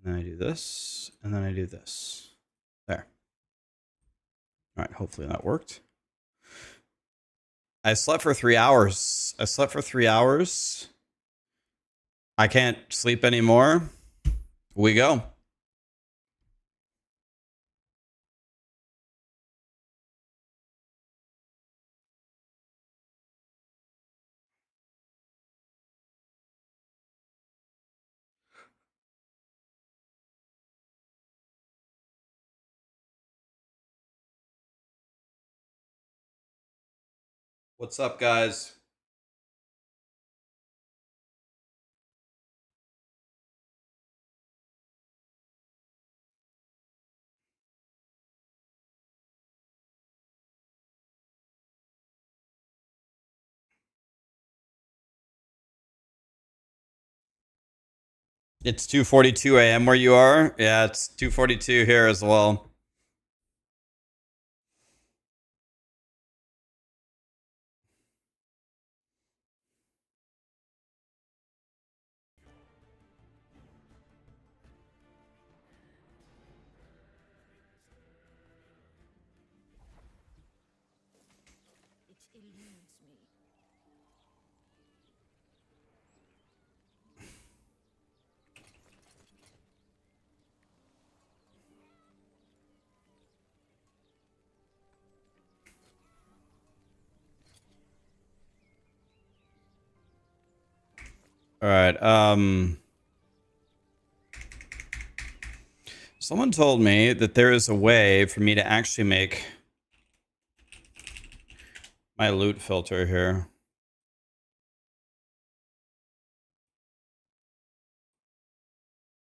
And then I do this, and then I do this. There. All right, hopefully that worked. I slept for 3 hours. I slept for 3 hours. I can't sleep anymore. We go. What's up, guys? It's 2:42 a.m. where you are? Yeah, it's 2:42 here as well. All right. Someone told me that there is a way for me to actually make my loot filter here.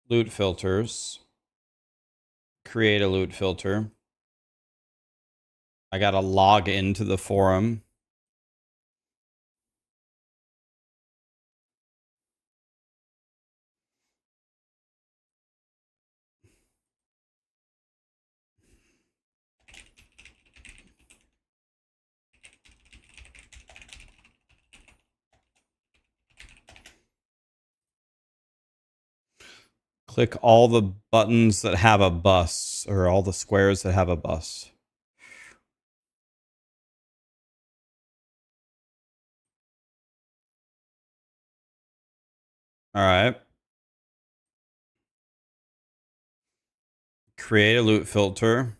Loot filters. Create a loot filter. I gotta log into the forum. Click all the buttons that have a bus, or all the squares that have a bus. All right. Create a loot filter.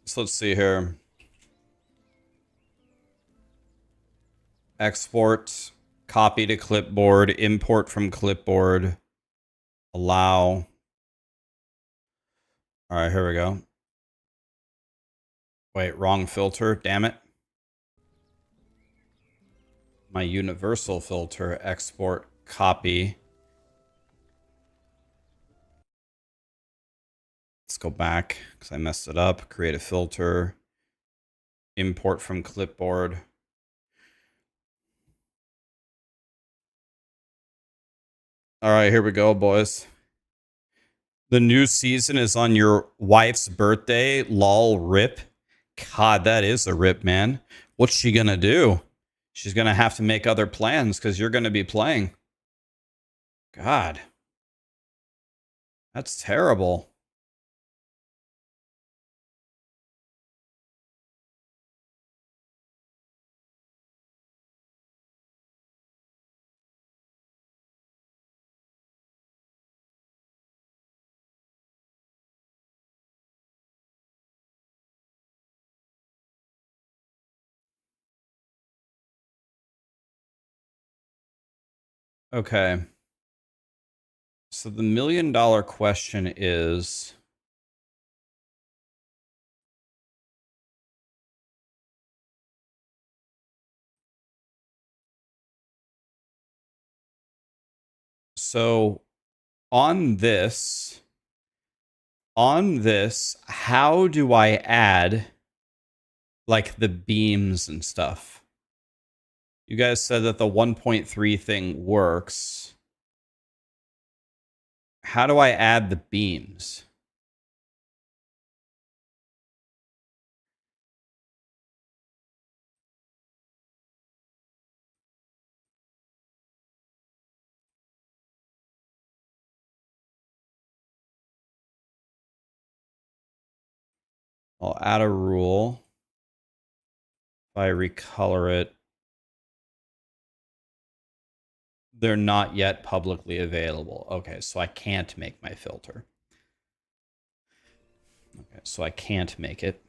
So let's see here. Export, copy to clipboard, import from clipboard, allow. All right, here we go. Wait, wrong filter, damn it. My universal filter, export, copy. Let's go back because I messed it up. Create a filter, import from clipboard. All right, here we go, boys. The new season is on your wife's birthday. Lol, rip. God, that is a rip, man. What's she gonna do? She's gonna have to make other plans because you're gonna be playing. God. That's terrible. Okay. So the $1 million question is, so on this, how do I add like the beams and stuff? You guys said that the 1.3 thing works. How do I add the beams? I'll add a rule. If I recolor it, they're not yet publicly available. Okay, so I can't make my filter. Okay, so I can't make it.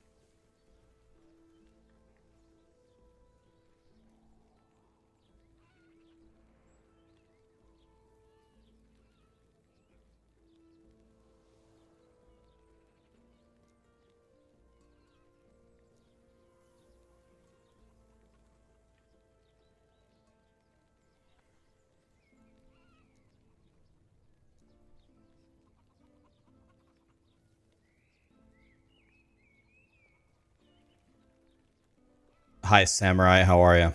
Hi, Samurai. How are you?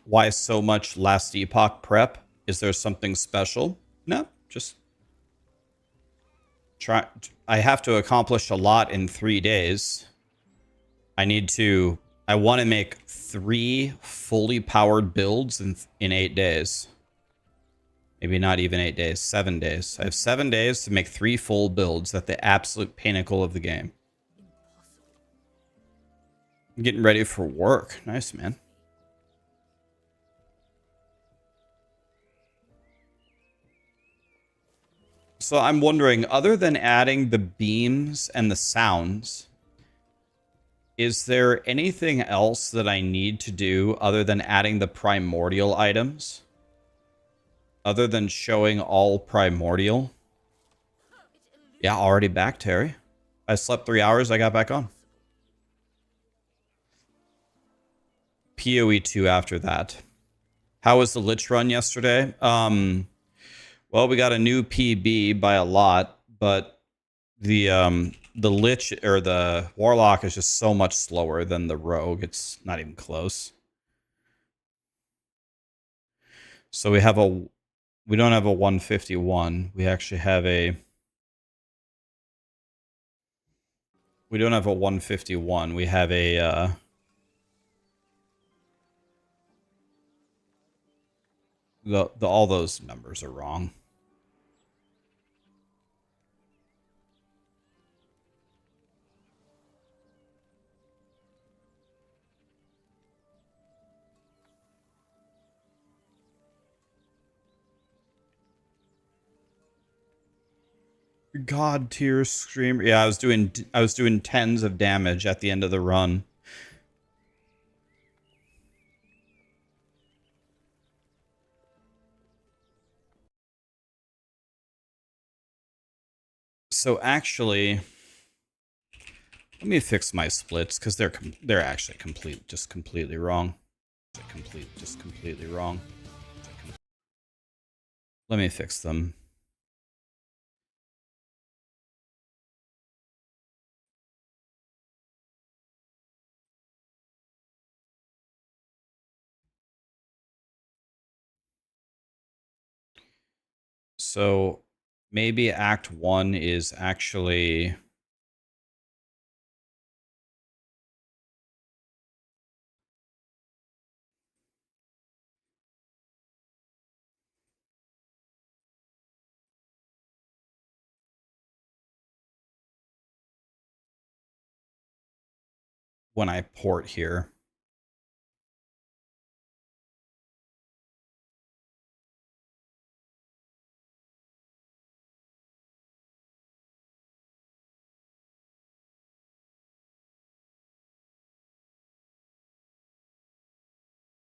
Why so much last Epoch prep? Is there something special? No, just try. I have to accomplish a lot in 3 days. I want to make 3 fully powered builds in 8 days. Maybe not even 8 days, 7 days. I have 7 days to make 3 full builds at the absolute pinnacle of the game. I'm getting ready for work. Nice, man. So I'm wondering, other than adding the beams and the sounds, is there anything else that I need to do other than adding the primordial items? Other than showing all primordial? Yeah, already back, Terry. I slept 3 hours, I got back on. POE2 after that. How was the Lich run yesterday? Well, we got a new PB by a lot, but the Lich or the Warlock is just so much slower than the Rogue. It's not even close. So we don't have a 151. We actually have we don't have a 151. We have a all those numbers are wrong. God tier screamer. Yeah, I was doing tens of damage at the end of the run. So actually, let me fix my splits because they're actually completely wrong. Completely wrong. Let me fix them. So maybe Act 1 is actually when I port here.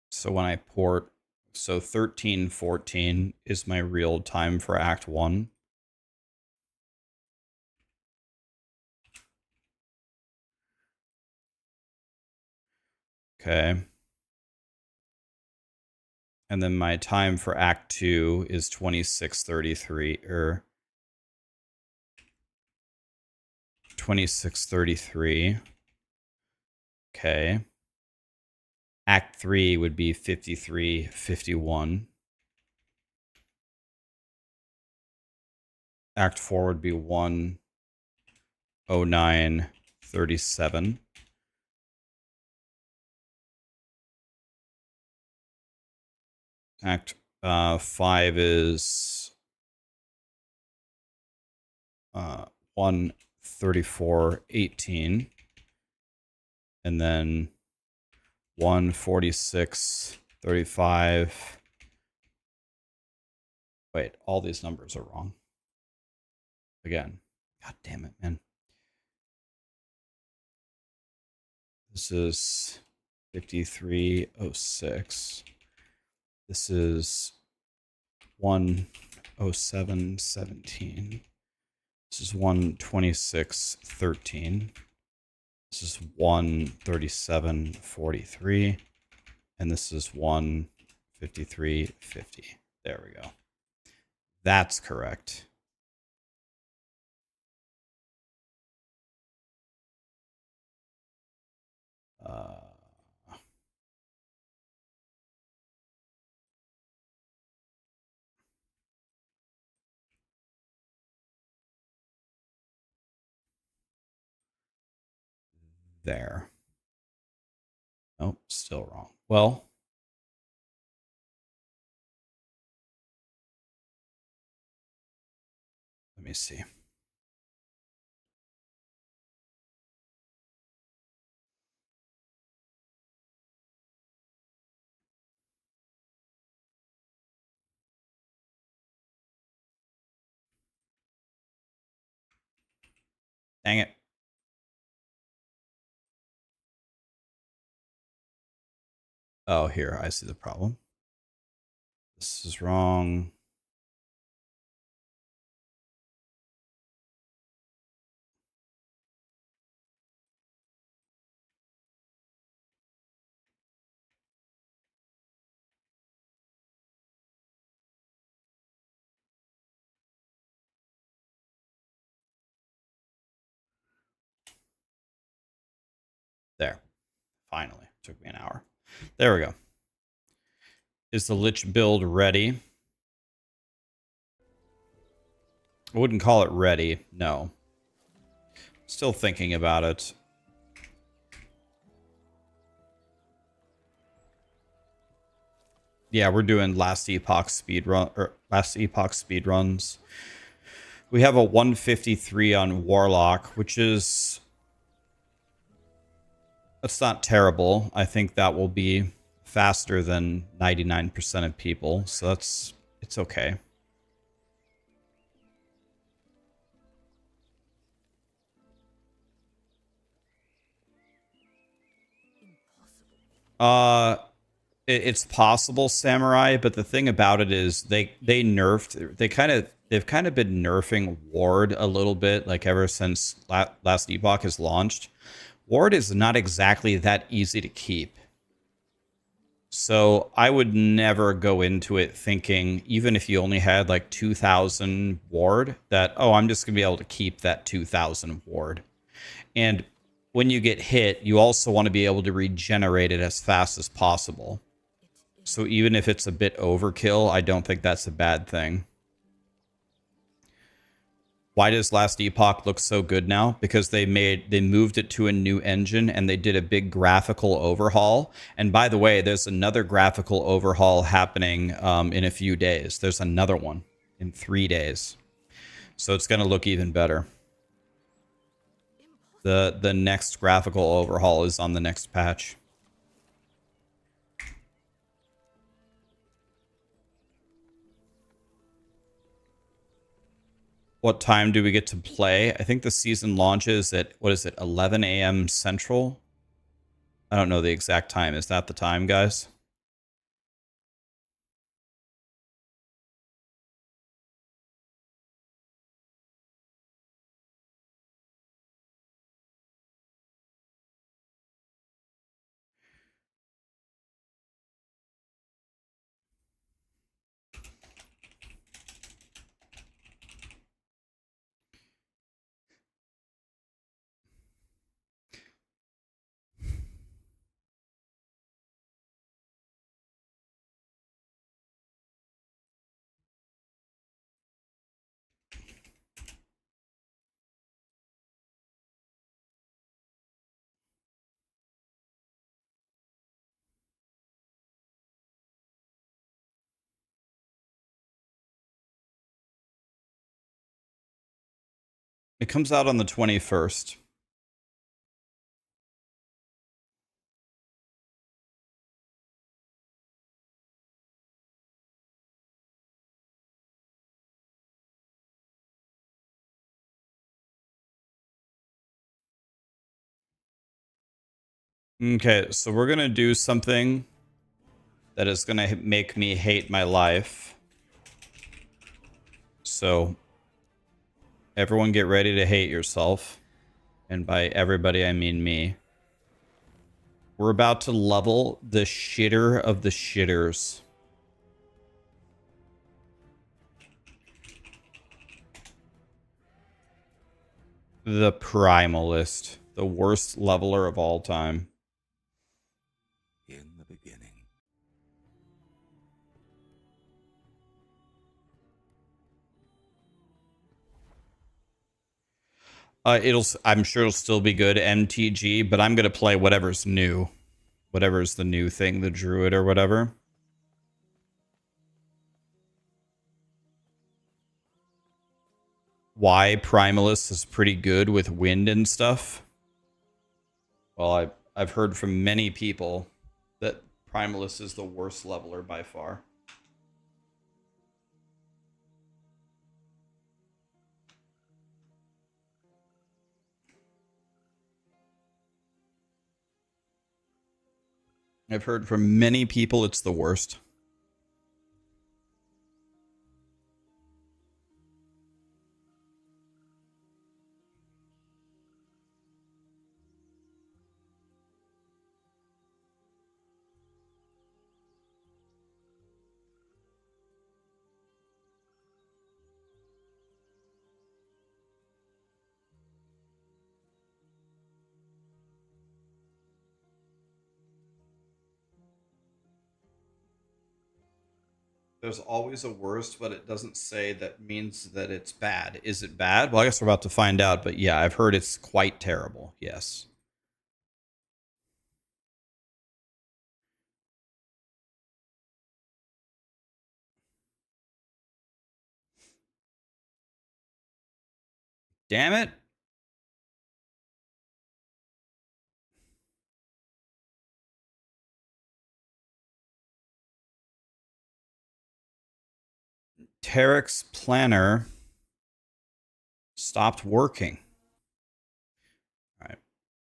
So when I port, so 1314 is my real time for Act 1. Okay. And then my time for Act 2 is 2633 or 2633. Okay. Act 3 would be 5351. Act 4 would be 10937. Act 5 is 134.18, and then 146.35. Wait, all these numbers are wrong. Again, god damn it, man. This is 53.06. This is 107.17. This is 126.13. This is 137.43. And this is 153.50. There we go. That's correct. There. Nope, still wrong. Well, let me see. Dang it. Oh, here, I see the problem. This is wrong. There. Finally. Took me an hour. There we go. Is the Lich build ready? I wouldn't call it ready. No. Still thinking about it. Yeah, we're doing last Epoch speed run or last Epoch speed runs. We have a 153 on Warlock, which is that's not terrible. I think that will be faster than 99% of people, so it's okay. It's possible, Samurai, but the thing about it is they've kind of been nerfing Ward a little bit, like ever since last Epoch has launched. Ward is not exactly that easy to keep. So I would never go into it thinking, even if you only had like 2,000 Ward, that, oh, I'm just going to be able to keep that 2,000 Ward. And when you get hit, you also want to be able to regenerate it as fast as possible. So even if it's a bit overkill, I don't think that's a bad thing. Why does Last Epoch look so good now? Because they moved it to a new engine and they did a big graphical overhaul. And by the way, there's another graphical overhaul happening in a few days. There's another one in 3 days. So it's going to look even better. The next graphical overhaul is on the next patch. What time do we get to play? I think the season launches at, what is it, 11 a.m. Central? I don't know the exact time. Is that the time, guys? It comes out on the 21st. Okay, so we're going to do something that is going to make me hate my life. So, everyone get ready to hate yourself. And by everybody, I mean me. We're about to level the shitter of the shitters. The Primalist. The worst leveler of all time. In the beginning. I'm sure it'll still be good MTG, but I'm gonna play whatever's new. Whatever's the new thing, the druid or whatever. Why Primalist is pretty good with wind and stuff. Well, I've heard from many people that Primalist is the worst leveler by far. I've heard from many people it's the worst. There's always a worst, but it doesn't say that means that it's bad. Is it bad? Well, I guess we're about to find out, but yeah, I've heard it's quite terrible. Yes. Damn it. Tarek's planner stopped working. All right.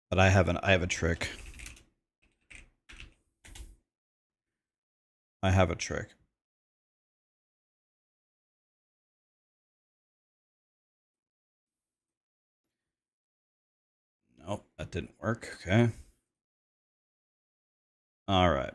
But I have a trick. I have a trick. Nope, that didn't work. Okay. All right.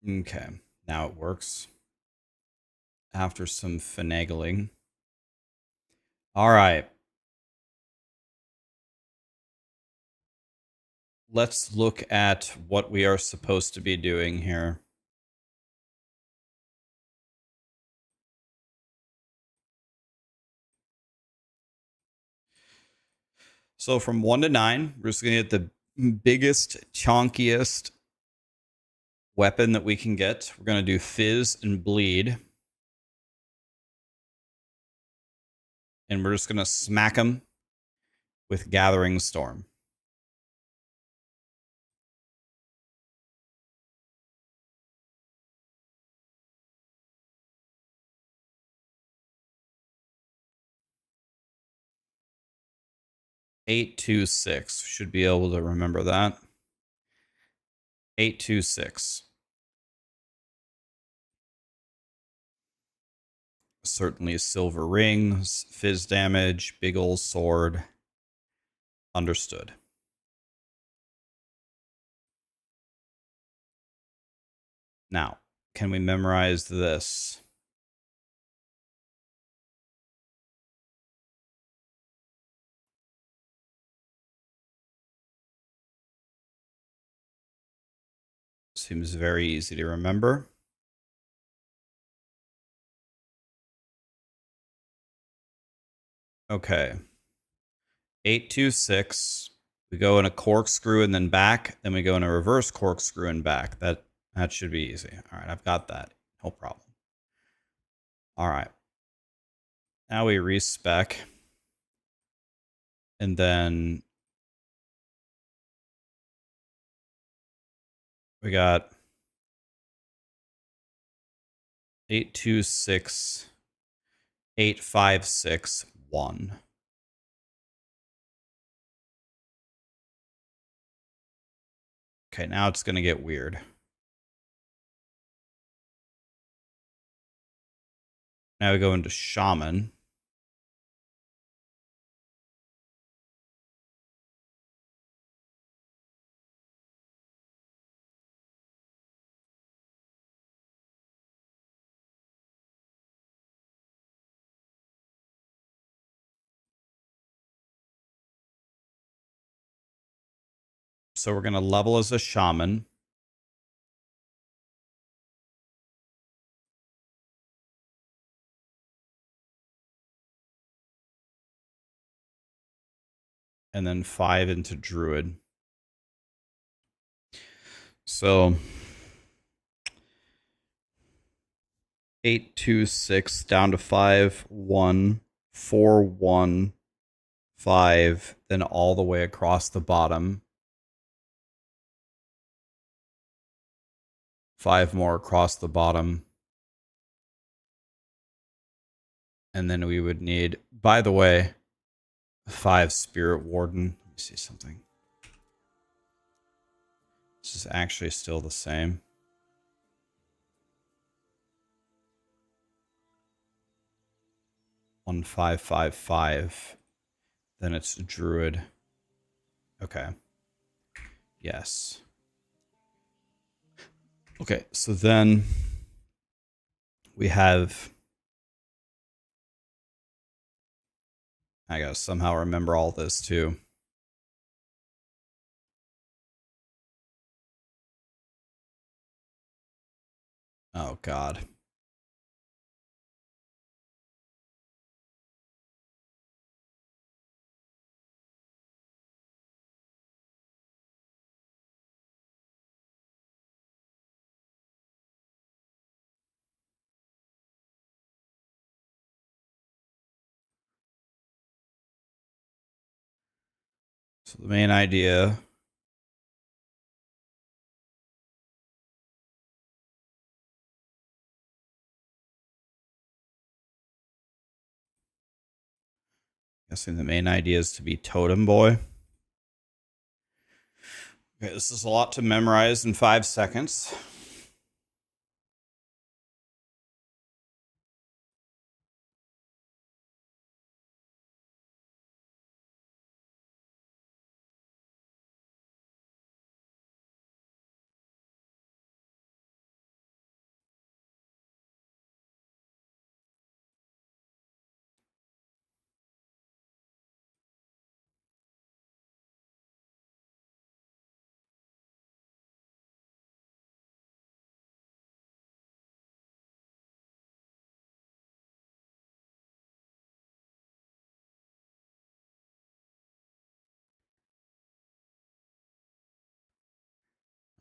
Okay. Now it works. After some finagling. All right. Let's look at what we are supposed to be doing here. So from 1 to 9, we're just going to get the biggest, chonkiest weapon that we can get. We're going to do Fizz and Bleed. And we're just going to smack them with Gathering Storm. Eight, 2, 6. Should be able to remember that. 8, 2, 6. Certainly silver rings, fizz damage, big ol' sword. Understood. Now, can we memorize this? Seems very easy to remember. Okay. 826. We go in a corkscrew and then back. Then we go in a reverse corkscrew and back. That should be easy. All right, I've got that. No problem. All right. Now we respec. And then we got 826, 856, 1. Okay, now it's going to get weird. Now we go into Shaman. So we're going to level as a Shaman. And then 5 into Druid. So 826 down to 5, 1, 4, 1, 5, then all the way across the bottom. 5 more across the bottom. And then we would need, by the way, 5 Spirit Warden. Let me see something. This is actually still the same. One 555. Then it's Druid. Okay. Yes. Okay, so then we have. I gotta somehow remember all this too. Oh God. So the main idea. Guessing the main idea is to be Totem Boy. Okay, this is a lot to memorize in 5 seconds.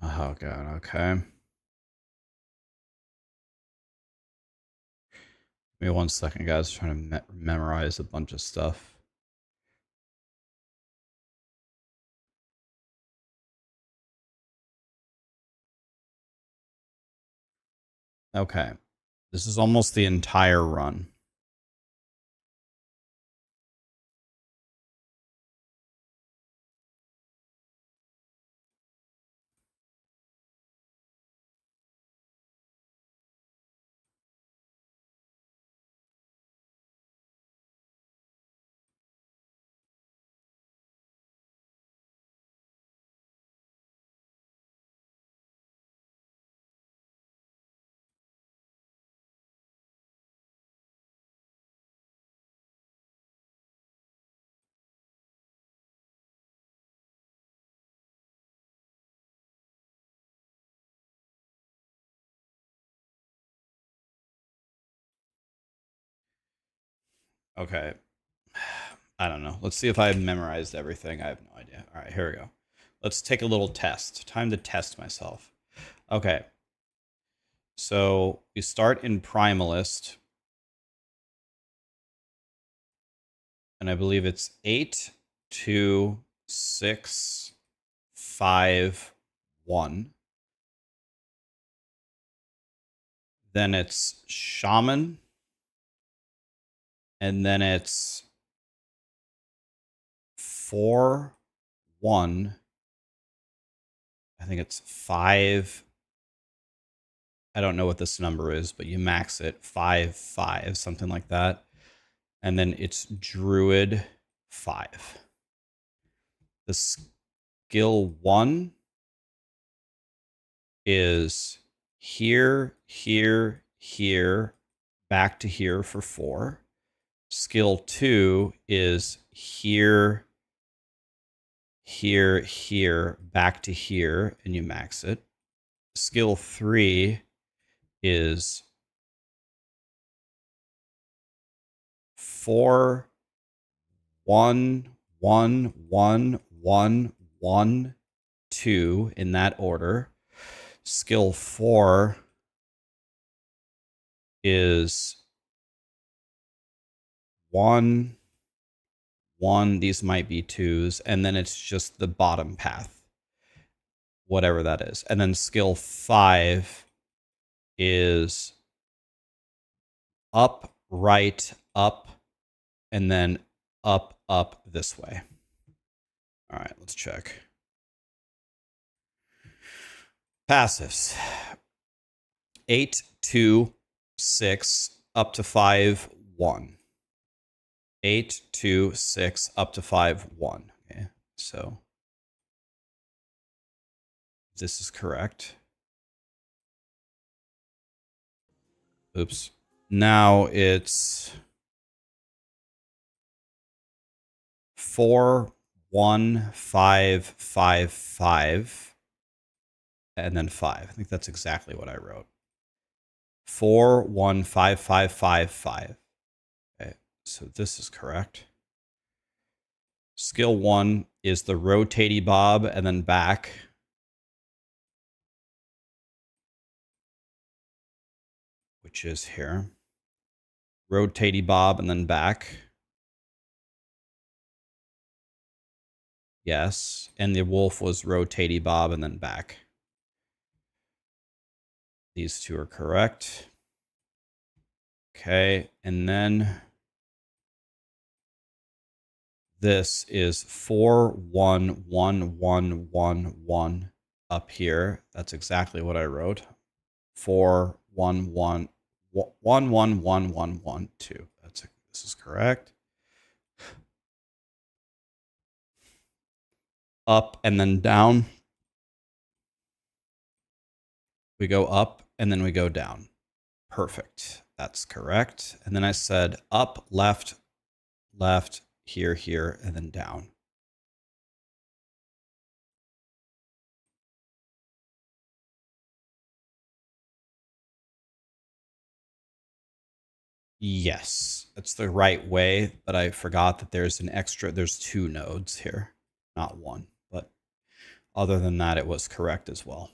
Oh God, okay. Give me 1 second, guys. Trying to memorize a bunch of stuff. Okay. This is almost the entire run. Okay. I don't know. Let's see if I memorized everything. I have no idea. All right, here we go. Let's take a little test. Time to test myself. Okay. So we start in Primalist. And I believe it's 8, 2, 6, 5, 1. Then it's Shaman. And then it's 4, 1. I think it's 5. I don't know what this number is, but you max it 5, 5, something like that. And then it's Druid 5. The skill 1 is here, here, here, back to here for 4. Skill 2 is here, here, here, back to here, and you max it. Skill 3 is 4, 1, 1, 1, 1, 1, 2 in that order. Skill 4 is 1, 1. These might be 2s, and then it's just the bottom path, whatever that is. And then skill 5 is up, right, up, and then up, up this way. All right, let's check. Passives. 8, 2, 6, up to 5, 1. 8, 2, 6, up to 5, 1. Okay, so this is correct. Oops. Now it's 4, 1, 5, 5, 5, and then 5. I think that's exactly what I wrote. 4, 1, 5, 5, 5, 5. Okay, so this is correct. Skill 1 is the rotatey bob and then back. Which is here. Rotatey bob and then back. Yes. And the wolf was rotatey bob and then back. These two are correct. Okay. And then this is 4, 1, 1, 1, 1, 1 up here. That's exactly what I wrote. 4, 1, 1, 1, 1, 1, 1, 1, 2. This is correct. Up and then down. We go up and then we go down. Perfect. That's correct. And then I said up, left, left, here, here, and then down. Yes, that's the right way, but I forgot that there's there's 2 nodes here, not 1. But other than that, it was correct as well.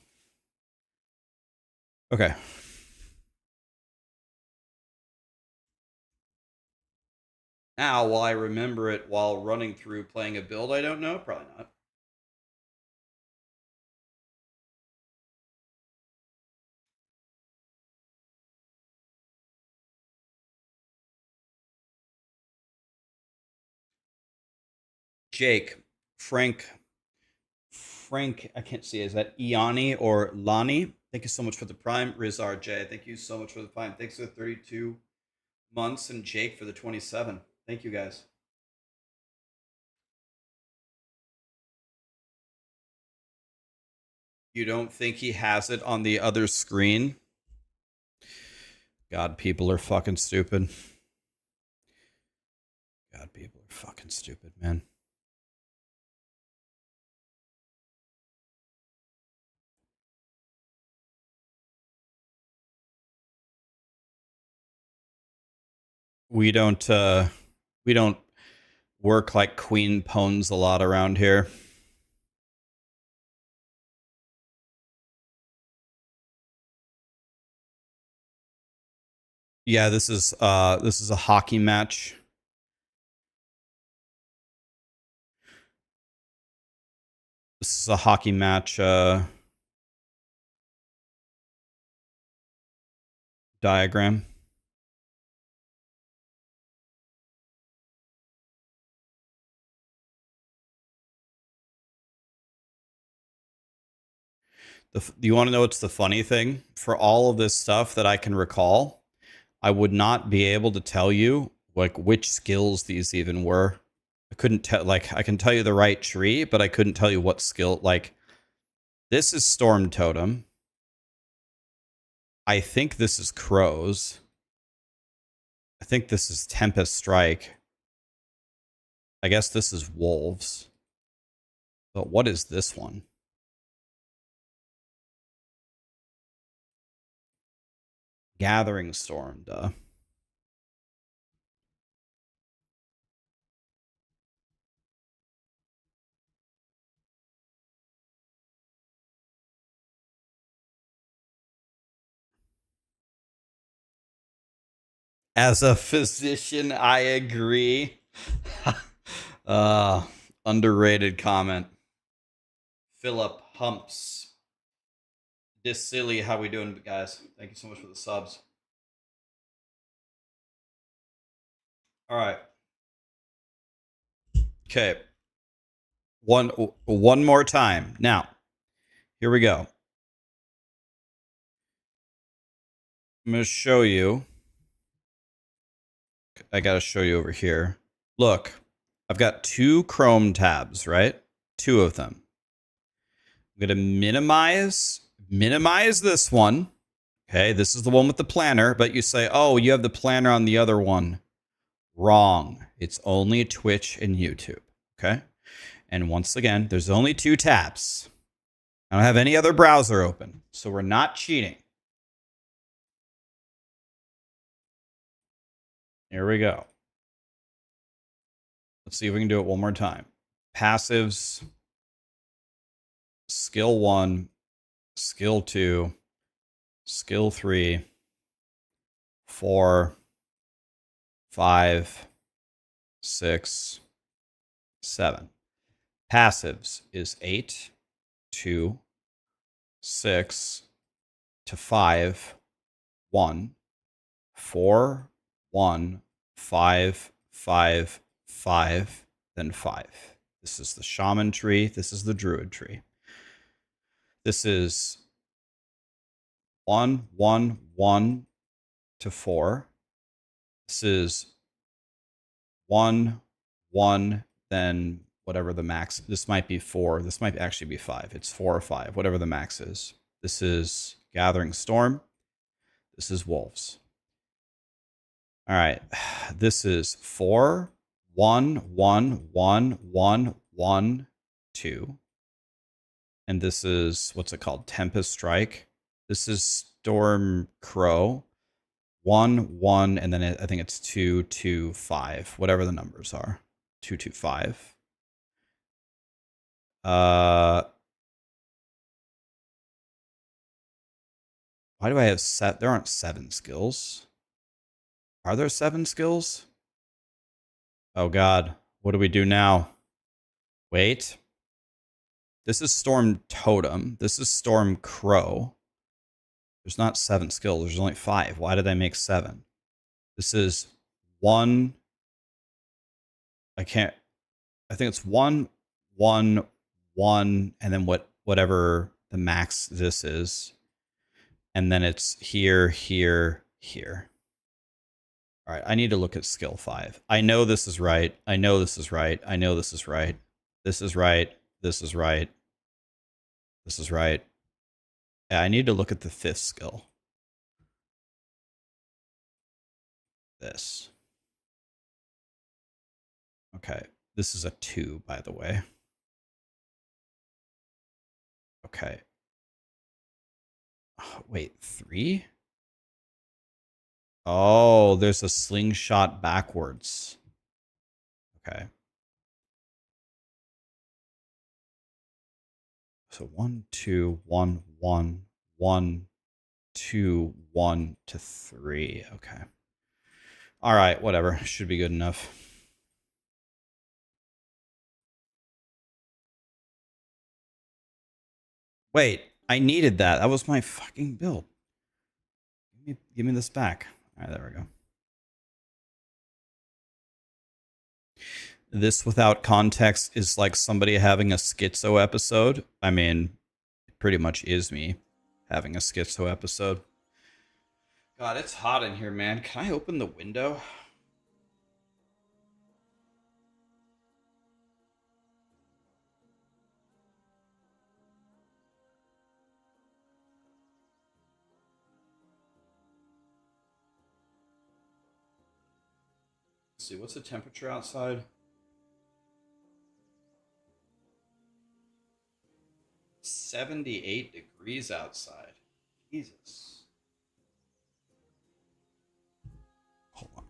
Okay. Now, will I remember it while running through playing a build? I don't know. Probably not. Jake, Frank, I can't see. Is that Iani or Lani? Thank you so much for the Prime. Rizar J, thank you so much for the Prime. Thanks for the 32 months, and Jake for the 27. Thank you guys. You don't think he has it on the other screen? God, people are fucking stupid. God, people are fucking stupid, man. We don't work like queen pawns a lot around here. Yeah, this is a hockey match. This is a hockey match diagram. You want to know what's the funny thing? For all of this stuff that I can recall, I would not be able to tell you like which skills these even were. I couldn't tell. Like I can tell you the right tree, but I couldn't tell you what skill. Like this is Storm Totem. I think this is Crows. I think this is Tempest Strike. I guess this is Wolves. But what is this one? Gathering Storm, duh. As a physician, I agree. Underrated comment. Philip Humps. This silly, how we doing, guys? Thank you so much for the subs. All right. Okay. One more time. Now, here we go. I'm going to show you. I got to show you over here. Look, I've got 2 Chrome tabs, right? 2 of them. I'm going to minimize this one. Okay, this is the one with the planner, but you say, oh, you have the planner on the other one. Wrong. It's only Twitch and YouTube. Okay. And once again, there's only 2 tabs. I don't have any other browser open, so we're not cheating. Here we go. Let's see if we can do it one more time. Passives, skill 1, skill 2, skill 3, 4, 5, 6, 7. Passives is 8, 2, 6 to 5, 1, 4, 1, 5, 5, 5, then 5. This is the shaman tree. This is the druid tree. This is 1, 1, 1 to 4. This is 1, 1, then whatever the max. This might be 4. This might actually be 5. It's 4 or 5, whatever the max is. This is Gathering Storm. This is Wolves. All right. This is 4, 1, 1, 1, 1, 1, 2. And this is, what's it called? Tempest Strike. This is Storm Crow. 1, 1, and then I think it's 2, 2, 5, whatever the numbers are. 2, 2, 5. Why do I have set? There aren't 7 skills. Are there 7 skills? Oh God, what do we do now? Wait. This is Storm Totem. This is Storm Crow. There's not 7 skills. There's only 5. Why did I make 7? This is 1. I think it's 1, 1, 1, and then whatever the max this is. And then it's here, here, here. All right, I need to look at skill 5. I know this is right. I know this is right. I know this is right. This is right. This is right. This is right. Yeah, I need to look at the 5th skill. This. Okay. This is a 2, by the way. Okay. Oh, wait, 3? Oh, there's a slingshot backwards. Okay. So 1, 2, 1, 1, 1, 2, 1 to 3. Okay. All right, whatever. Should be good enough. Wait, I needed that. That was my fucking build. Give me this back. All right, there we go. This without context is like somebody having a schizo episode. I mean, it pretty much is me having a schizo episode. God, it's hot in here, man. Can I open the window? Let's see, what's the temperature outside? 78 degrees outside. Jesus. Hold on.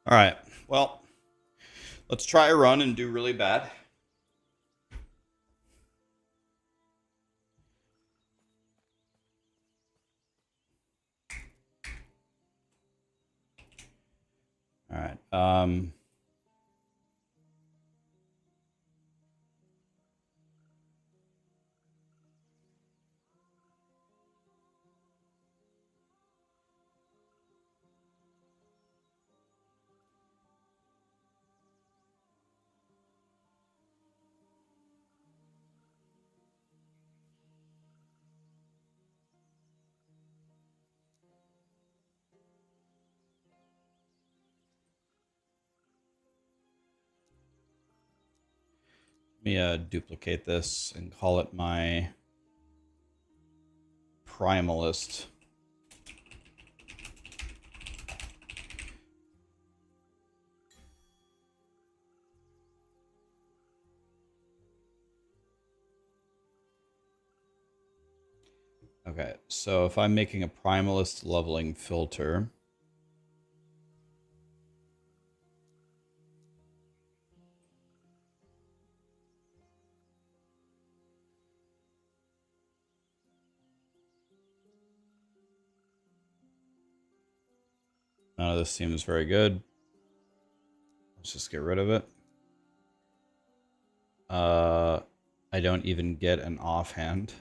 All right. Well, let's try a run and do really bad. All right. Let me duplicate this and call it my Primalist. Okay, so if I'm making a Primalist leveling filter, none of this seems very good. Let's just get rid of it. I don't even get an offhand.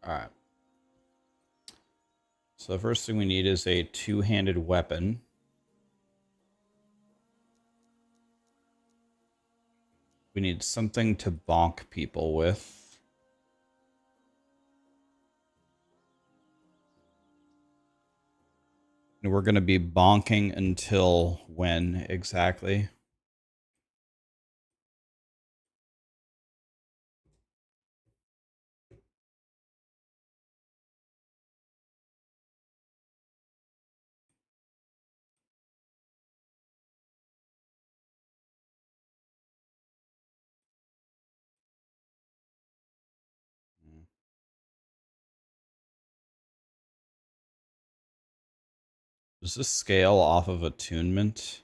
All right. So the first thing we need is a two-handed weapon. We need something to bonk people with. And we're going to be bonking until when exactly? Does this scale off of attunement?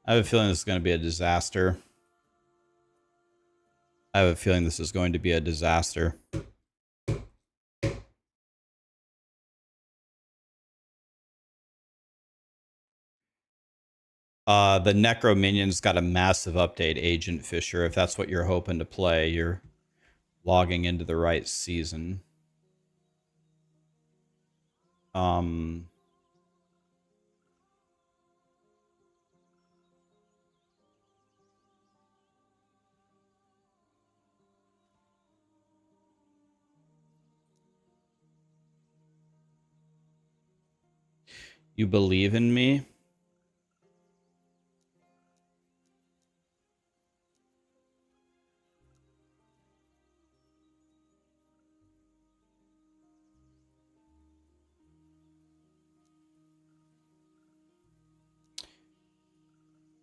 I have a feeling this is going to be a disaster. I have a feeling this is going to be a disaster. The Necro Minion's got a massive update, Agent Fisher. If that's what you're hoping to play, you're logging into the right season. You believe in me?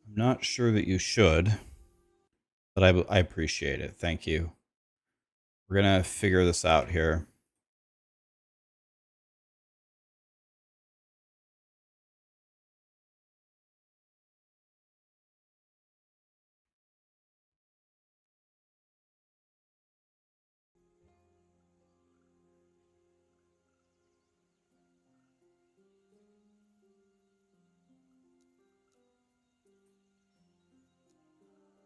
I'm not sure that you should, but I appreciate it. Thank you. We're going to figure this out here.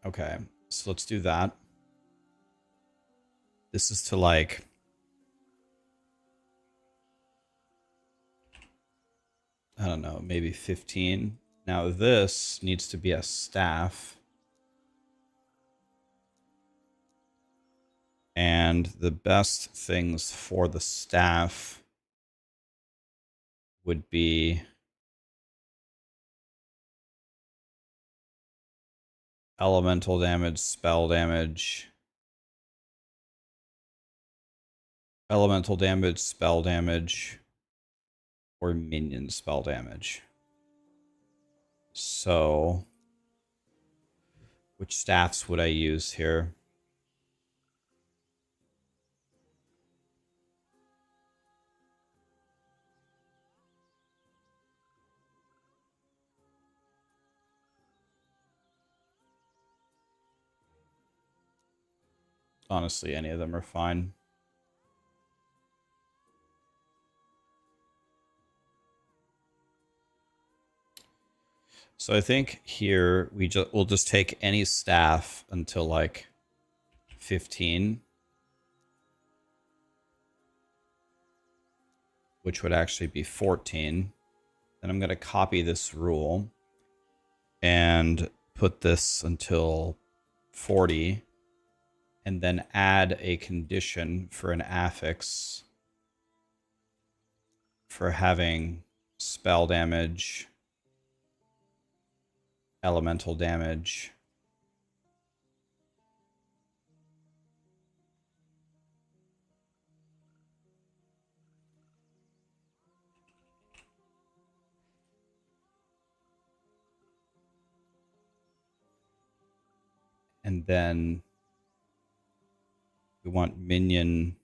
Okay, so let's do that. This is to like... I don't know, maybe 15. Now this needs to be a staff. And the best things for the staff would be elemental damage, spell damage, elemental damage, spell damage, or minion spell damage. So, which staffs would I use here? Honestly, any of them are fine. So I think here we'll just take any staff until like 15, which would actually be 14. Then I'm going to copy this rule and put this until 40, and then add a condition for an affix for having spell damage, elemental damage, and then we want minion,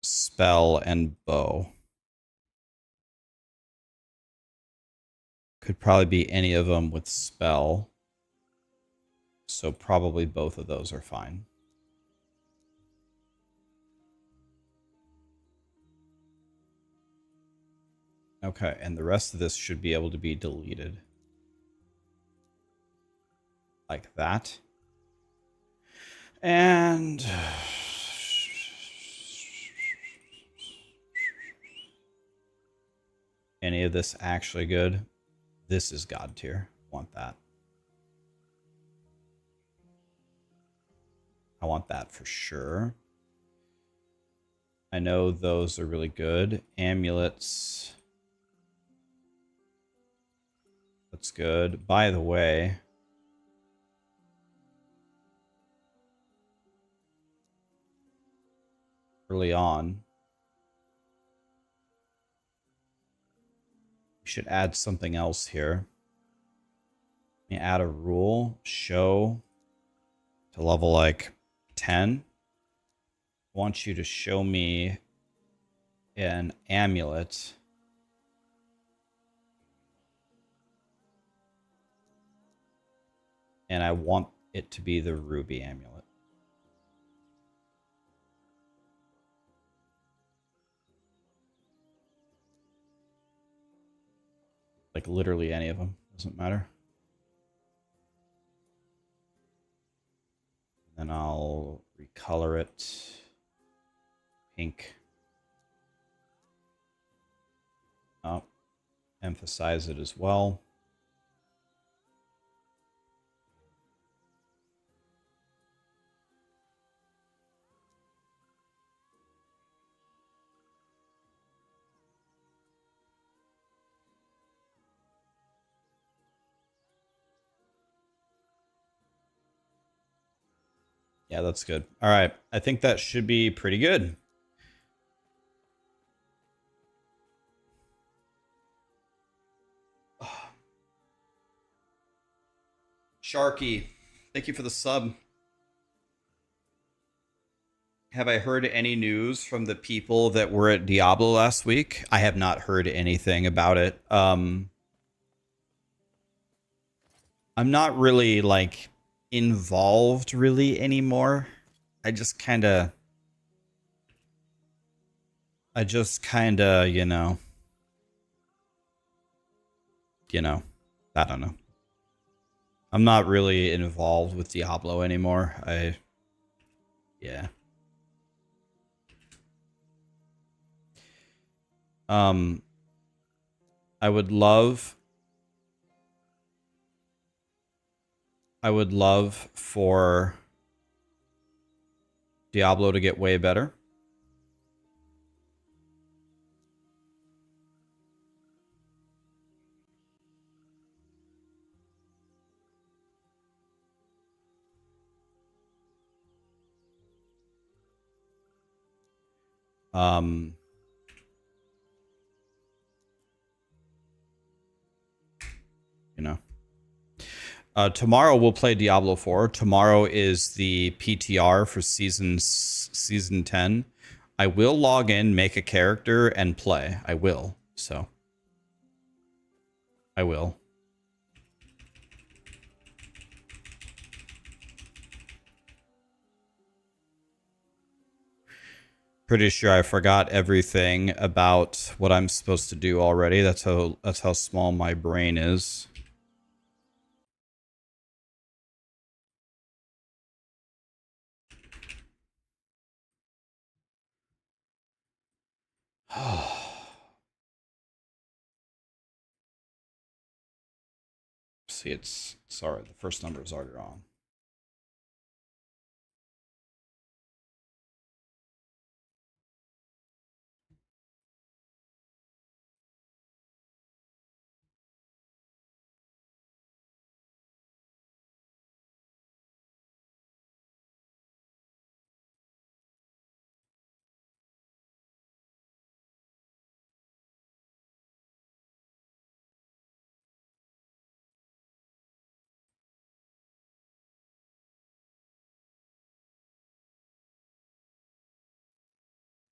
spell, and bow. Could probably be any of them with spell. So probably both of those are fine. Okay, and the rest of this should be able to be deleted. Like that. And... any of this actually good? This is God tier. Want that. I want that for sure. I know those are really good. Amulets. That's good. By the way, early on, we should add something else here. Let me add a rule. Show to level like 10. I want you to show me an amulet. And I want it to be the ruby amulet. Like literally any of them. Doesn't matter. Then I'll recolor it pink. Oh, emphasize it as well. Yeah, that's good. All right. I think that should be pretty good. Sharky, thank you for the sub. Have I heard any news from the people that were at Diablo last week? I have not heard anything about it. I'm not really like involved really anymore. I just kind of I don't know. I'm not really involved with Diablo anymore. Yeah. Um, I would love for Diablo to get way better. Um, you know. Tomorrow we'll play Diablo 4. Tomorrow is the PTR for season 10. I will log in, make a character, and play. I will. So I will. Pretty sure I forgot everything about what I'm supposed to do already. That's how small my brain is. See, it's sorry. The first number is already wrong.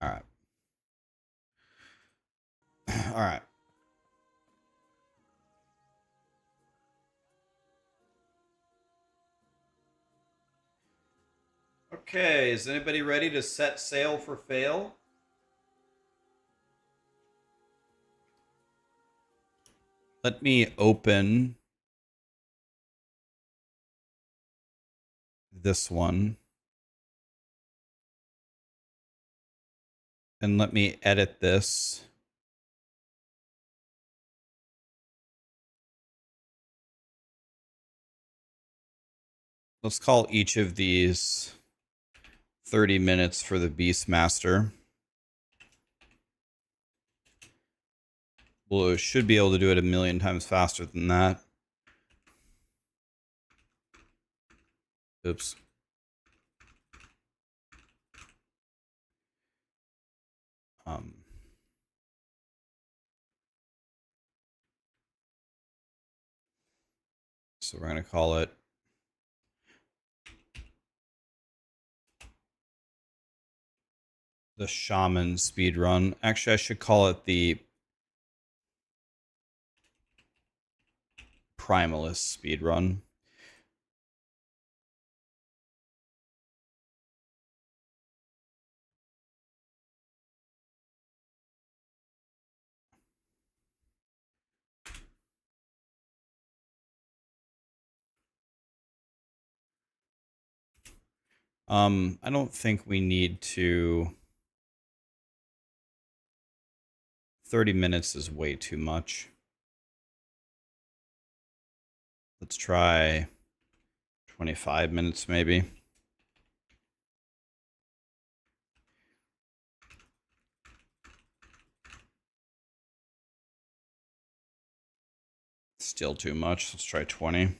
All right. All right. Okay, is anybody ready to set sail for fail? Let me open this one. And let me edit this. Let's call each of these 30 minutes for the Beastmaster. Well, it should be able to do it a million times faster than that. Oops. So we're going to call it the Shaman speedrun. Actually, I should call it the Primalist speedrun. I don't think we need to. 30 minutes is way too much. Let's try 25 minutes maybe. Still too much. Let's try 20.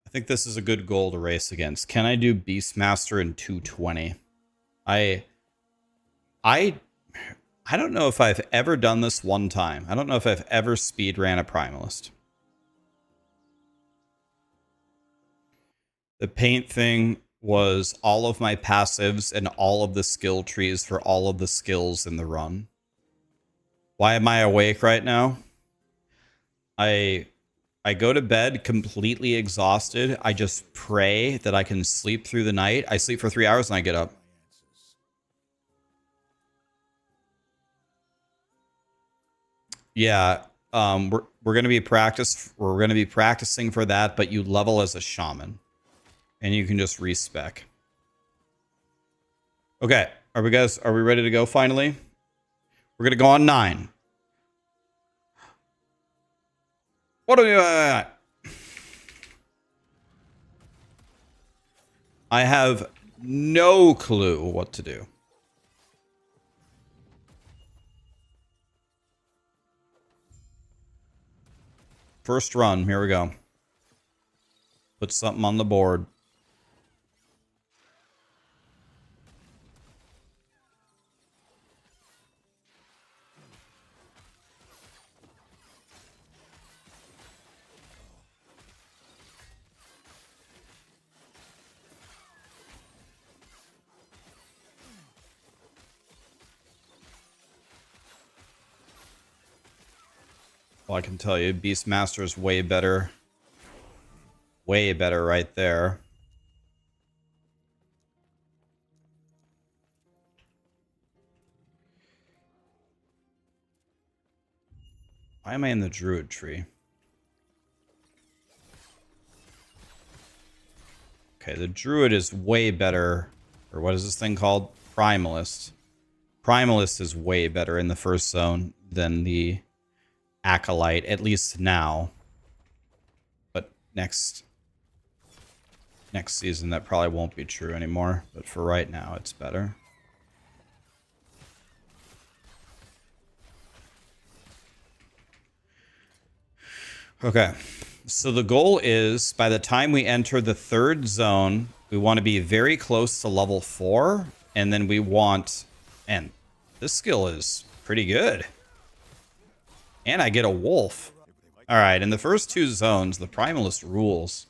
I think this is a good goal to race against. Can I do Beastmaster in 220? I don't know if I've ever done this one time. I don't know if I've ever speed ran a Primalist. The paint thing was all of my passives and all of the skill trees for all of the skills in the run. Why am I awake right now? I go to bed completely exhausted. I just pray that I can sleep through the night. I sleep for 3 hours and I get up. Yeah, we're gonna be practicing for that, but you level as a shaman, and you can just respec. Okay, are we ready to go finally? We're gonna go on 9. What are we at? I have no clue what to do. First run, here we go. Put something on the board. Well, I can tell you, Beastmaster is way better. Way better right there. Why am I in the Druid tree? Okay, the Druid is way better. Or what is this thing called? Primalist. Primalist is way better in the first zone than the Acolyte, at least now. But next season, that probably won't be true anymore. But for right now, it's better. Okay, so the goal is by the time we enter the 3rd zone, we want to be very close to level 4. And then we want... And this skill is pretty good. And I get a wolf. Alright, in the first 2 zones, the Primalist rules.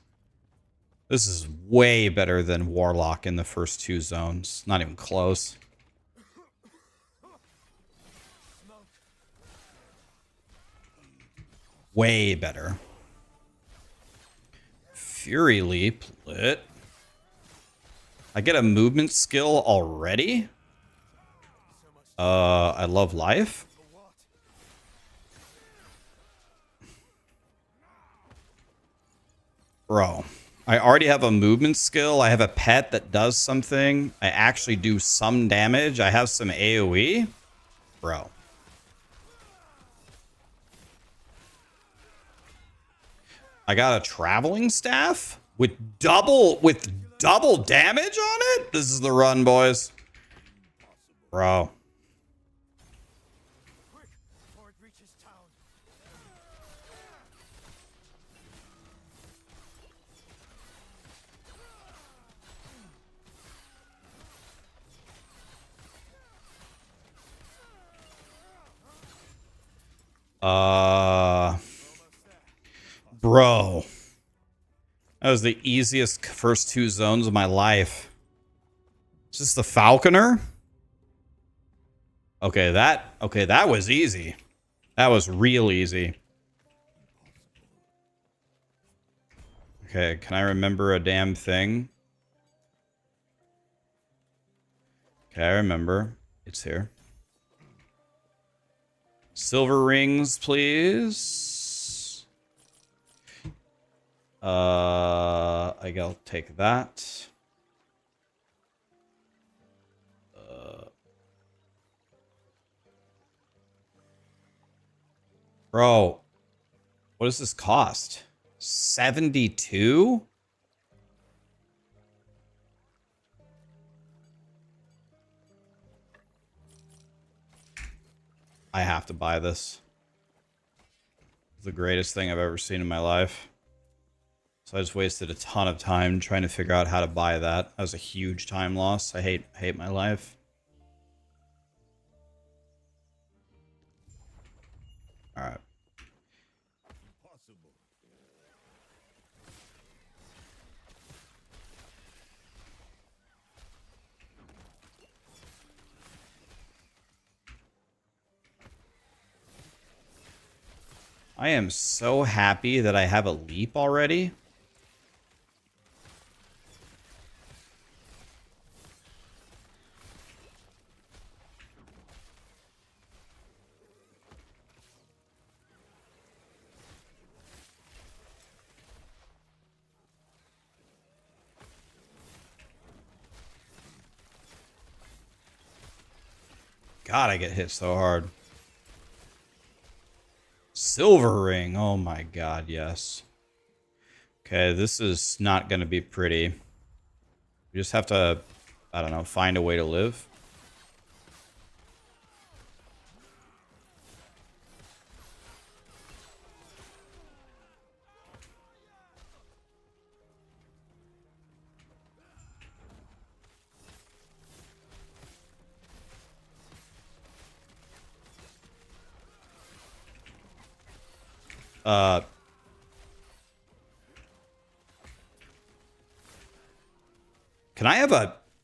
This is way better than Warlock in the first 2 zones. Not even close. Way better. Fury Leap. Lit. I get a movement skill already? I love life. Bro, I already have a movement skill. I have a pet that does something. I actually do some damage. I have some AoE. Bro. I got a traveling staff with double damage on it. This is the run, boys. Bro. Bro. That was the easiest first 2 zones of my life. Is this the Falconer? Okay, that was easy. That was real easy. Okay, can I remember a damn thing? Okay, I remember. It's here. Silver rings, please. I'll take that. Bro, what does this cost? 72? I have to buy this. It's the greatest thing I've ever seen in my life. So I just wasted a ton of time trying to figure out how to buy that. That was a huge time loss. I hate my life. All right. I am so happy that I have a leap already. God, I get hit so hard. Silver ring. Oh my god, yes. Okay, this is not going to be pretty. We just have to, I don't know, find a way to live.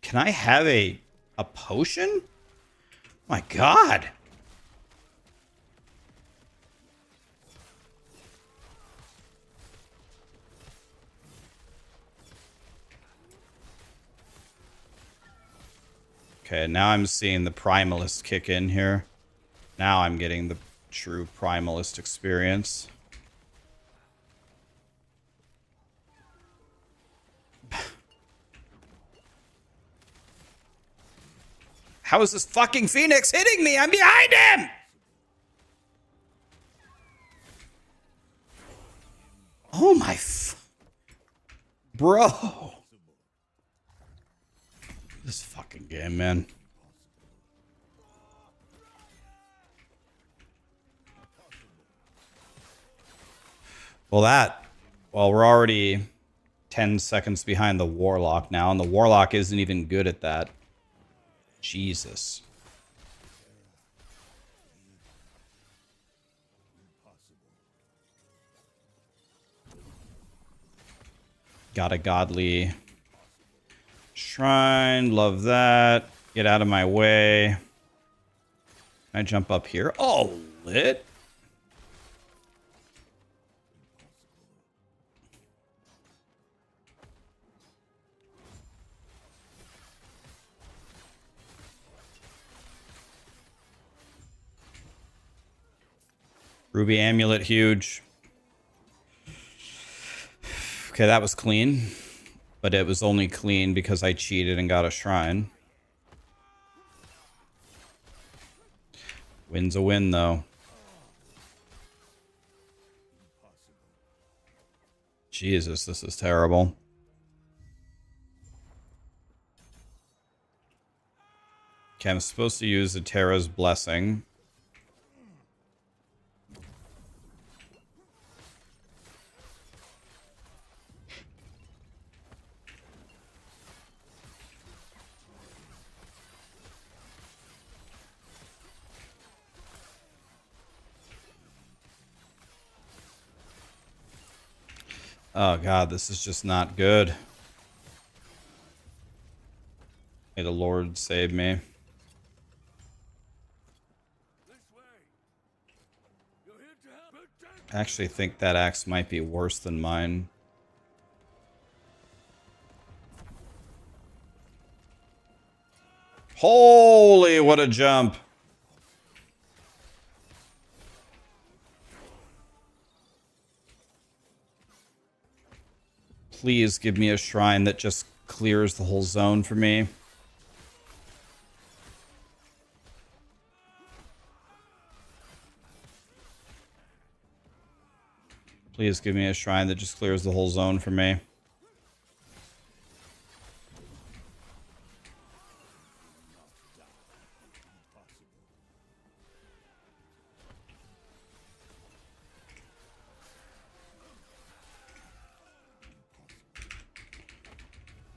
Can I have a potion? My god. Okay, now I'm seeing the Primalist kick in here. Now I'm getting the true Primalist experience. How is this fucking Phoenix hitting me? I'm behind him! Oh my Bro. This fucking game, man. Well, we're already 10 seconds behind the Warlock now, and the Warlock isn't even good at that. Jesus. Got a godly shrine. Love that. Get out of my way. Can I jump up here? Oh, lit. Ruby amulet, huge. Okay, that was clean. But it was only clean because I cheated and got a shrine. Win's a win, though. Jesus, this is terrible. Okay, I'm supposed to use the Terra's Blessing. Oh god, this is just not good. May the Lord save me. I actually think that axe might be worse than mine. Holy, what a jump. Please give me a shrine that just clears the whole zone for me. Please give me a shrine that just clears the whole zone for me.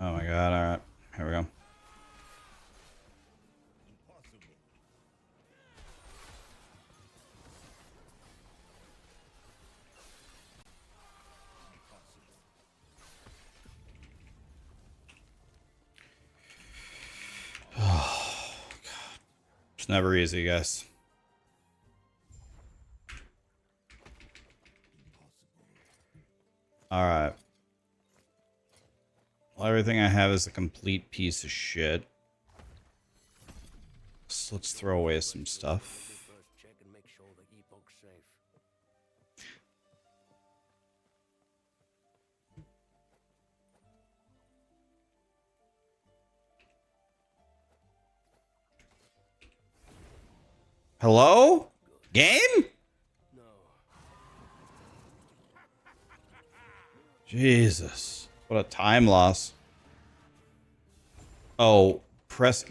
Oh my god, alright. Here we go. Oh, God. It's never easy, guys. Alright. Well, everything I have is a complete piece of shit. So let's throw away some stuff. Hello? Game? Jesus. What a time loss. Oh,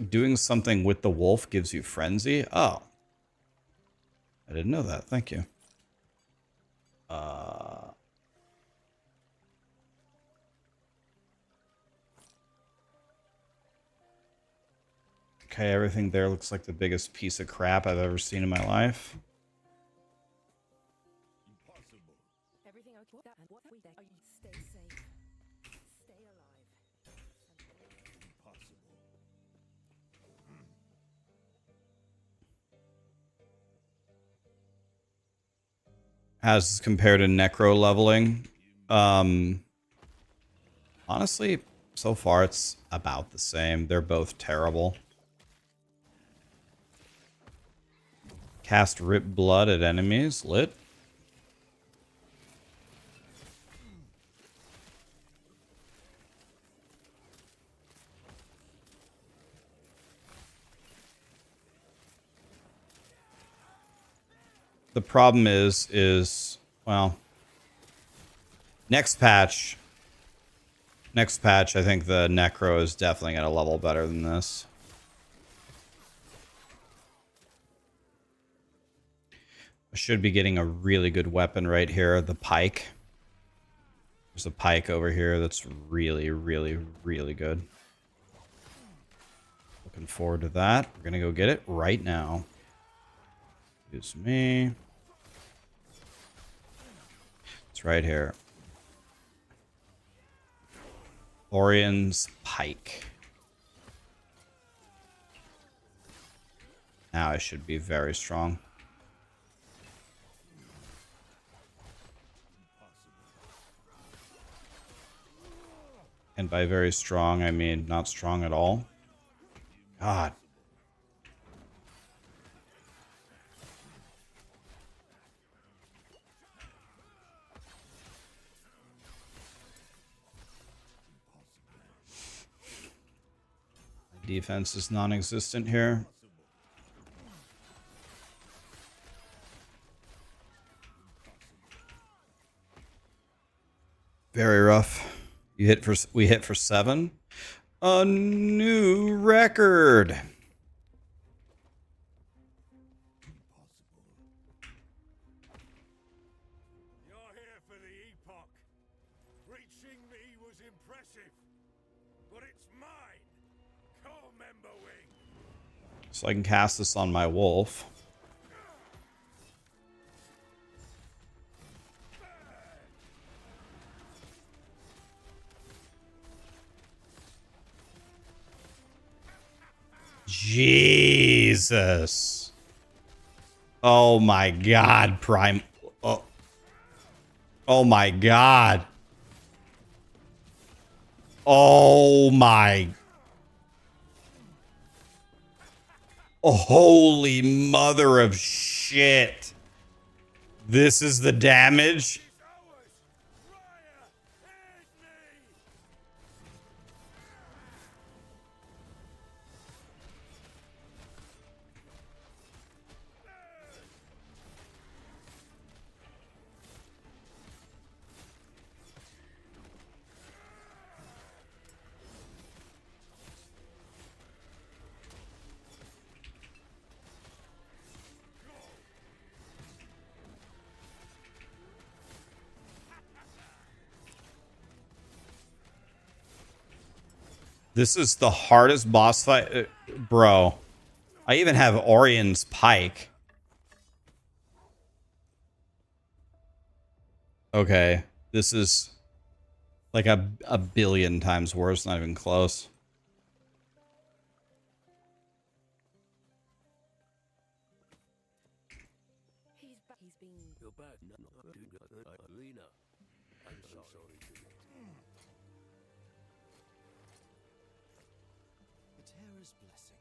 doing something with the wolf gives you frenzy? Oh. I didn't know that. Thank you. Okay, everything there looks like the biggest piece of crap I've ever seen in my life. Everything okay? And what we are you stay safe. Stay alive. As compared to necro leveling, honestly, so far it's about the same. They're both terrible. Cast Rip Blood at enemies. Lit. The problem is, well, next patch, I think the Necro is definitely going to level better than this. I should be getting a really good weapon right here, the pike. There's a pike over here that's really, really, really good. Looking forward to that. We're going to go get it right now. Excuse me. It's right here. Orion's Pike. Now I should be very strong. And by very strong, I mean not strong at all. God. Defense is non-existent here. Very rough. We hit for 7. A new record. You're here for the Epoch. Reaching me was impressive, but it's mine. Co-member wing. So I can cast this on my wolf. Jesus. Oh my God, Prime. Oh, oh my God. Oh my. Oh, holy mother of shit. This is the damage. This is the hardest boss fight. Bro. I even have Orion's Pike. Okay. This is like a billion times worse. Not even close. He's back. He's been. You're back. Lena. I'm sorry to hear. The Terror's blessing.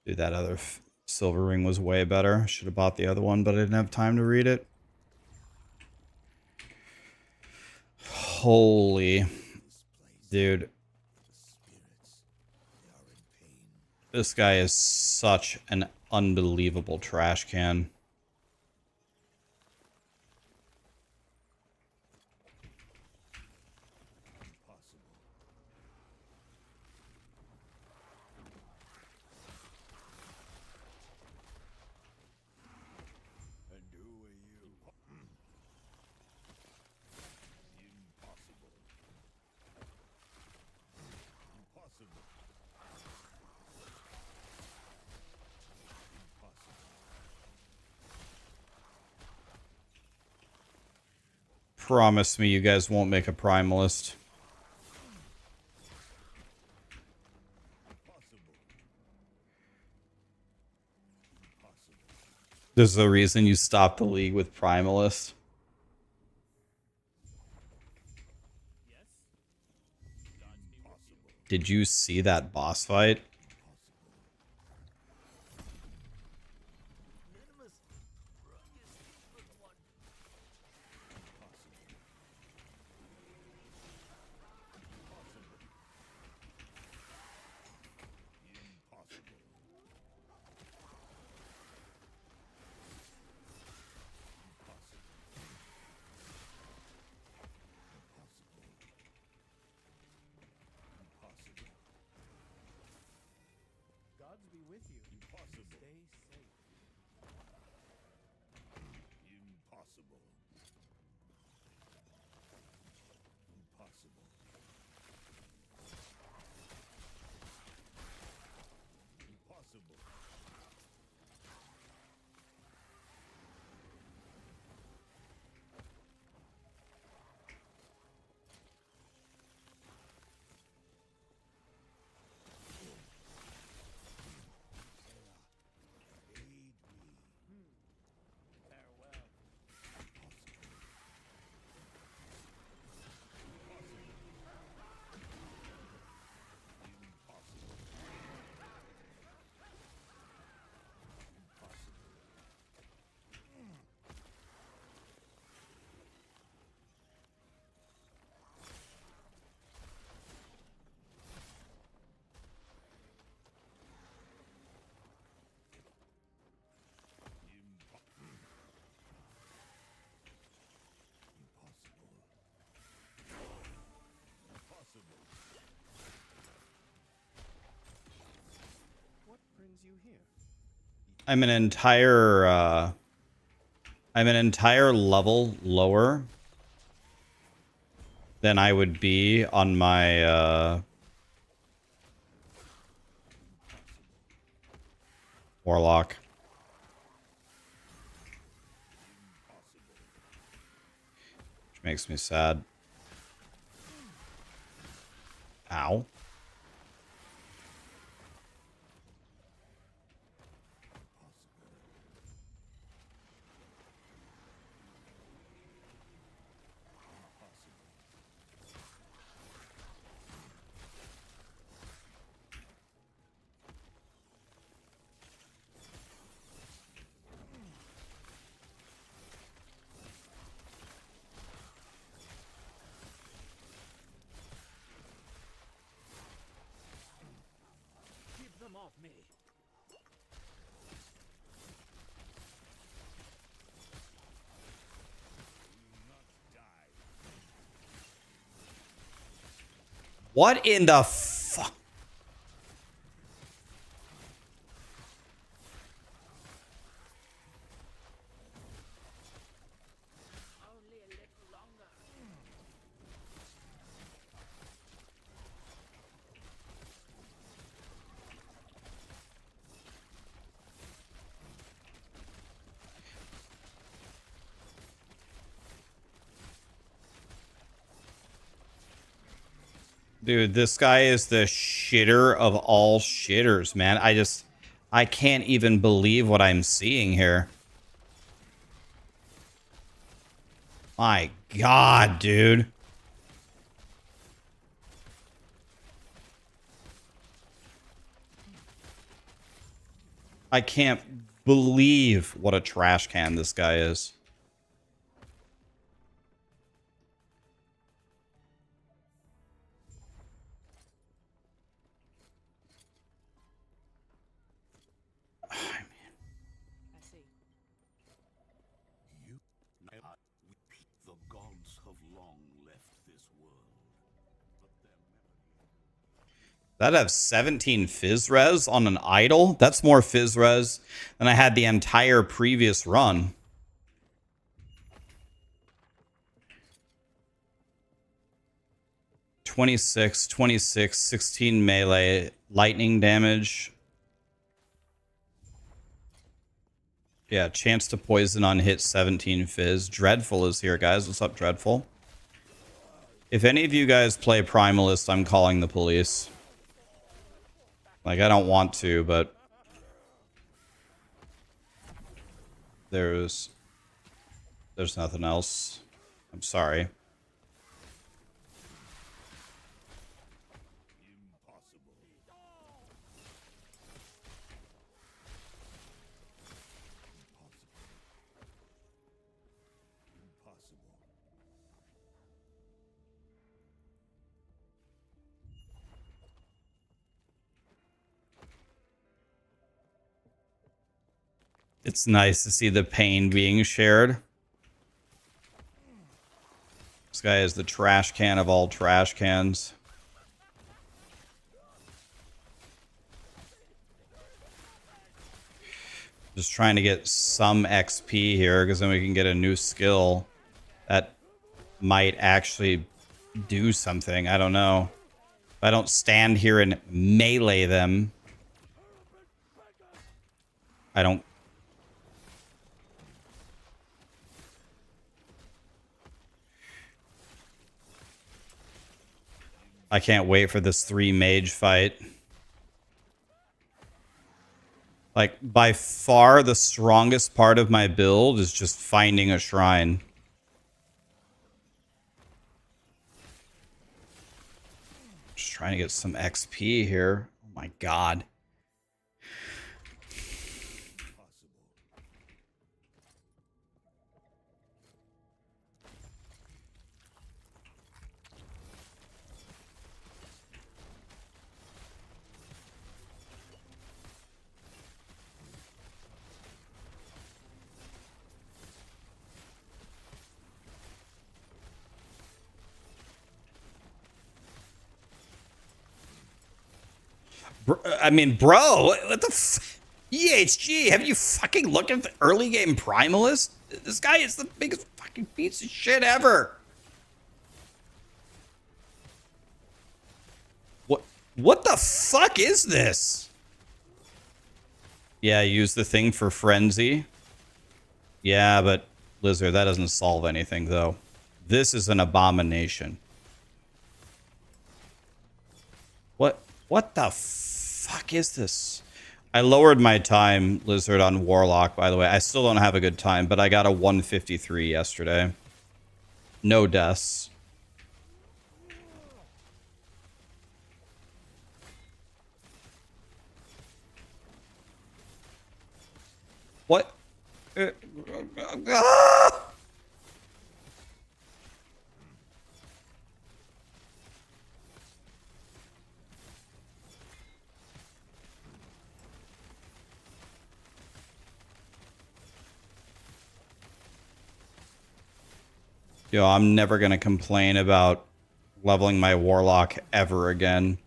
Dude, that other silver ring was way better. Should have bought the other one, but I didn't have time to read it. Holy. Dude. This guy is such an unbelievable trash can. And who are you? Impossible. Impossible. Promise me you guys won't make a Primalist. There's a reason you stopped the league with Primalist. Did you see that boss fight? Gods be with you. Impossible. Stay safe. Impossible. Impossible. Impossible. Farewell. What brings you here? I'm an entire level lower than I would be on my Warlock. Which makes me sad. Ow. Keep them off me. What in the fuck? Dude, this guy is the shitter of all shitters, man. I can't even believe what I'm seeing here. My God, dude. I can't believe what a trash can this guy is. I see. You, the gods have long left this world, but their memory. That have 17 fizz res on an idol? That's more fizz res than I had the entire previous run. (26, 26, 16 melee, lightning damage. Yeah, chance to poison on hit, 17 fizz. Dreadful is here, guys. What's up, Dreadful? If any of you guys play Primalist, I'm calling the police. Like, I don't want to, but there's nothing else. I'm sorry. It's nice to see the pain being shared. This guy is the trash can of all trash cans. Just trying to get some XP here, because then we can get a new skill that might actually do something. I don't know. If I don't stand here and melee them, I don't... I can't wait for this 3 mage fight. Like, by far the strongest part of my build is just finding a shrine. Just trying to get some XP here. Oh my God. I mean, bro, what the EHG, have you fucking looked at the early game Primalist? This guy is the biggest fucking piece of shit ever. What the fuck is this? Yeah, use the thing for frenzy. Yeah, but Lizard, that doesn't solve anything though. This is an abomination. What the fuck is this? I lowered my time, Lizard, on Warlock, by the way. I still don't have a good time, but I got a 153 yesterday. No deaths. What? Ah! Yo, I'm never going to complain about leveling my Warlock ever again.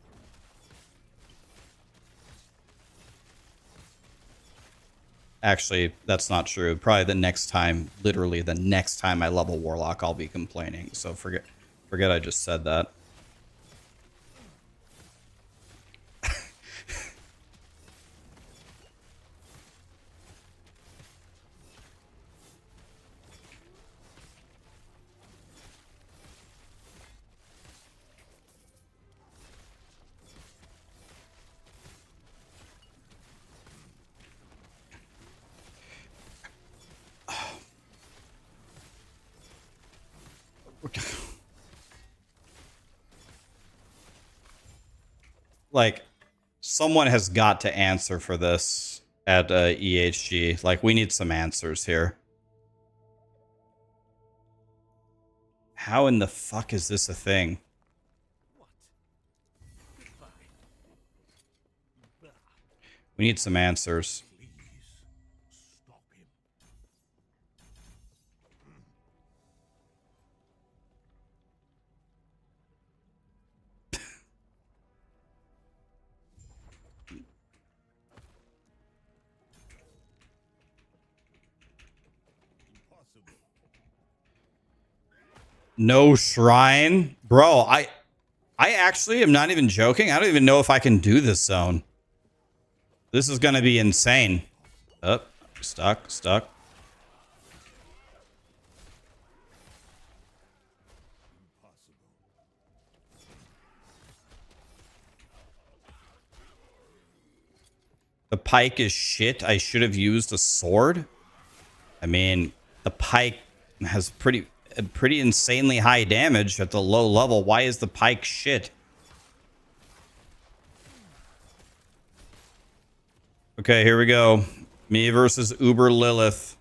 Actually, that's not true. Probably the next time, literally the next time I level Warlock, I'll be complaining. So forget I just said that. Like, someone has got to answer for this at EHG. Like, we need some answers here. How in the fuck is this a thing? We need some answers. Stop him. Impossible. No shrine? Bro, I actually am not even joking. I don't even know if I can do this zone. This is going to be insane. Up, stuck. The pike is shit. I should have used a sword. I mean, the pike has pretty insanely high damage at the low level. Why is the pike shit? Okay, here we go. Me versus Uber Lilith.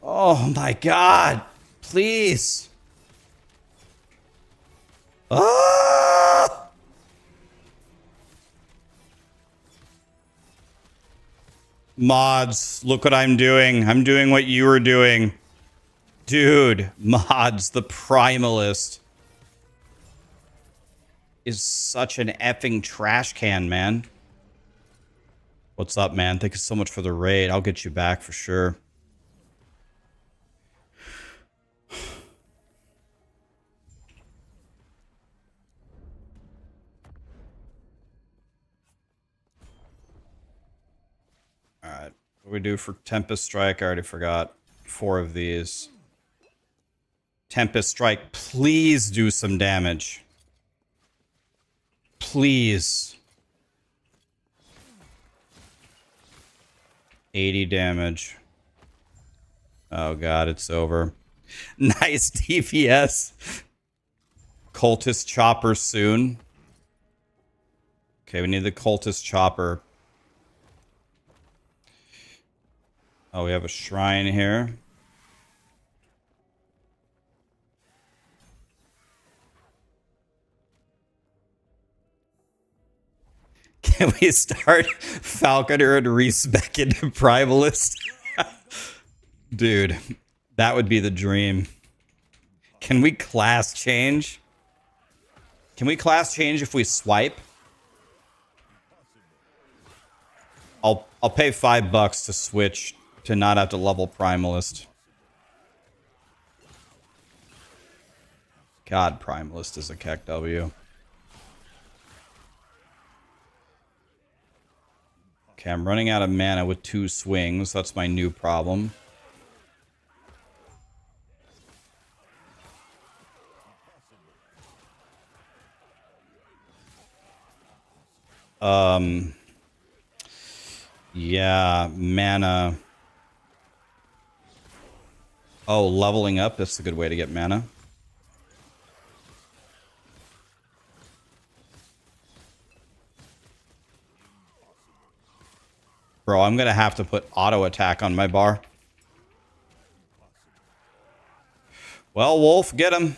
Oh my god. Please. Ah! Mods, look what I'm doing. I'm doing what you were doing. Dude, mods, the Primalist is such an effing trash can, man. What's up, man? Thank you so much for the raid. I'll get you back for sure. Alright. What do we do for Tempest Strike? I already forgot. 4 of these. Tempest Strike, please do some damage. Please. 80 damage. Oh god, it's over. Nice DPS. Cultist Chopper soon. Okay, we need the Cultist Chopper. Oh, we have a shrine here. Can we start Falconer and respec into Primalist? Dude, that would be the dream. Can we class change? Can we class change if we swipe? I'll pay $5 to switch to not have to level Primalist. God, Primalist is a Keck W. Okay, I'm running out of mana with 2 swings. That's my new problem. Yeah, mana. Oh, leveling up. That's a good way to get mana. Bro, I'm going to have to put auto attack on my bar. Well, Wolf, get him.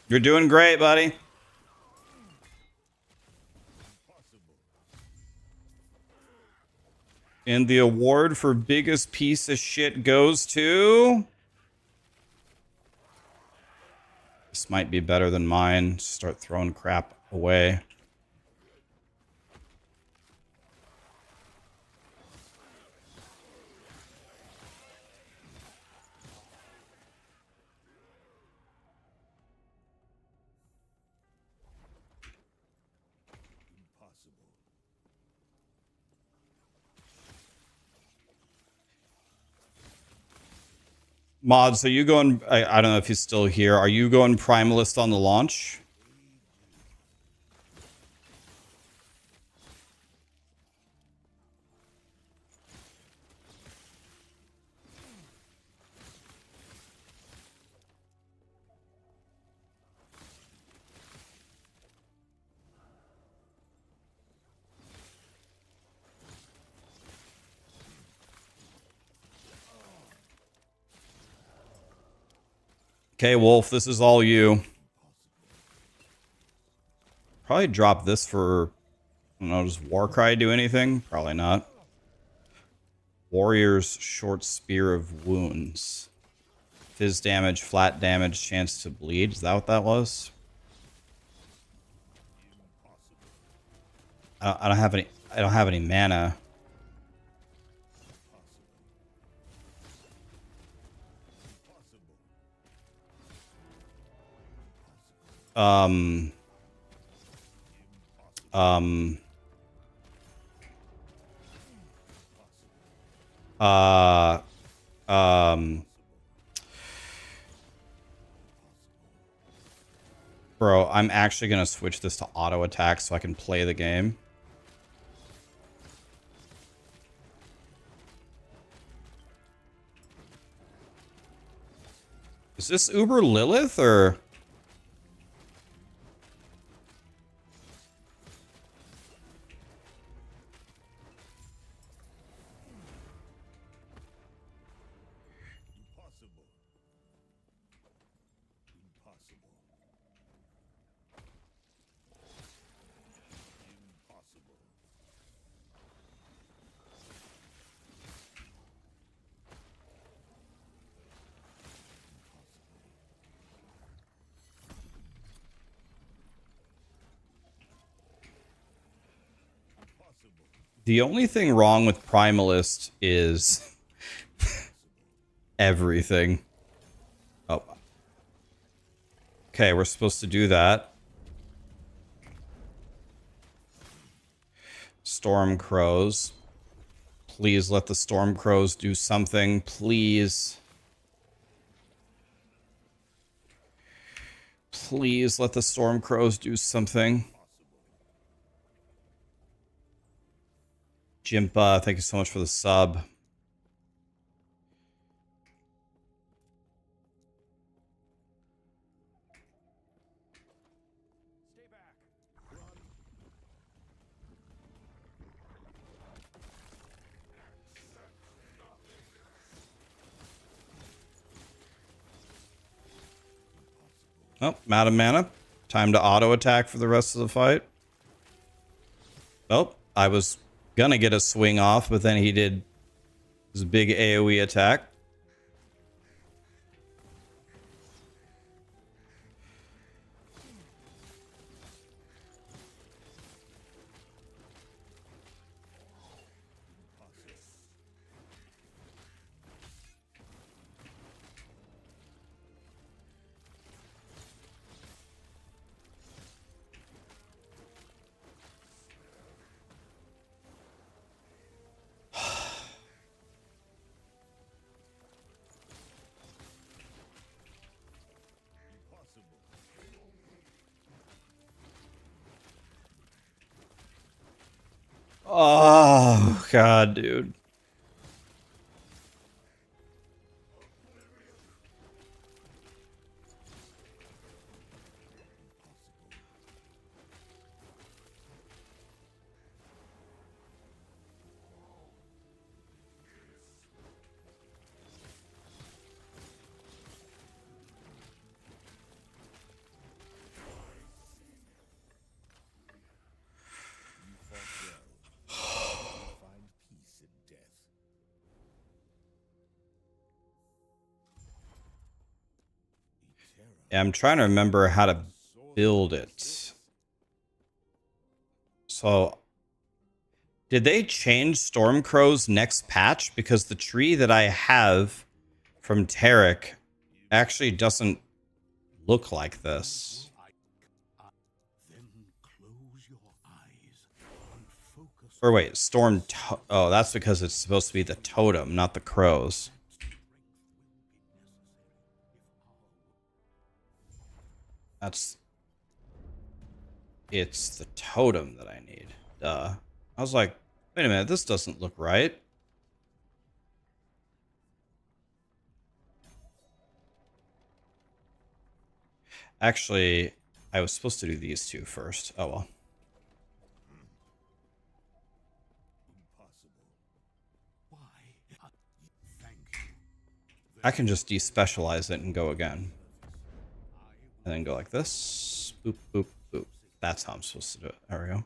You're doing great, buddy. And the award for biggest piece of shit goes to... This might be better than mine. Start throwing crap away. Mods, are you going? I don't know if he's still here. Are you going Primalist on the launch? Okay, Wolf, this is all you. Probably drop this for, I don't know, does Warcry do anything? Probably not. Warrior's Short Spear of Wounds. Fizz damage, flat damage, chance to bleed. Is that what that was? I don't have any. I don't have any mana. Um. Um. Uh. Um. Bro, I'm actually gonna switch this to auto attack so I can play the game. Is this Uber Lilith or? Impossible. Impossible. Impossible. Impossible. The only thing wrong with Primalist is everything. Oh. Okay, we're supposed to do that. Storm Crows. Please let the Storm Crows do something. Please. Please let the Storm Crows do something. Jimpa, thank you so much for the sub. Oh, Madam Mana. Time to auto attack for the rest of the fight. Oh, I was gonna get a swing off, but then he did his big AoE attack. Oh, God, dude. Find peace in death. Yeah, I'm trying to remember how to build it. So, did they change Stormcrow's next patch? Because the tree that I have from Tarek actually doesn't look like this. Then close your eyes and focus. Or wait, oh, that's because it's supposed to be the totem, not the crows. It's the totem that I need. Duh. I was like, wait a minute, this doesn't look right. Actually, I was supposed to do these two first. Oh well. Why? Thank you. I can just despecialize it and go again. And then go like this. Boop, boop, boop. That's how I'm supposed to do it. There we go.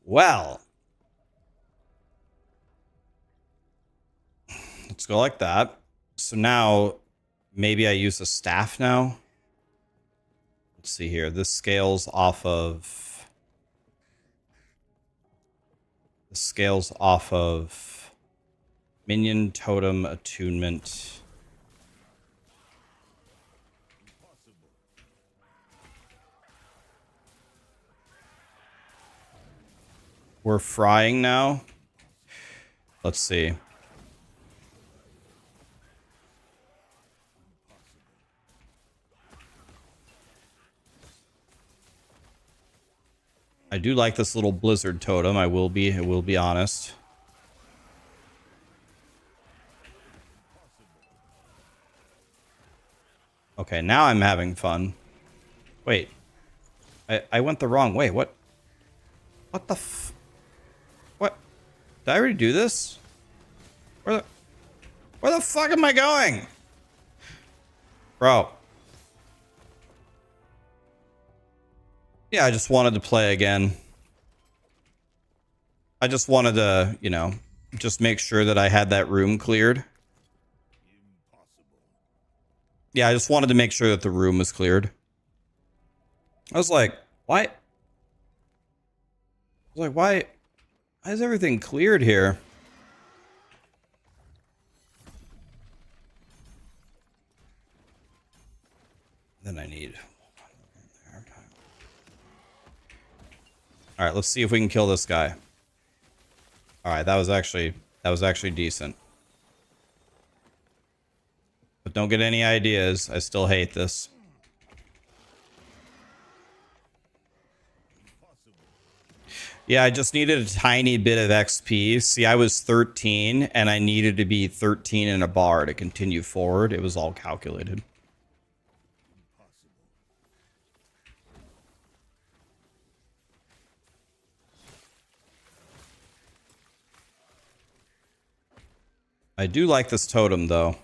Well. Let's go like that. So now, maybe I use a staff now. Let's see here. This scales off of... This scales off of... Minion Totem Attunement. We're frying now. Let's see. I do like this little blizzard totem. I will be honest. Okay, now I'm having fun. Wait. I went the wrong way. What the what? Did I already do this? Where the fuck am I going? Bro. Yeah, I just wanted to play again. I just wanted to, you know, just make sure that I had that room cleared. Yeah, I just wanted to make sure that the room was cleared. I was like, why? Why is everything cleared here? Then I need... Alright, let's see if we can kill this guy. Alright, that was actually decent. But don't get any ideas. I still hate this. Yeah, I just needed a tiny bit of XP. See, I was 13, and I needed to be 13 in a bar to continue forward. It was all calculated. I do like this totem, though.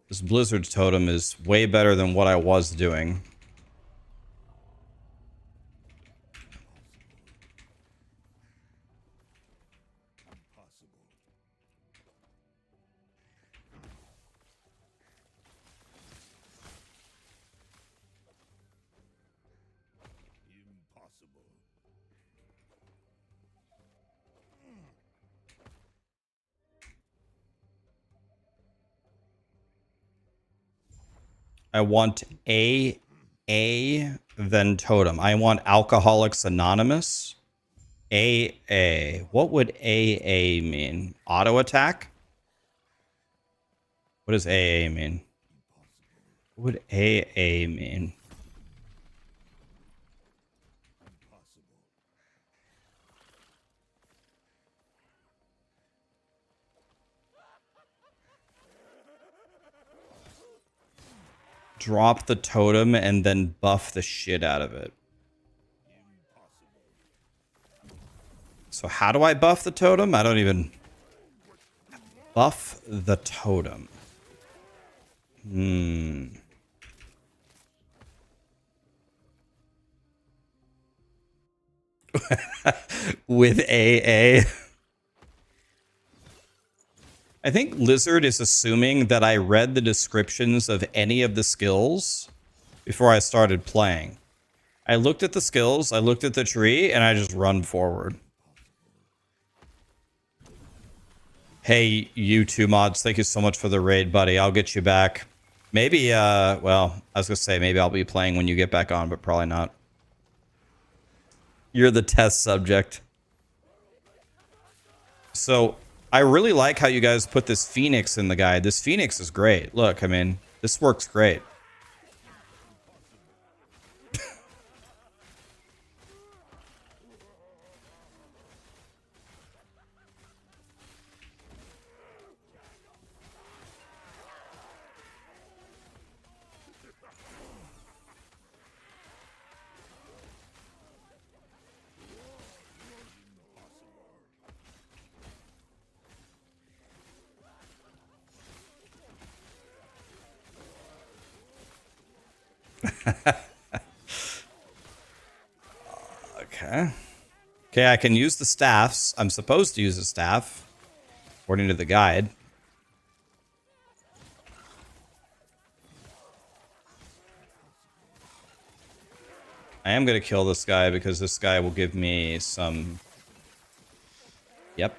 This Blizzard totem is way better than what I was doing. I want A, then totem. I want Alcoholics Anonymous. AA. What would AA mean? Auto attack? What does AA mean? What would AA mean? Drop the totem and then buff the shit out of it. So how do I buff the totem? I don't even... Buff the totem. With AA. I think Lizard is assuming that I read the descriptions of any of the skills before I started playing. I looked at the skills, I looked at the tree, and I just run forward. Hey, you two mods, thank you so much for the raid, buddy. I'll get you back. Maybe, well, I was gonna say maybe I'll be playing when you get back on, but probably not. You're the test subject. So... I really like how you guys put this Phoenix in the guide. This Phoenix is great. Look, I mean, this works great. Okay. Okay, I can use the staffs. I'm supposed to use the staff, according to the guide. I am going to kill this guy because this guy will give me some... Yep.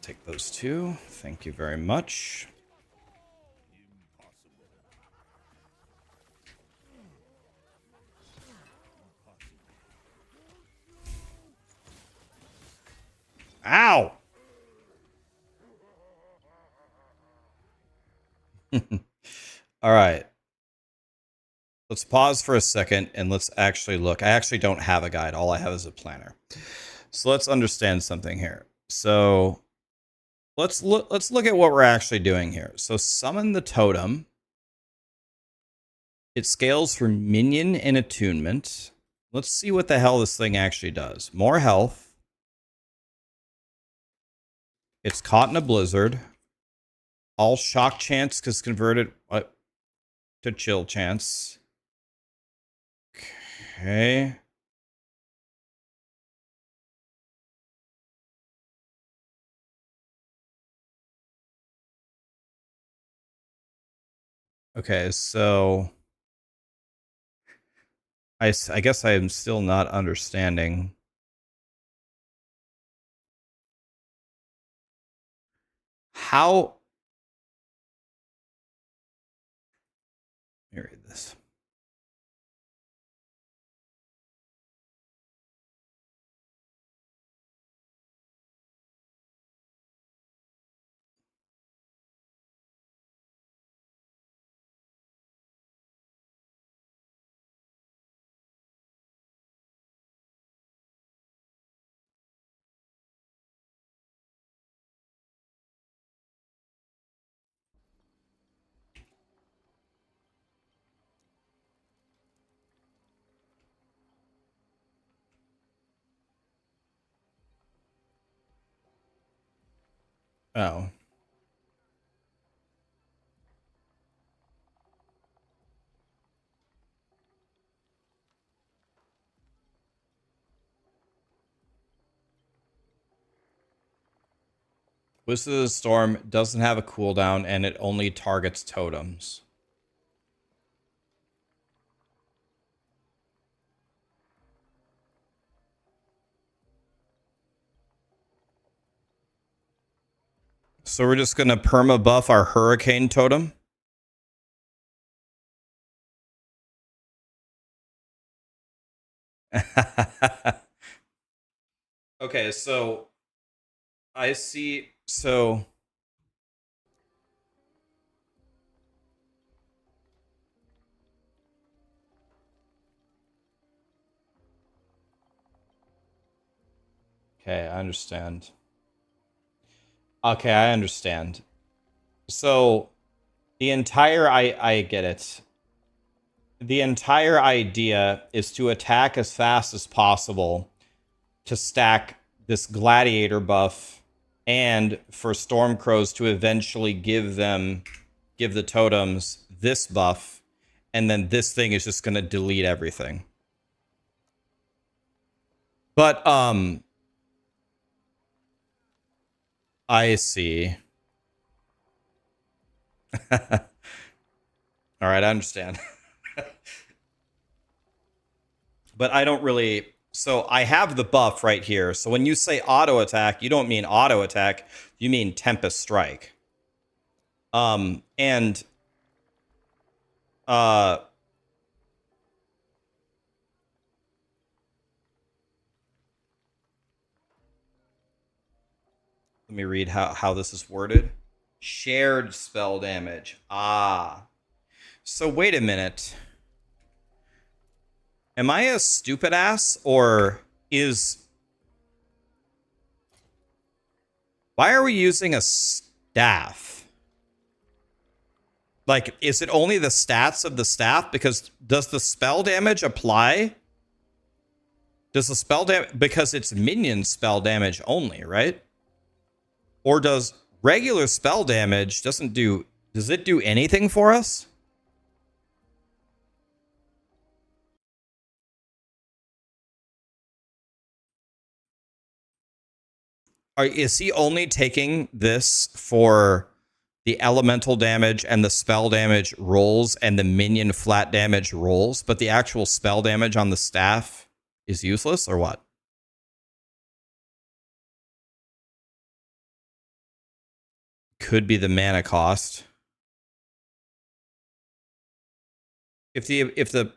Take those two. Thank you very much. Ow! All right. Let's pause for a second and let's actually look. I actually don't have a guide. All I have is a planner. So let's understand something here. So let's look at what we're actually doing here. So summon the totem. It scales for minion and attunement. Let's see what the hell this thing actually does. More health. It's caught in a blizzard. All shock chance is converted to chill chance. Okay. Okay, so I guess I am still not understanding. How? Let me read this. Oh. Wizard of the Storm doesn't have a cooldown and it only targets totems. So we're just going to perma buff our hurricane totem. Okay, so I see. So okay, I understand. Okay, I understand. So the entire I get it. The entire idea is to attack as fast as possible to stack this gladiator buff and for Stormcrows to eventually give the totems this buff, and then this thing is just going to delete everything. But I see. All right, I understand. But I don't really. So I have the buff right here. So when you say auto attack, you don't mean auto attack. You mean Tempest Strike. And let me read how this is worded. Shared spell damage. Ah. So wait a minute. Am I a stupid ass, or is... Why are we using a staff? Like, is it only the stats of the staff? Because does the spell damage apply? Does the spell damage... Because it's minion spell damage only, right? Or does regular spell damage doesn't do... Does it do anything for us? Is he only taking this for the elemental damage and the spell damage rolls and the minion flat damage rolls, but the actual spell damage on the staff is useless, or what? Could be the mana cost. If the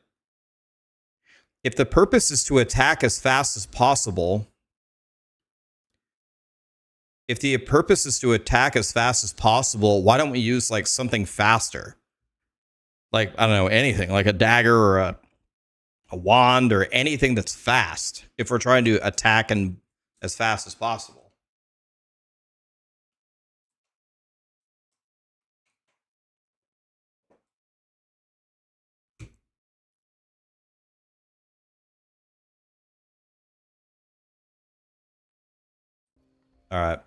purpose is to attack as fast as possible, why don't we use like something faster? Like, I don't know, anything like a dagger or a wand or anything that's fast if we're trying to attack and as fast as possible. All right.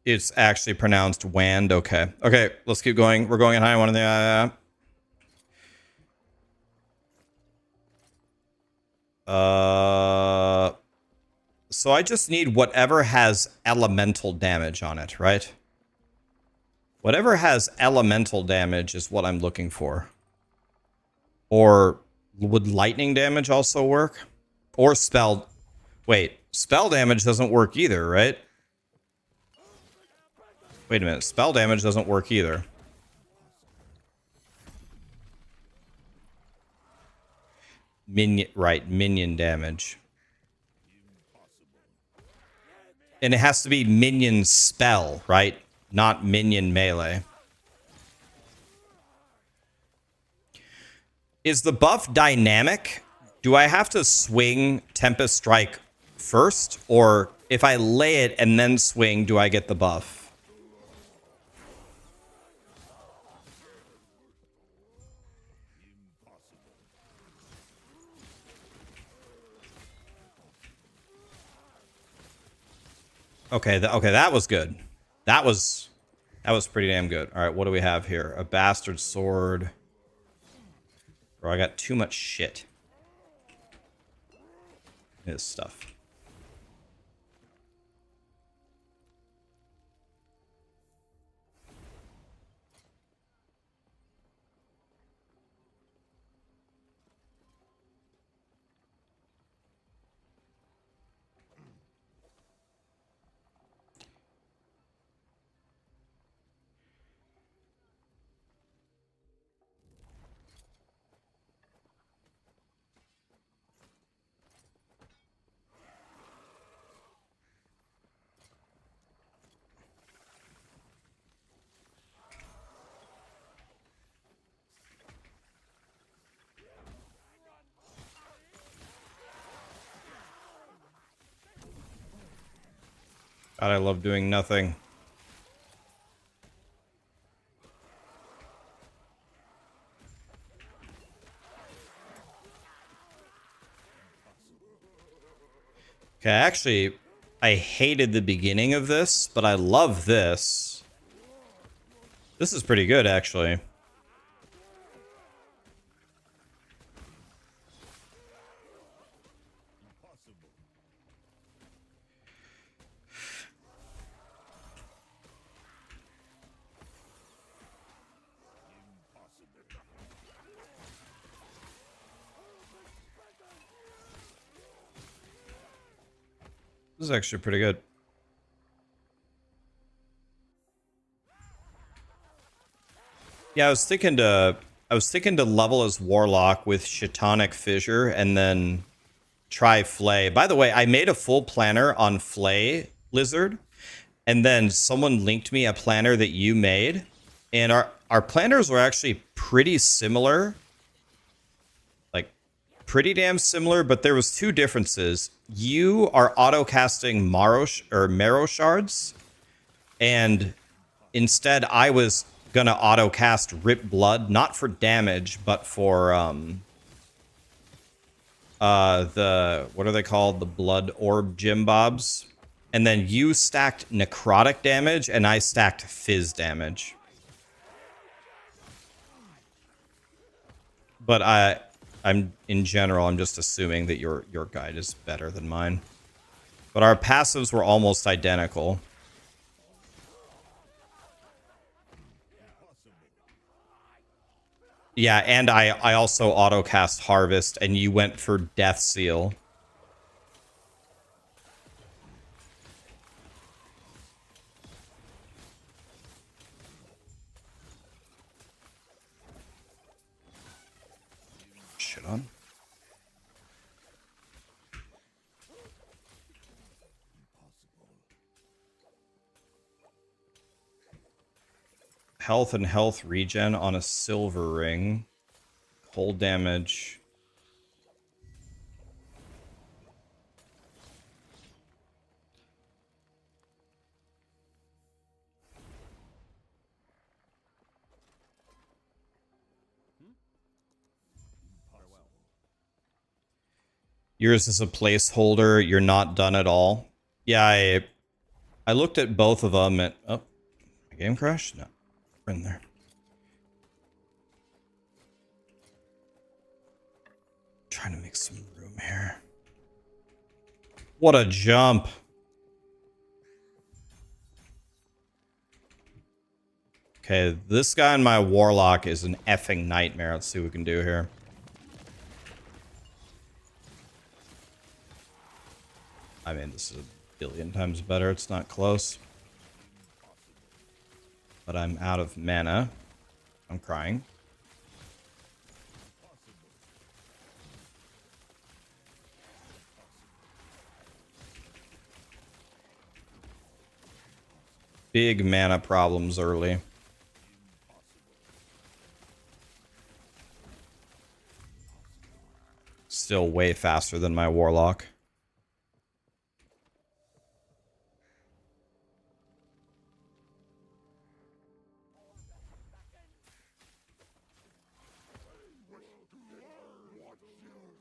It's actually pronounced wand. Okay. Okay, let's keep going. We're going at high one of the so I just need whatever has elemental damage on it, right? Whatever has elemental damage is what I'm looking for. Or would lightning damage also work? Or spell... Wait, spell damage doesn't work either, right? Wait a minute, spell damage doesn't work either. Minion damage. And it has to be minion spell, right? Not minion melee. Is the buff dynamic? Do I have to swing Tempest Strike first? Or if I lay it and then swing, do I get the buff? Okay, okay, that was good. That was pretty damn good. All right, what do we have here? A bastard sword. Bro, I got too much shit. This stuff. God, I love doing nothing. Okay, actually, I hated the beginning of this, but I love this. This is pretty good, actually. This is actually pretty good. Yeah, I was thinking to level as Warlock with Chitonic Fissure and then try Flay. By the way, I made a full planner on Flay Lizard, and then someone linked me a planner that you made, and our planners were actually pretty similar. Like, pretty damn similar, but there was two differences. You are auto-casting Marrow Shards, and instead I was gonna auto-cast Rip Blood, not for damage, but for the, what are they called? The Blood Orb Jimbobs. And then you stacked necrotic damage, and I stacked fizz damage. But I'm in general, I'm just assuming that your guide is better than mine. But our passives were almost identical. Yeah, and I also auto cast Harvest, and you went for Death Seal. Shit on. Health and health regen on a silver ring. Cold damage. Yours is a placeholder. You're not done at all. Yeah, I looked at both of them and... Oh, my game crashed? No. We're in there. Trying to make some room here. What a jump. Okay, this guy in my Warlock is an effing nightmare. Let's see what we can do here. I mean, this is a billion times better. It's not close. But I'm out of mana. I'm crying. Big mana problems early. Still way faster than my Warlock.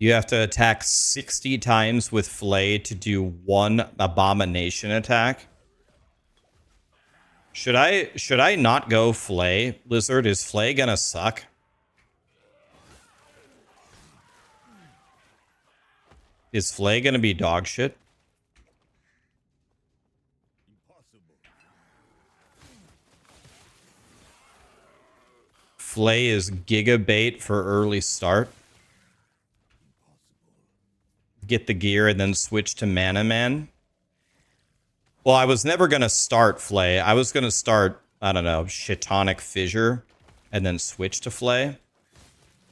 You have to attack 60 times with Flay to do one Abomination attack. Should I not go Flay, Lizard? Is Flay gonna suck? Is Flay gonna be dog shit? Flay is Giga Bait for early start. Get the gear and then switch to Mana Man. Well, I was never going to start Flay. I was going to start, I don't know, Shitonic Fissure and then switch to Flay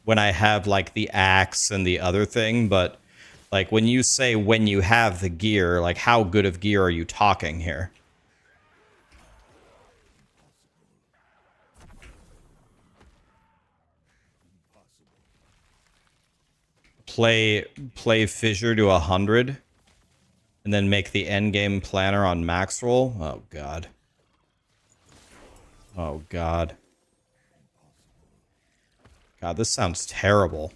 when I have like the axe and the other thing. But like when you say when you have the gear, like how good of gear are you talking here? Play Fissure to 100 and then make the endgame planner on max roll. Oh god. Oh god. God, this sounds terrible.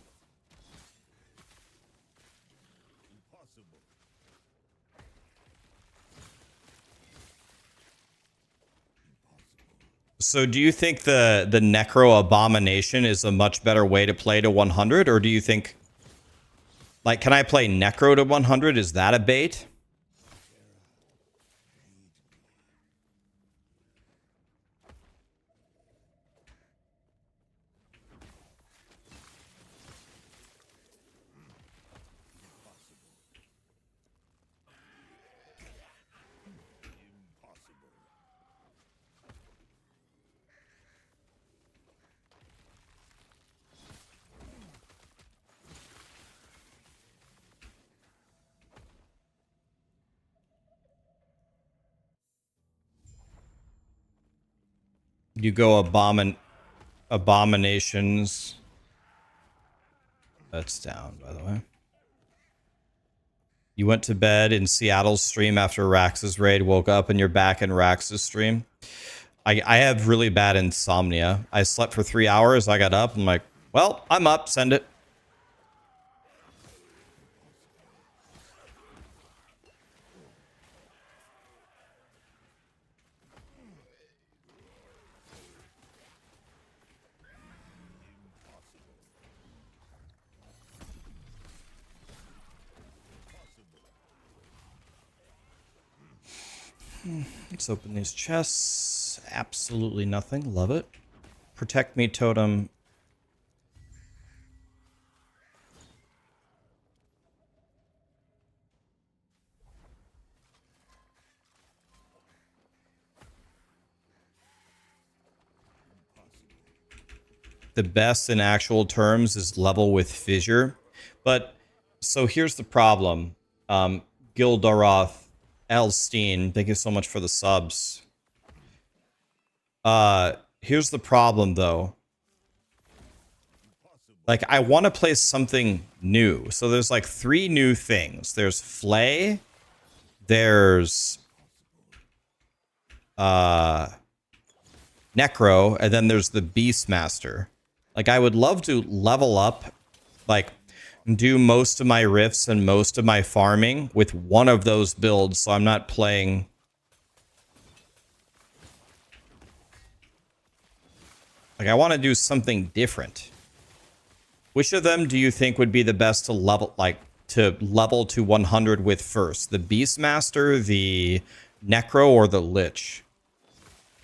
So do you think the Necro Abomination is a much better way to play to 100? Or do you think... Like, can I play Necro to 100? Is that a bait? You go Abominations. That's down, by the way. You went to bed in Seattle's stream after Rax's raid, woke up, and you're back in Rax's stream. I have really bad insomnia. I slept for 3 hours. I got up. I'm like, well, I'm up. Send it. Let's open these chests. Absolutely nothing. Love it. Protect me, totem. The best in actual terms is level with fissure. But so here's the problem. Gildoroth, Elstein, thank you so much for the subs. Here's the problem though. Like, I want to play something new. So there's like 3 new things. There's Flay, there's Necro, and then there's the Beastmaster. Like, I would love to level up, like, do most of my rifts and most of my farming with one of those builds, so I'm not playing... Like, I want to do something different. Which of them do you think would be the best to level, like, to level to 100 with first? The Beastmaster, the Necro, or the Lich?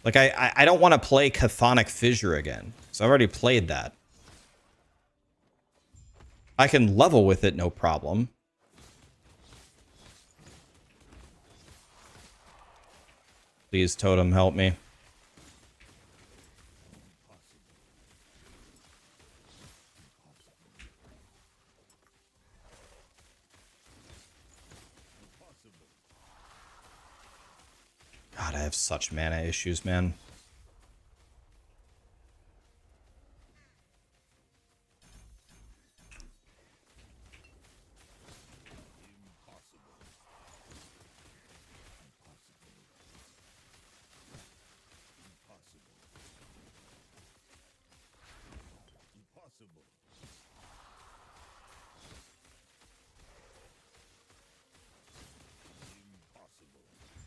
Like, I don't want to play Chthonic Fissure again. So I've already played that. I can level with it, no problem. Please, Totem, help me. God, I have such mana issues, man.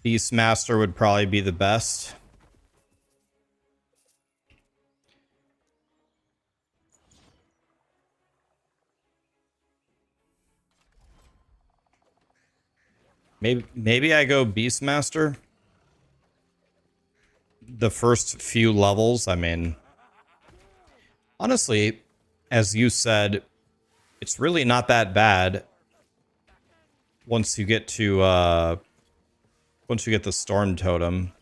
Beastmaster would probably be the best. Maybe I go Beastmaster. The first few levels, I mean... Honestly, as you said, it's really not that bad once you get to, once you get the Storm Totem.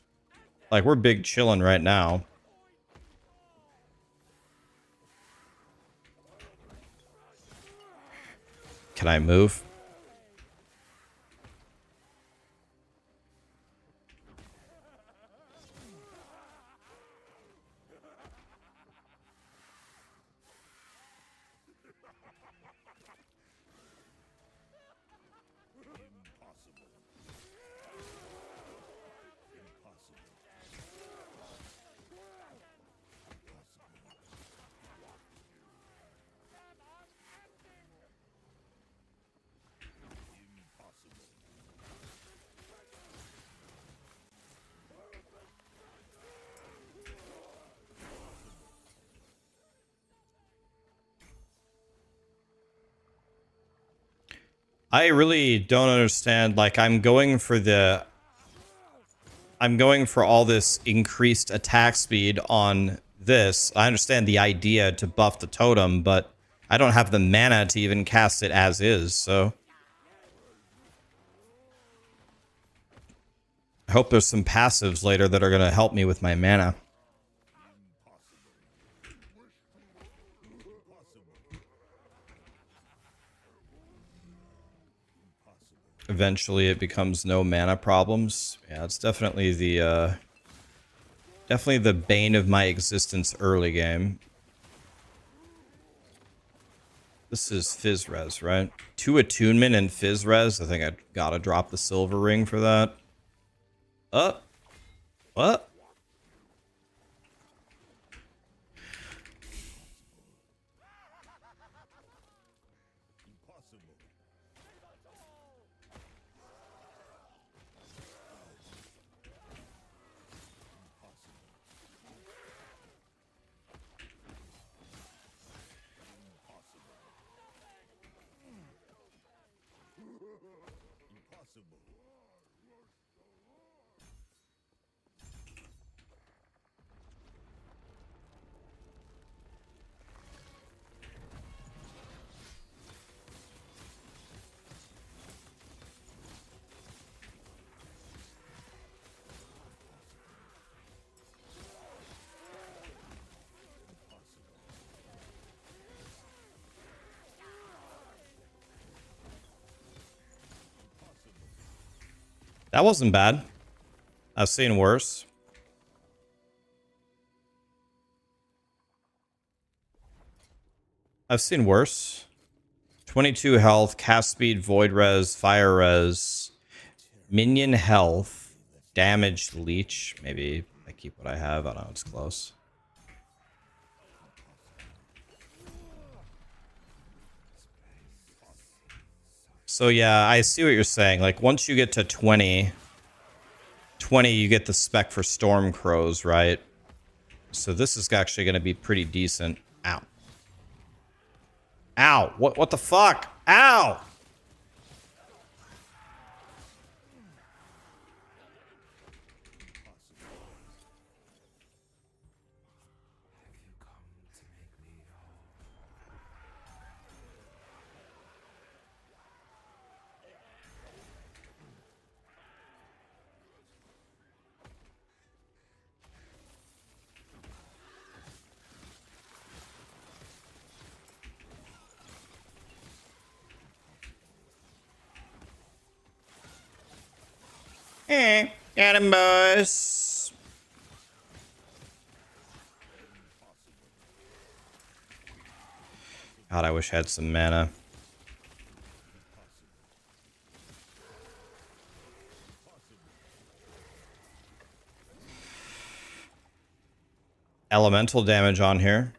Like, we're big chillin' right now. Can I move? I really don't understand. Like, I'm going for all this increased attack speed on this. I understand the idea to buff the totem, but I don't have the mana to even cast it as is, so... I hope there's some passives later that are going to help me with my mana. Eventually it becomes no mana problems. Yeah, it's definitely the bane of my existence early game. This is Fizz Res, right? 2 attunement and Fizz Res. I think I gotta drop the silver ring for that. What? That wasn't bad. I've seen worse. I've seen worse. 22 health, cast speed, void res, fire res, minion health, damage leech. Maybe I keep what I have. I don't know. It's close. So yeah, I see what you're saying. Like once you get to 20, you get the spec for storm crows, right? So this is actually going to be pretty decent. Ow. Ow. What the fuck? Ow. Got him, boys. God, I wish I had some mana. Elemental damage on here.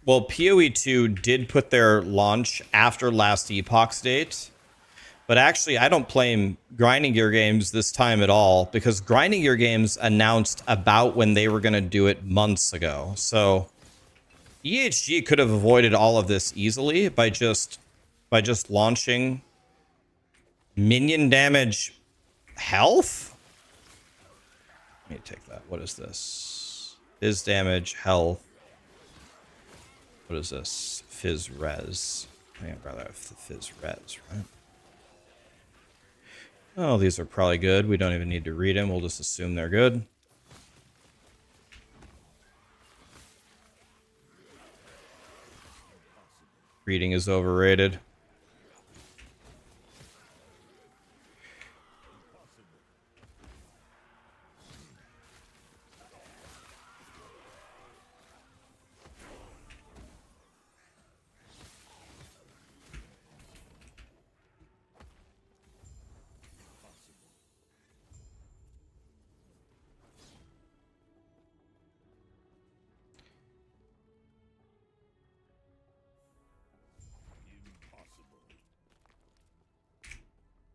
Well, POE2 did put their launch after last Epoch date, but actually I don't blame Grinding Gear Games this time at all, because Grinding Gear Games announced about when they were going to do it months ago. So EHG could have avoided all of this easily by just launching minion damage health. Let me take that. What is this? Fizz damage health. What is this? Fizz res. I think I'd rather have the fizz res, right? Oh, these are probably good. We don't even need to read them. We'll just assume they're good. Reading is overrated.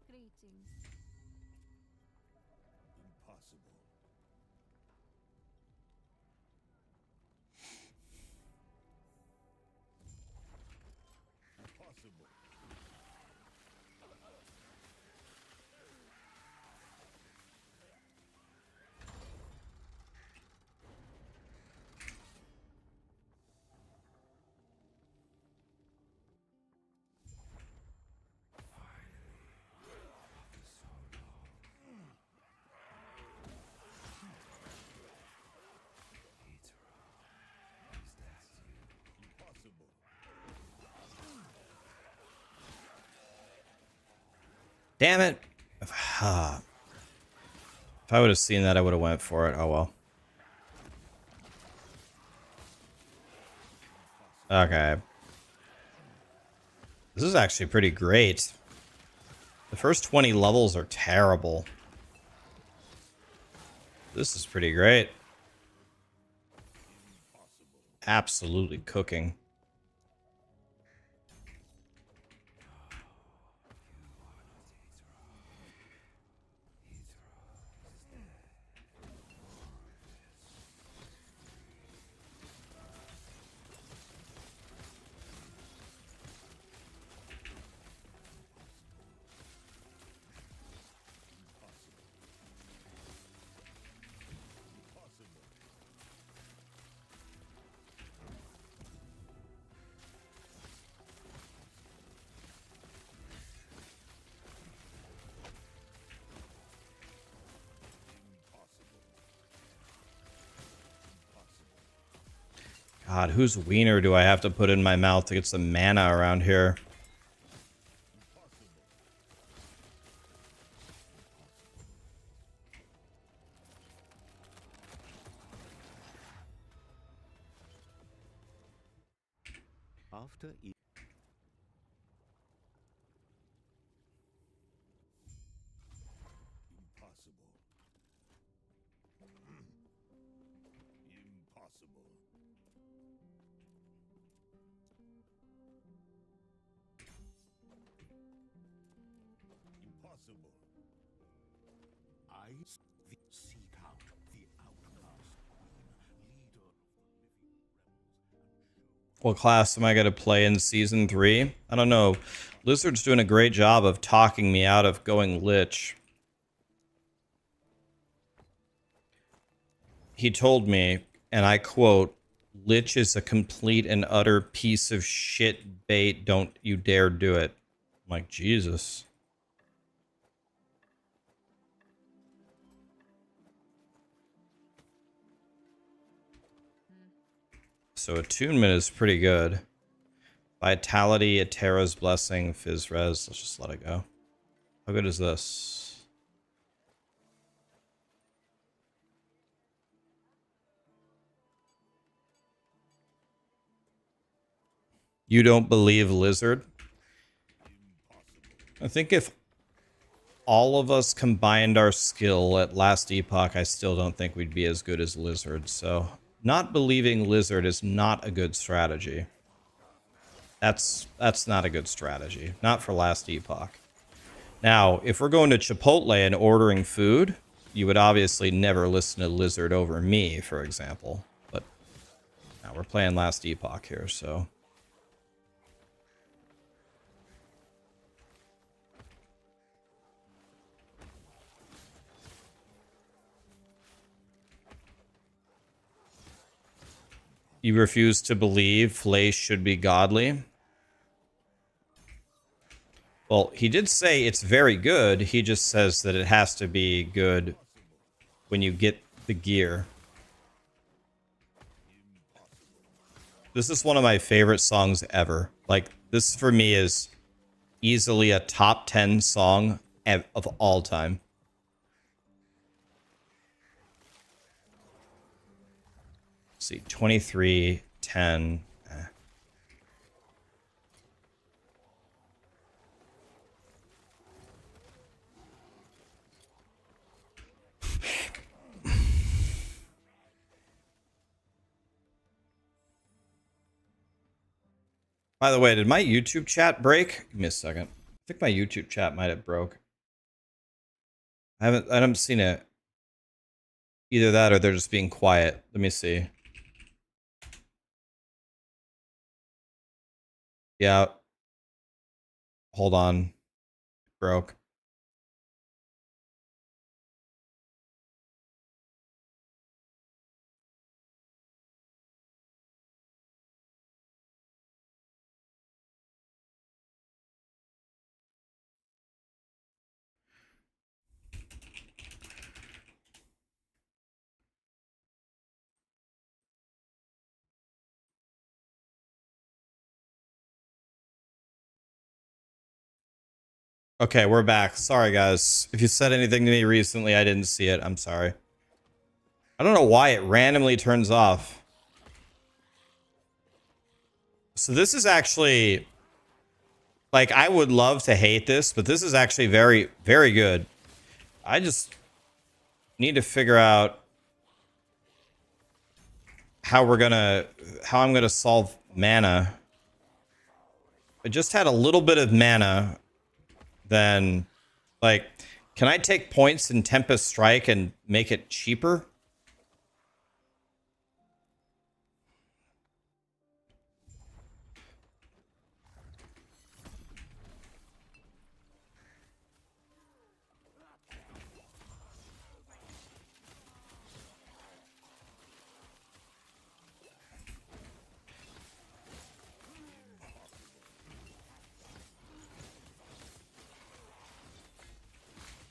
Greetings. Impossible. Impossible. Impossible. Damn it. If I would have seen that, I would have went for it. Oh, well. Okay. This is actually pretty great. The first 20 levels are terrible. This is pretty great. Absolutely cooking. God, whose wiener do I have to put in my mouth to get some mana around here? After each Impossible. Impossible. Impossible. Seek out the outcast queen, leader of the living rebels, What class am I going to play in Season 3? I don't know. Lizard's doing a great job of talking me out of going Lich. He told me, and I quote, Lich is a complete and utter piece of shit bait. Don't you dare do it. I'm like, Jesus. So attunement is pretty good. Vitality, Atera's Blessing, Fizz Res. Let's just let it go. How good is this? You don't believe Lizard? I think if all of us combined our skill at last Epoch, I still don't think we'd be as good as Lizard. So not believing Lizard is not a good strategy. That's not a good strategy. Not for last Epoch. Now, if we're going to Chipotle and ordering food, you would obviously never listen to Lizard over me, for example. But now we're playing last Epoch here, so... You refuse to believe Flash should be godly? Well, he did say it's very good. He just says that it has to be good when you get the gear. This is one of my favorite songs ever. Like, this for me is easily a top 10 song of all time. Let's see, 23, 10. By the way, did my YouTube chat break? Give me a second. I think my YouTube chat might have broke. I haven't seen it. Either that or they're just being quiet. Let me see. Yeah. Hold on. Broke. Okay, we're back. Sorry, guys. If you said anything to me recently, I didn't see it. I'm sorry. I don't know why it randomly turns off. So this is actually... Like, I would love to hate this, but this is actually very, very good. I just need to figure out how I'm gonna solve mana. I just had a little bit of mana, then, like, can I take points in Tempest Strike and make it cheaper?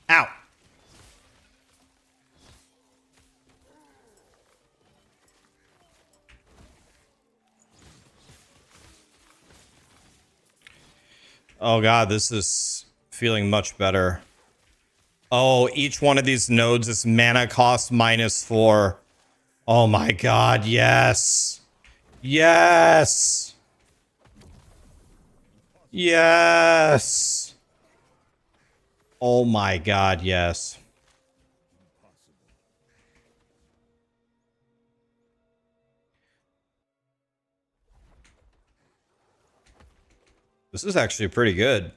Ow. Oh god, this is feeling much better. Oh, each one of these nodes is mana cost -4. Oh my god, yes. Yes. Yes. Oh my god, yes. This is actually pretty good.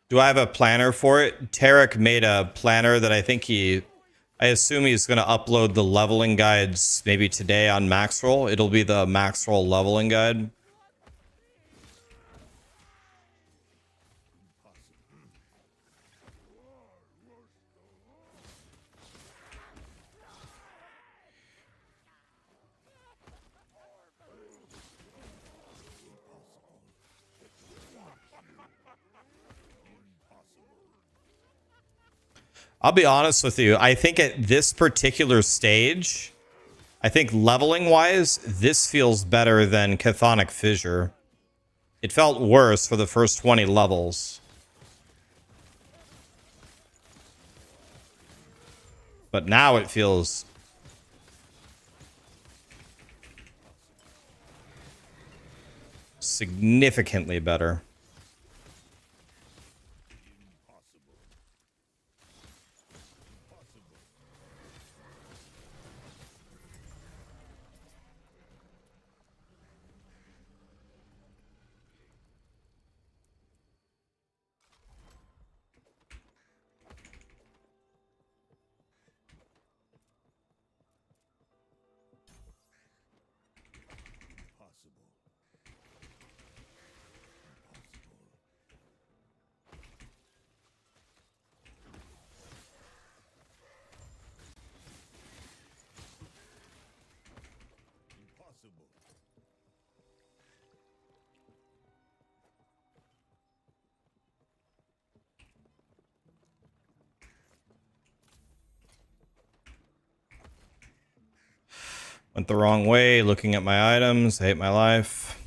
Do I have a planner for it? Tarek made a planner that I assume he's going to upload the leveling guides maybe today on Maxroll. It'll be the Maxroll leveling guide. I'll be honest with you. I think at this particular stage, I think leveling wise, this feels better than Chthonic Fissure. It felt worse for the first 20 levels. But now it feels significantly better. Went the wrong way, looking at my items. I hate my life.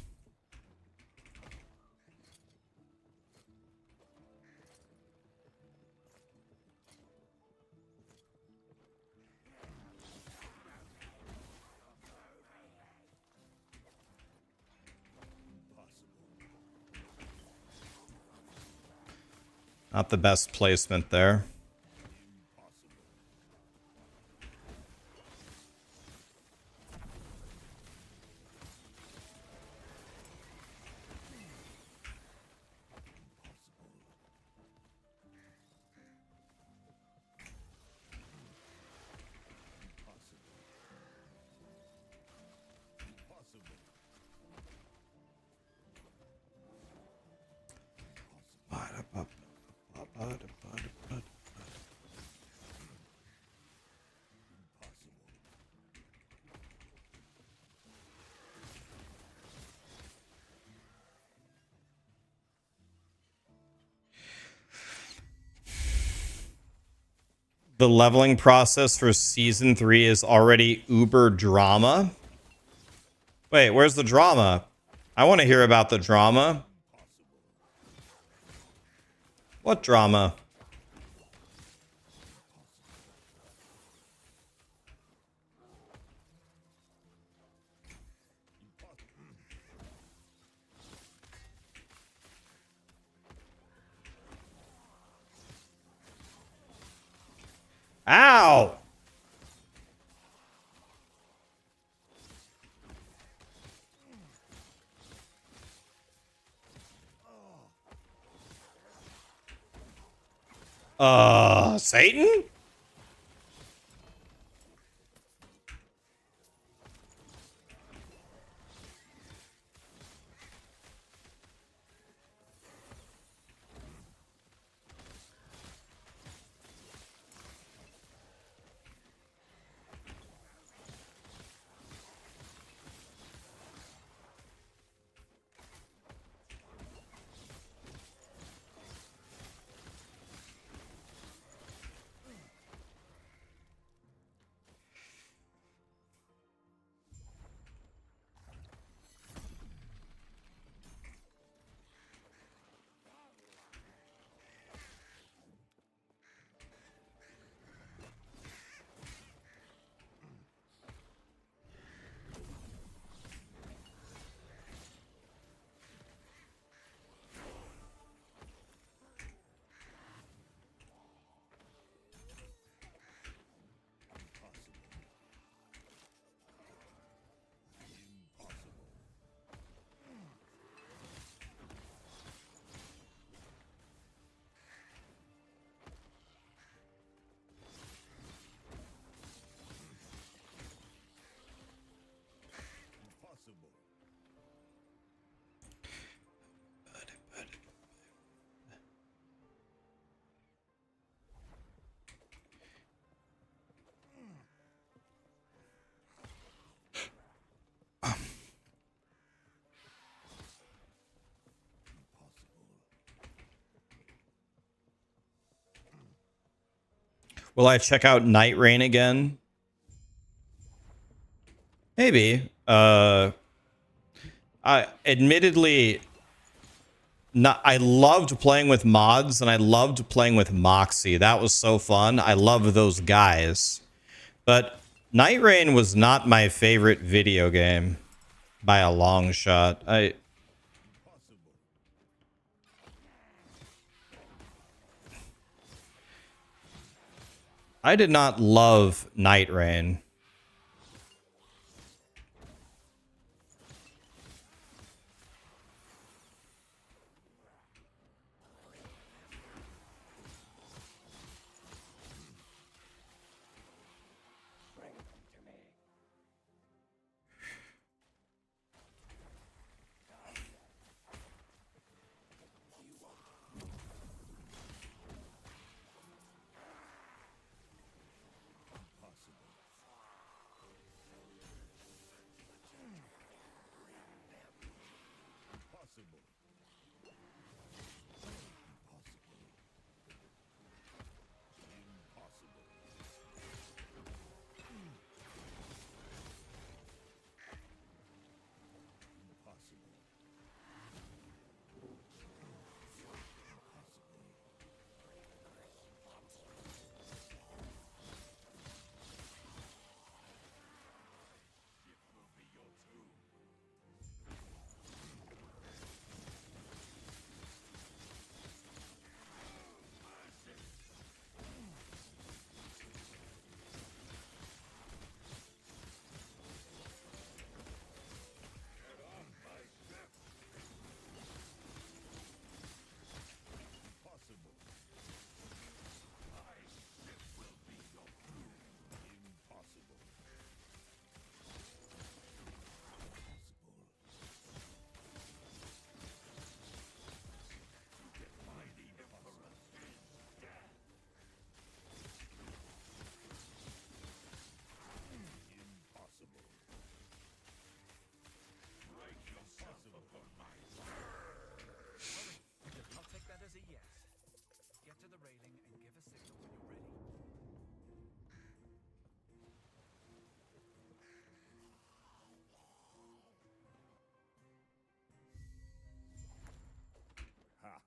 Not the best placement there. The leveling process for season 3 is already uber drama. Wait, where's the drama? I want to hear about the drama. What drama? Ow! Satan? Will I check out Night Rain again? Maybe. I admittedly not. I loved playing with mods and I loved playing with Moxie. That was so fun. I love those guys. But Night Rain was not my favorite video game by a long shot. I did not love Night Rain. I'll take that as a yes. Get to the railing and give a signal when you're ready.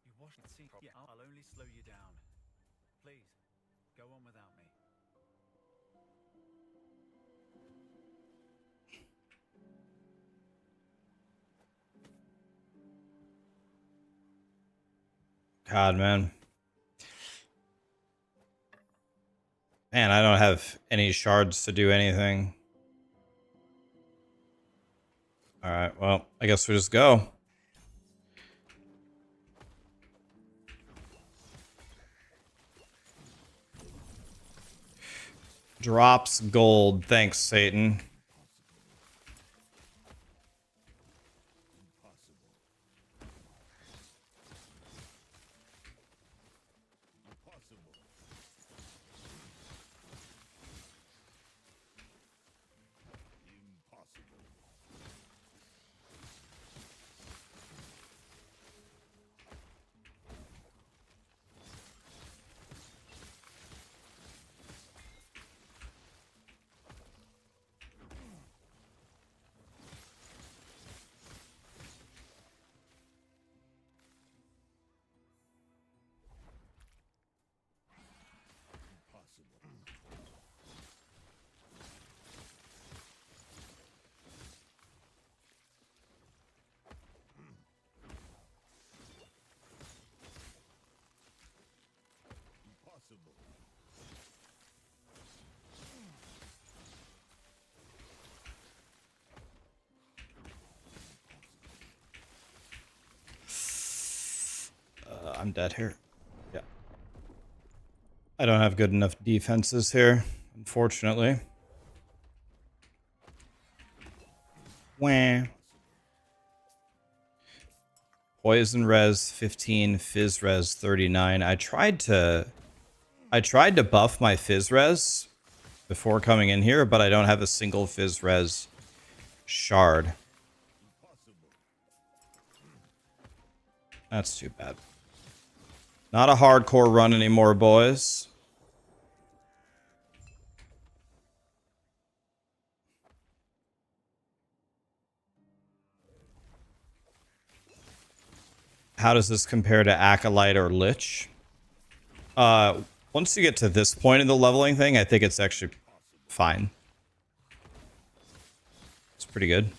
You watched the scene. Yeah, I'll only slow you down. Please, go on without me. God, man. Man, I don't have any shards to do anything. Alright, well, I guess we just go. Drops gold. Thanks, Satan. I'm dead here. Yeah. I don't have good enough defenses here, unfortunately. Wah. Poison res 15, fizz res 39. I tried to buff my fizz res before coming in here, but I don't have a single fizz res shard. That's too bad. Not a hardcore run anymore, boys. How does this compare to Acolyte or Lich? Once you get to this point in the leveling thing, I think it's actually fine. It's pretty good.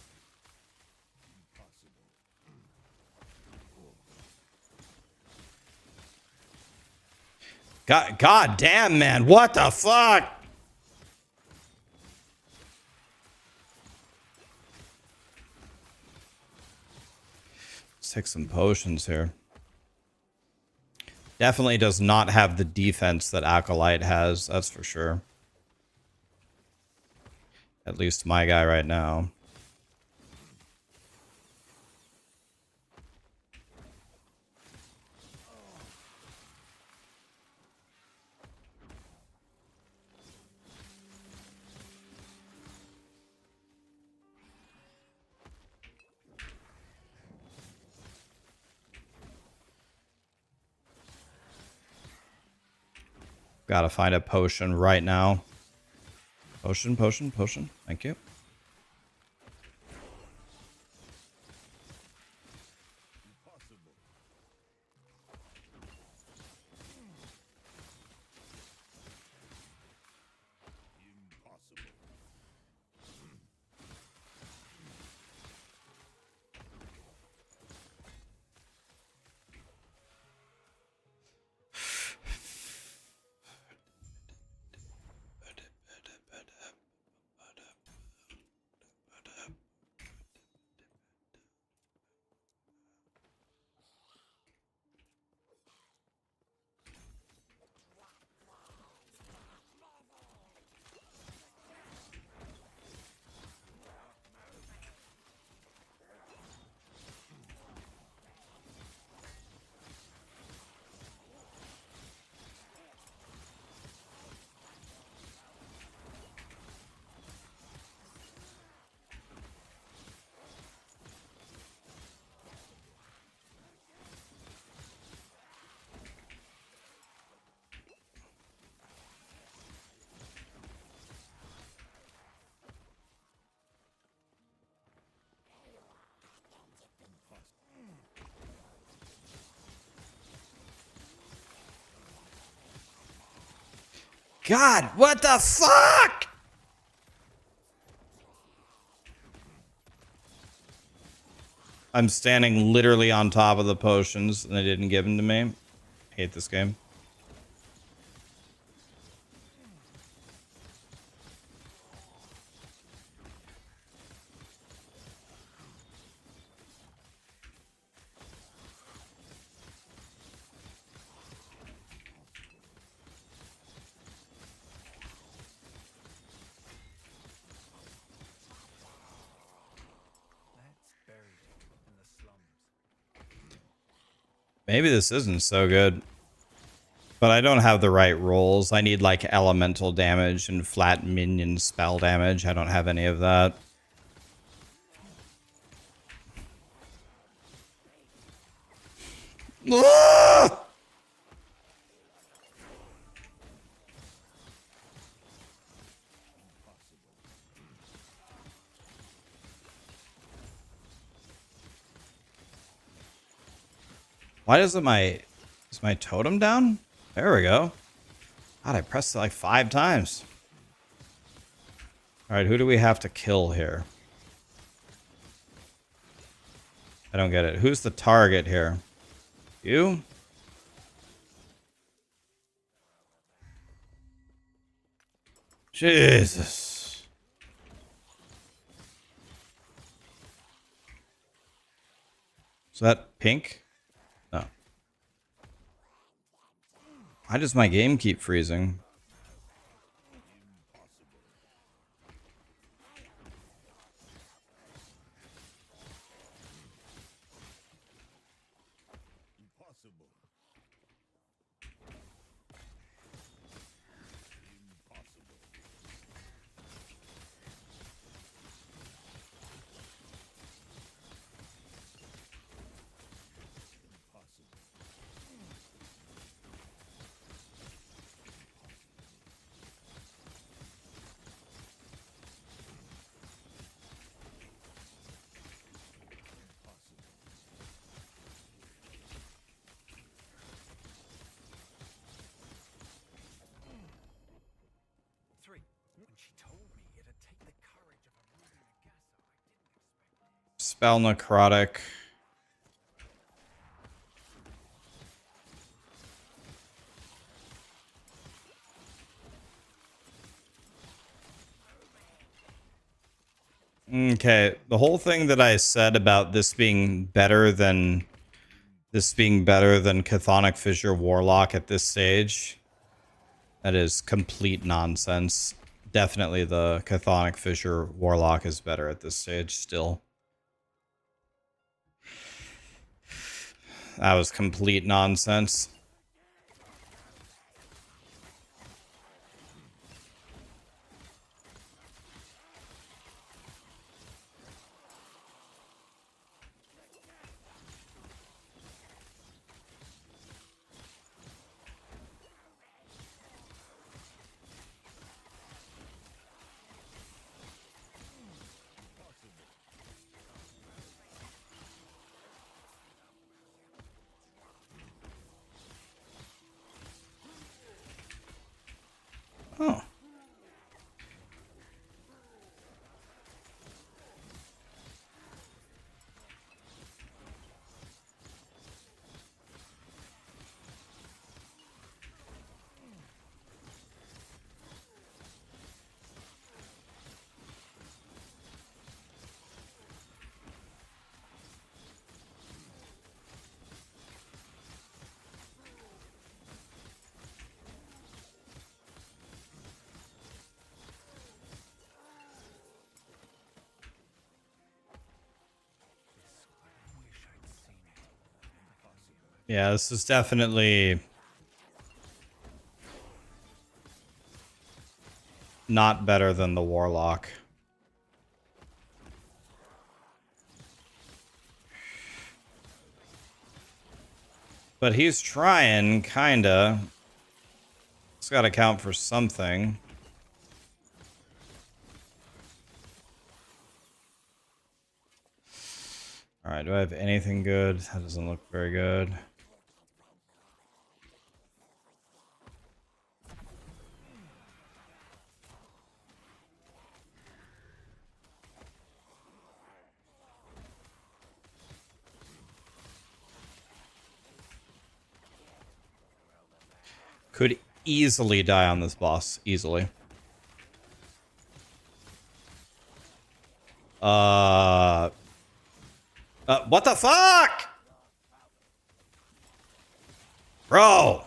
God damn, man. What the fuck? Let's take some potions here. Definitely does not have the defense that Acolyte has. That's for sure. At least my guy right now. Gotta find a potion right now. Potion, potion, potion. Thank you. God, what the fuck? I'm standing literally on top of the potions and they didn't give them to me. Hate this game. Let's bury it in the slums. Maybe this isn't so good. But I don't have the right rolls. I need like elemental damage and flat minion spell damage. I don't have any of that. Ah! Why doesn't is my totem down? There we go. God, I pressed it like 5 times. All right, who do we have to kill here? I don't get it. Who's the target here? You? Jesus. Is that pink? No. Why does my game keep freezing? Impossible. Spell necrotic. Okay, the whole thing that I said about this being better than Chthonic Fissure Warlock at this stage, that is complete nonsense. Definitely the Chthonic Fissure Warlock is better at this stage still. That was complete nonsense. Oh. Yeah, this is definitely not better than the Warlock. But he's trying, kinda. It's gotta count for something. Alright, do I have anything good? That doesn't look very good. Could easily die on this boss. Easily. What the fuck? Bro!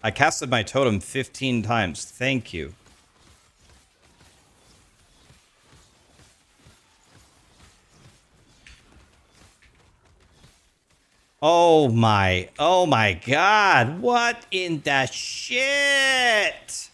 I casted my totem 15 times. Thank you. Oh my god. What in the shit?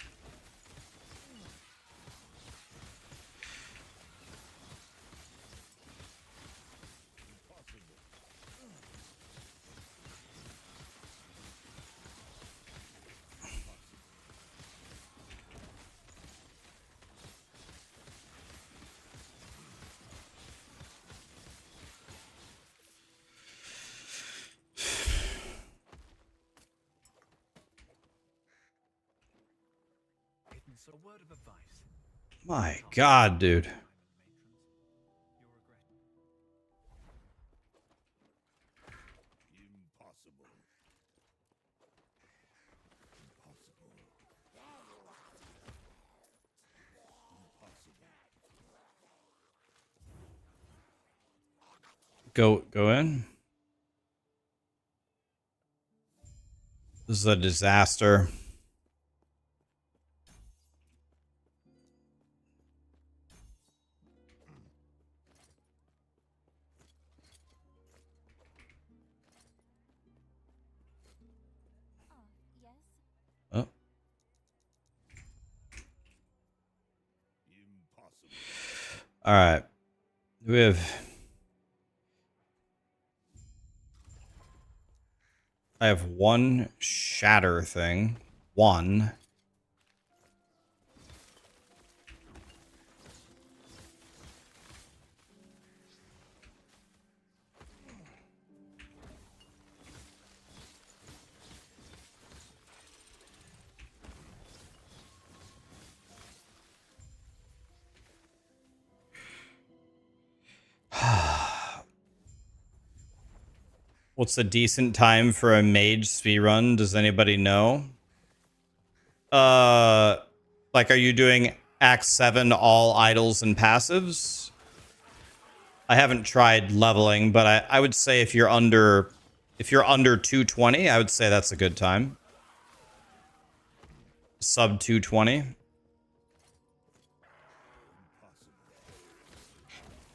So a word of advice. My god, dude. You'll regret it. Impossible. Impossible. Impossible. Go in. This is a disaster. Oh. Impossible. All right. We have... I have one shatter thing. One. What's a decent time for a mage speedrun? Does anybody know? Like, are you doing Act 7 all idols and passives? I haven't tried leveling, but I would say if you're under 220, I would say that's a good time. Sub 220.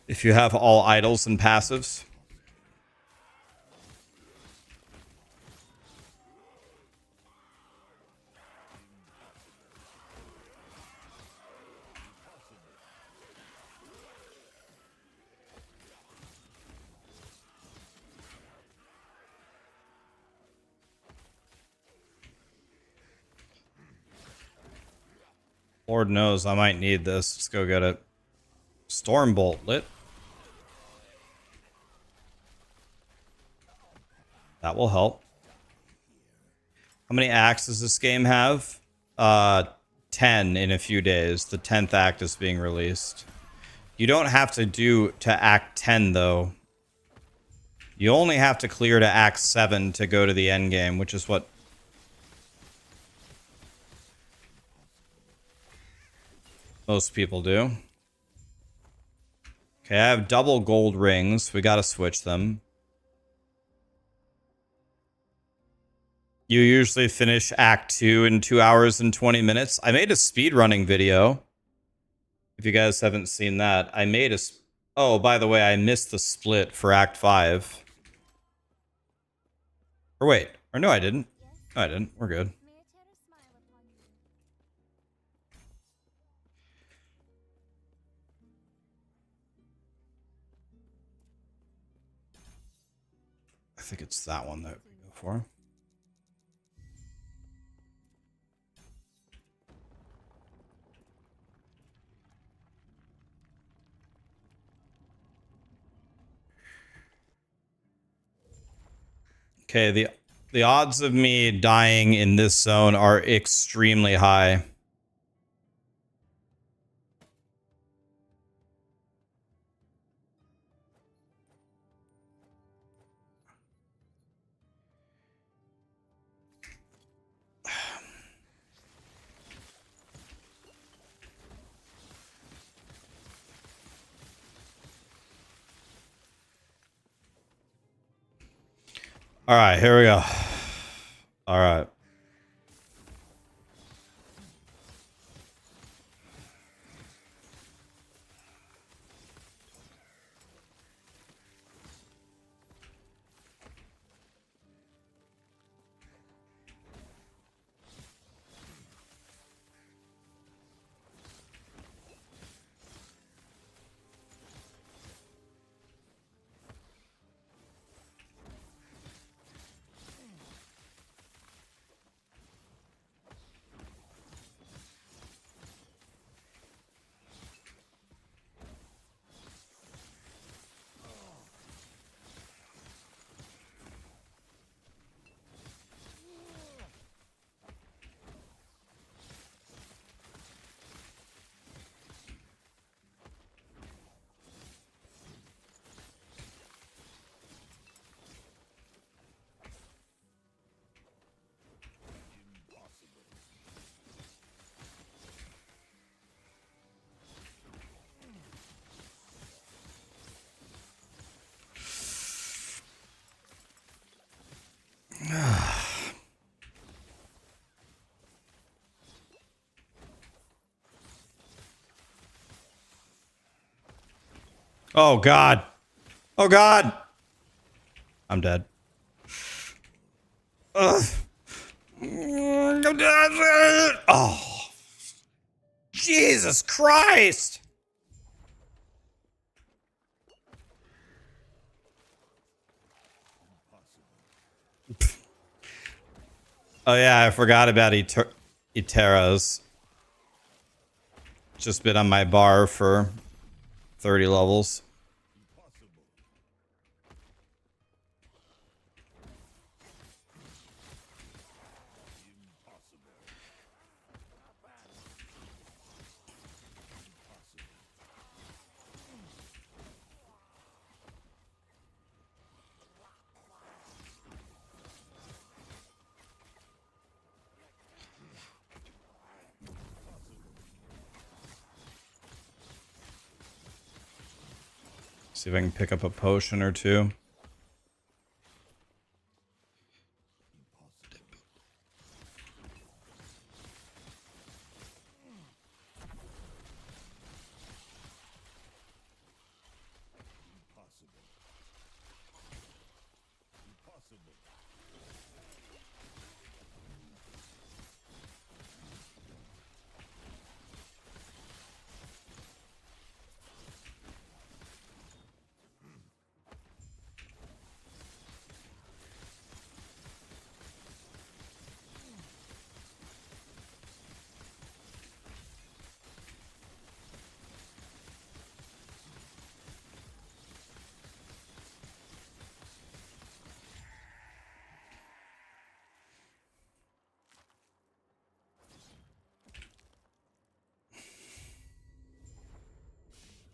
If you have all idols and passives. Lord knows I might need this. Let's go get it. Stormbolt lit. That will help. How many acts does this game have? 10 in a few days. The 10th act is being released. You don't have to do to Act 10, though. You only have to clear to Act 7 to go to the end game, which is what most people do. Okay, I have double gold rings. We gotta switch them. You usually finish Act 2 in 2 hours and 20 minutes. I made a speedrunning video. If you guys haven't seen that, I made a... Oh, by the way, I missed the split for Act 5. Or wait. Or no, I didn't. No, I didn't. We're good. I think it's that one that we go for. Okay, the odds of me dying in this zone are extremely high. All right, here we go. All right. Oh, God. Oh, God. I'm dead. Ugh. Oh. Jesus Christ. Oh, yeah, I forgot about Iteras. Just been on my bar for 30 levels. See if I can pick up a potion or two.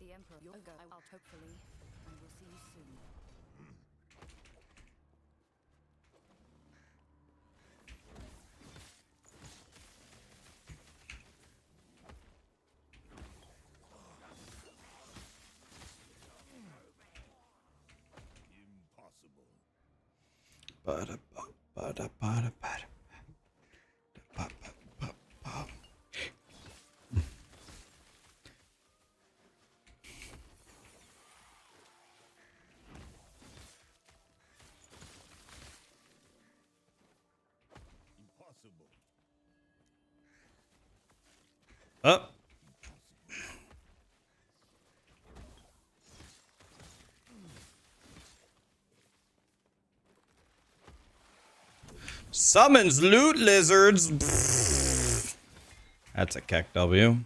The Emperor, you'll go out hopefully, and we'll see you soon. Impossible. Impossible. Up. Summons loot lizards. That's a keck W.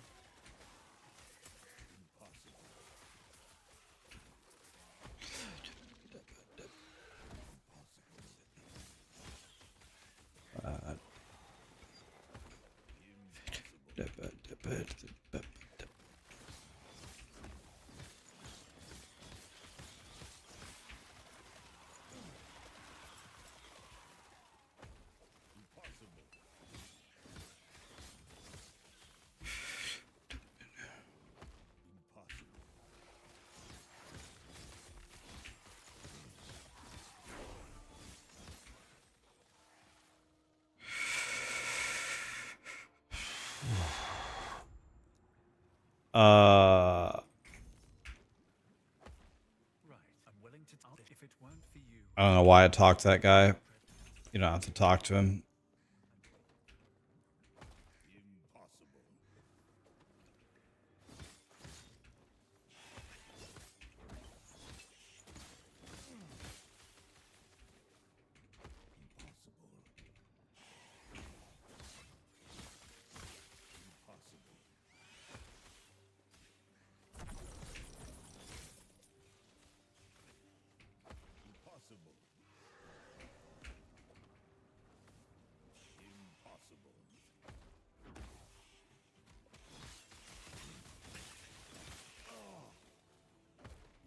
Right. I'm willing to if it weren't for you. I don't know why I talked to that guy. You don't have to talk to him. Impossible. Impossible. Impossible.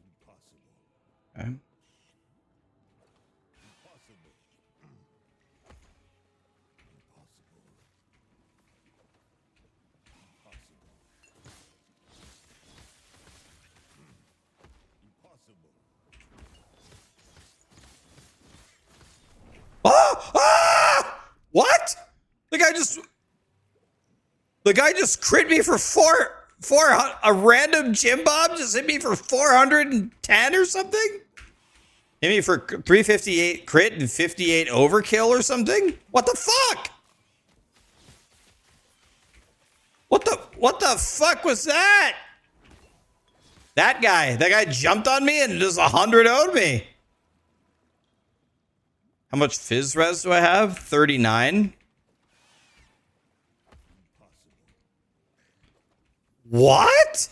Impossible. Okay. Impossible. Impossible. Impossible. Impossible. Ah! Ah! What? The guy just crit me for four. A random gym bomb just hit me for 410 or something. Hit me for 358 crit and 58 overkill or something. What the fuck? What the fuck was that? That guy jumped on me and just 100 owed me. How much fizz res do I have? 39. What?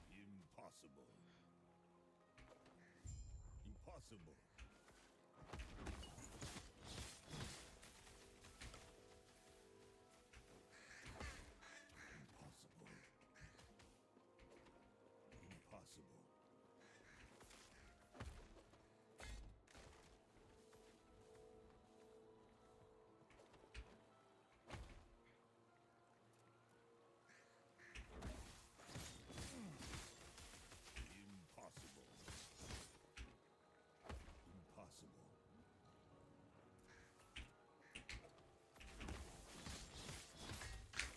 Impossible. Impossible. Impossible.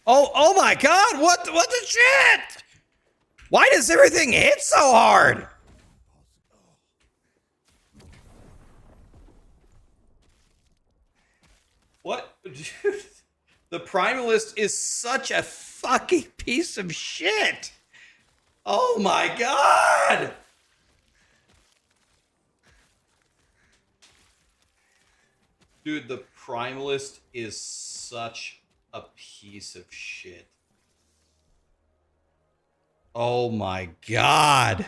Oh my God! What the shit? Why does everything hit so hard? What? Dude, the Primalist is such a fucking piece of shit. Oh my God. Dude, the Primalist is such a piece of shit. Oh my God.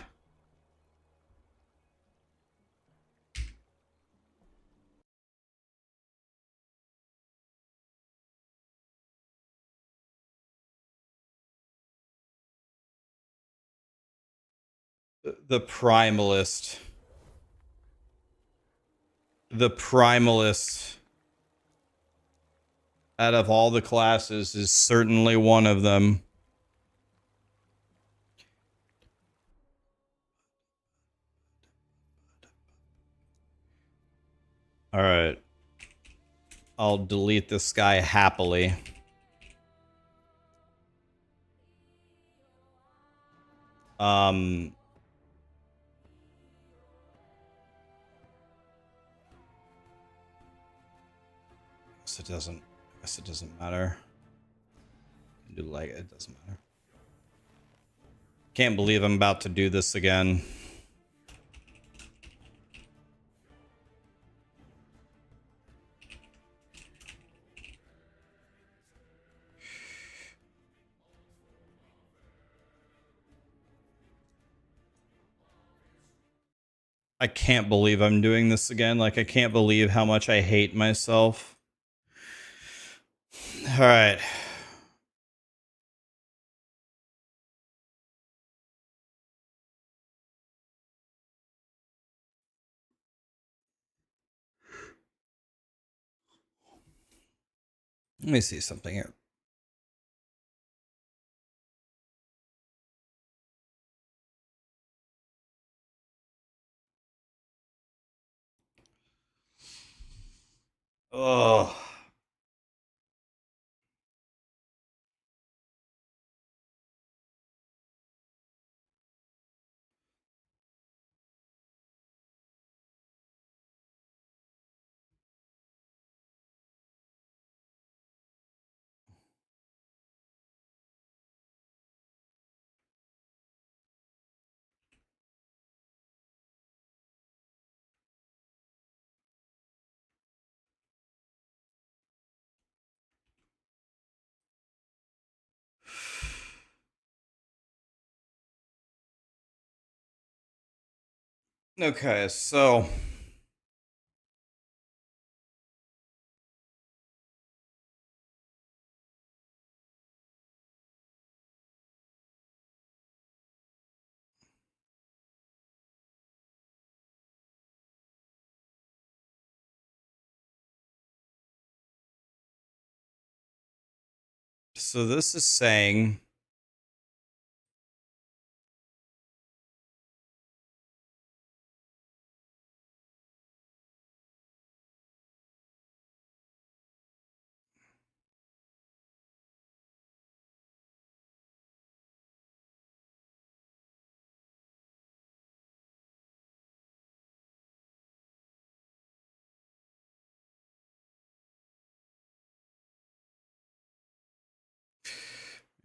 The Primalist. The Primalist, out of all the classes, is certainly one of them. All right. I'll delete this guy happily. Guess it doesn't matter. Do like it doesn't matter. Can't believe I'm about to do this again. I can't believe I'm doing this again. Like, I can't believe how much I hate myself. All right. Let me see something here. Oh. Okay, so this is saying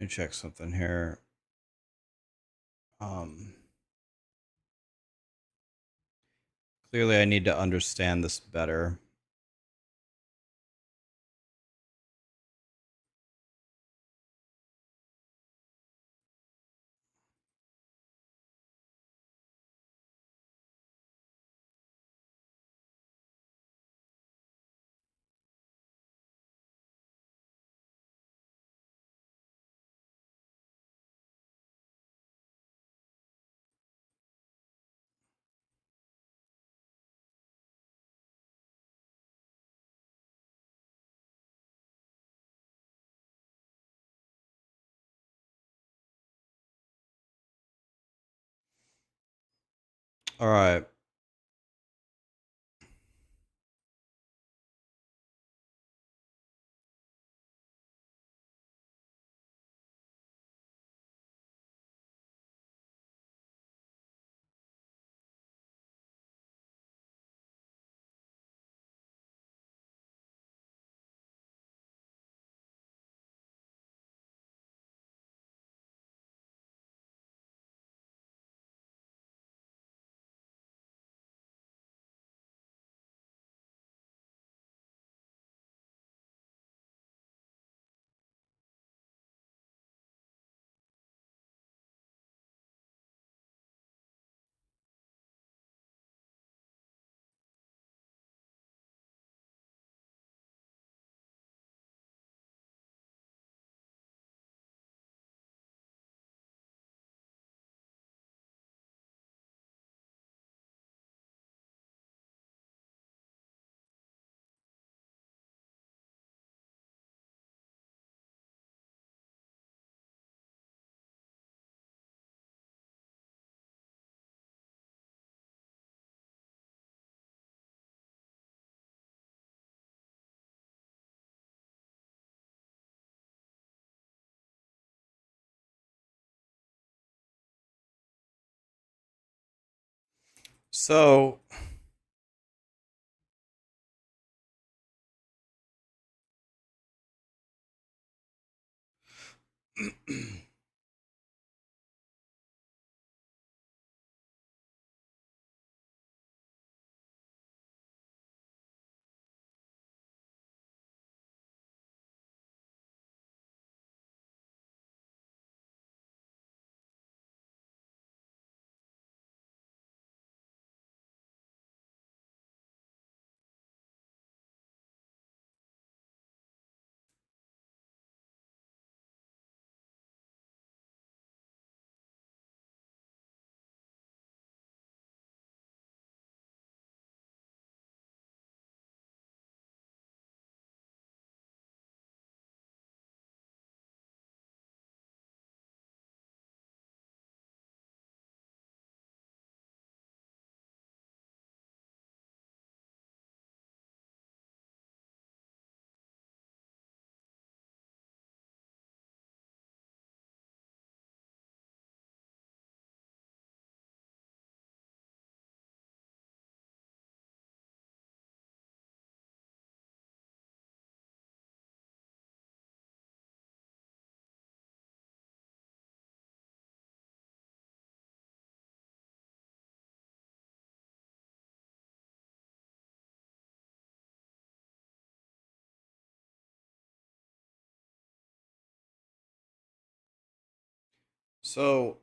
let me check something here. Clearly I need to understand this better. All right. So so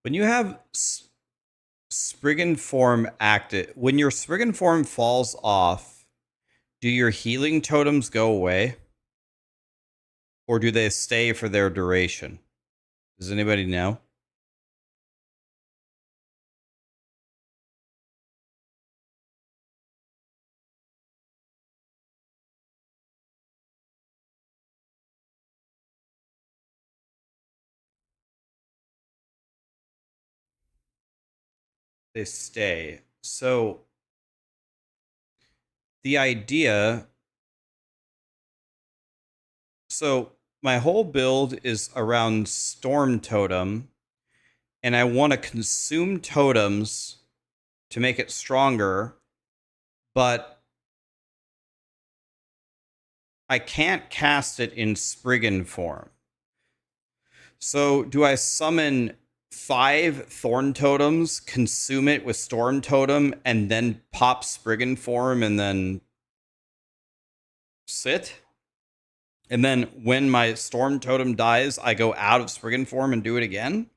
when you have Spriggan form active, when your Spriggan form falls off, do your healing totems go away? Or do they stay for their duration? Does anybody know? They stay. So the idea, so my whole build is around Storm Totem, and I want to consume totems to make it stronger, but I can't cast it in Spriggan form. So do I summon 5 Thorn Totems, consume it with Storm Totem, and then pop Spriggan form and then sit? And then when my Storm Totem dies, I go out of Spriggan form and do it again?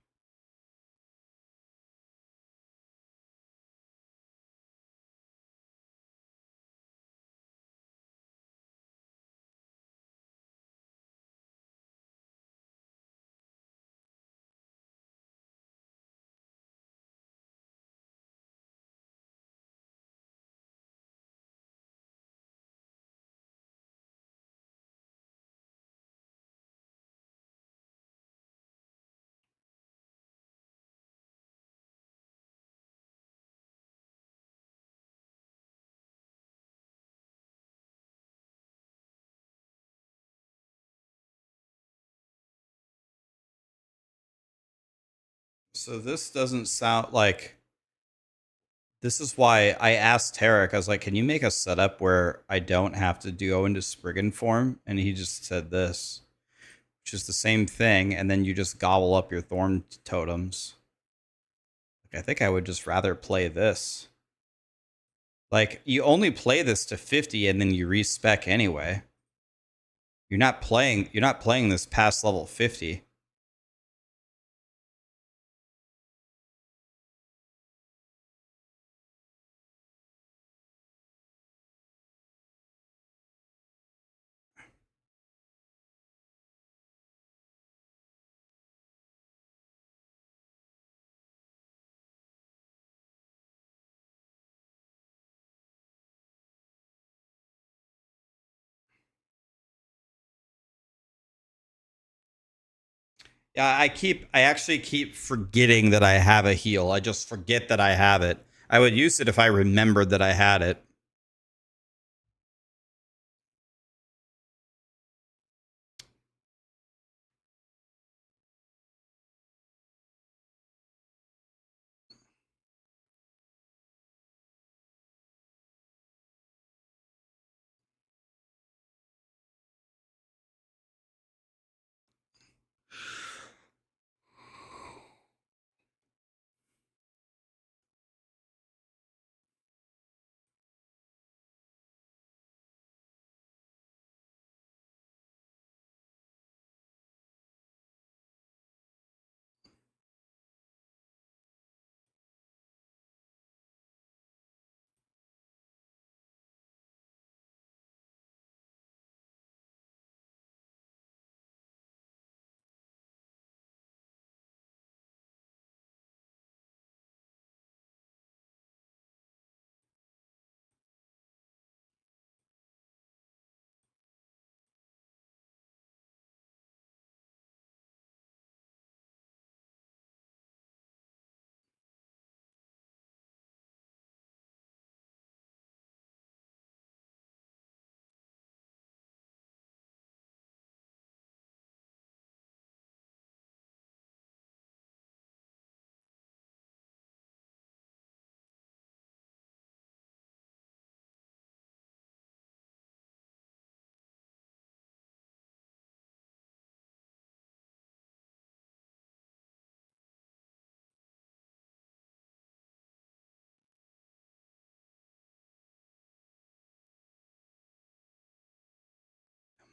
So this doesn't sound like. This is why I asked Tarek, I was like, can you make a setup where I don't have to go into Spriggan form? And he just said this, which is the same thing. And then you just gobble up your Thorn Totems. Like, I think I would just rather play this. Like, you only play this to 50 and then you respec anyway. You're not playing this past level 50. Yeah, I actually keep forgetting that I have a heal. I just forget that I have it. I would use it if I remembered that I had it.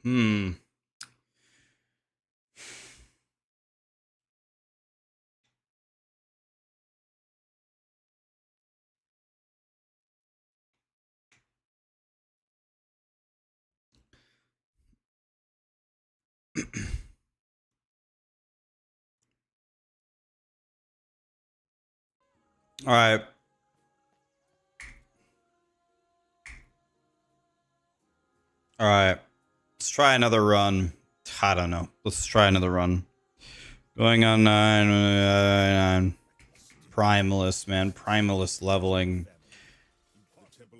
Hmm. All right. All right. Let's try another run. I don't know. Let's try another run. Going on 9. Primalist, man. Primalist leveling.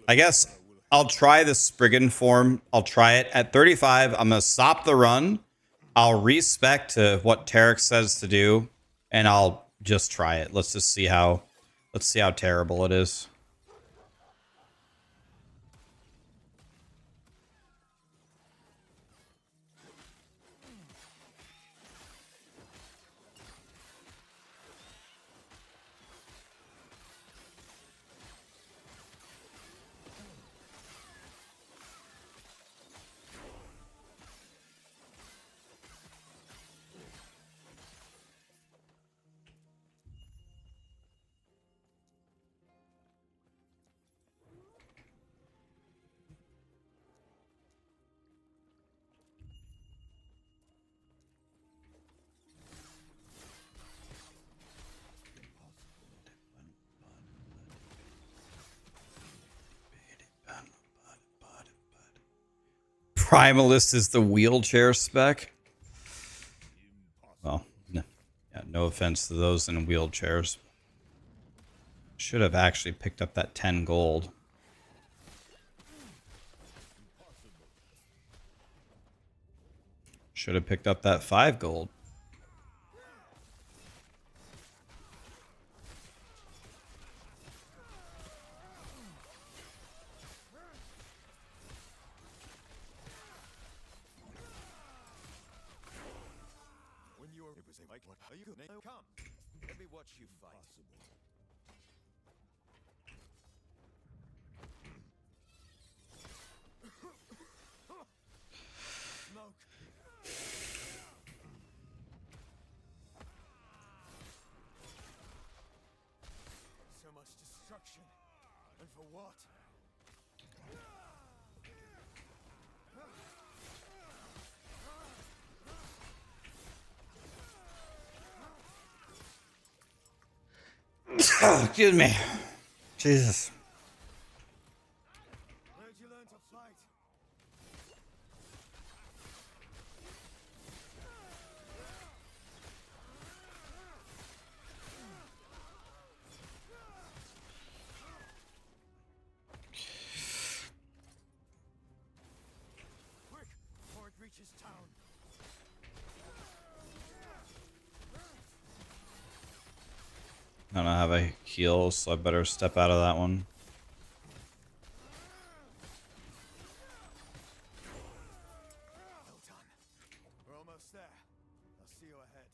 I guess I'll try the Spriggan form. I'll try it at 35. I'm gonna stop the run. I'll respec to what Tarek says to do, and I'll just try it. Let's see how terrible it is. Primalist is the wheelchair spec. Well, no, yeah, no offense to those in wheelchairs. Should have actually picked up that 10 gold. Should have picked up that 5 gold. When you were, it was like, what are you gonna come? Let me watch you fight. Smoke. So much destruction, and for what? Excuse me. Jesus. Where'd you learn to fight? heal, so I better step out of that one. Well done. We're almost there. I'll see you ahead.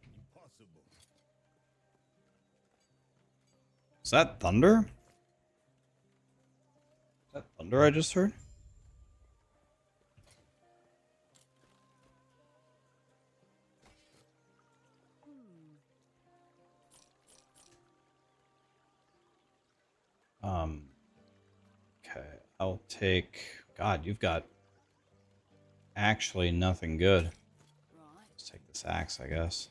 Impossible. Is that thunder? Is that thunder I just heard? Okay, I'll take... God, you've got actually nothing good. Let's take this axe, I guess.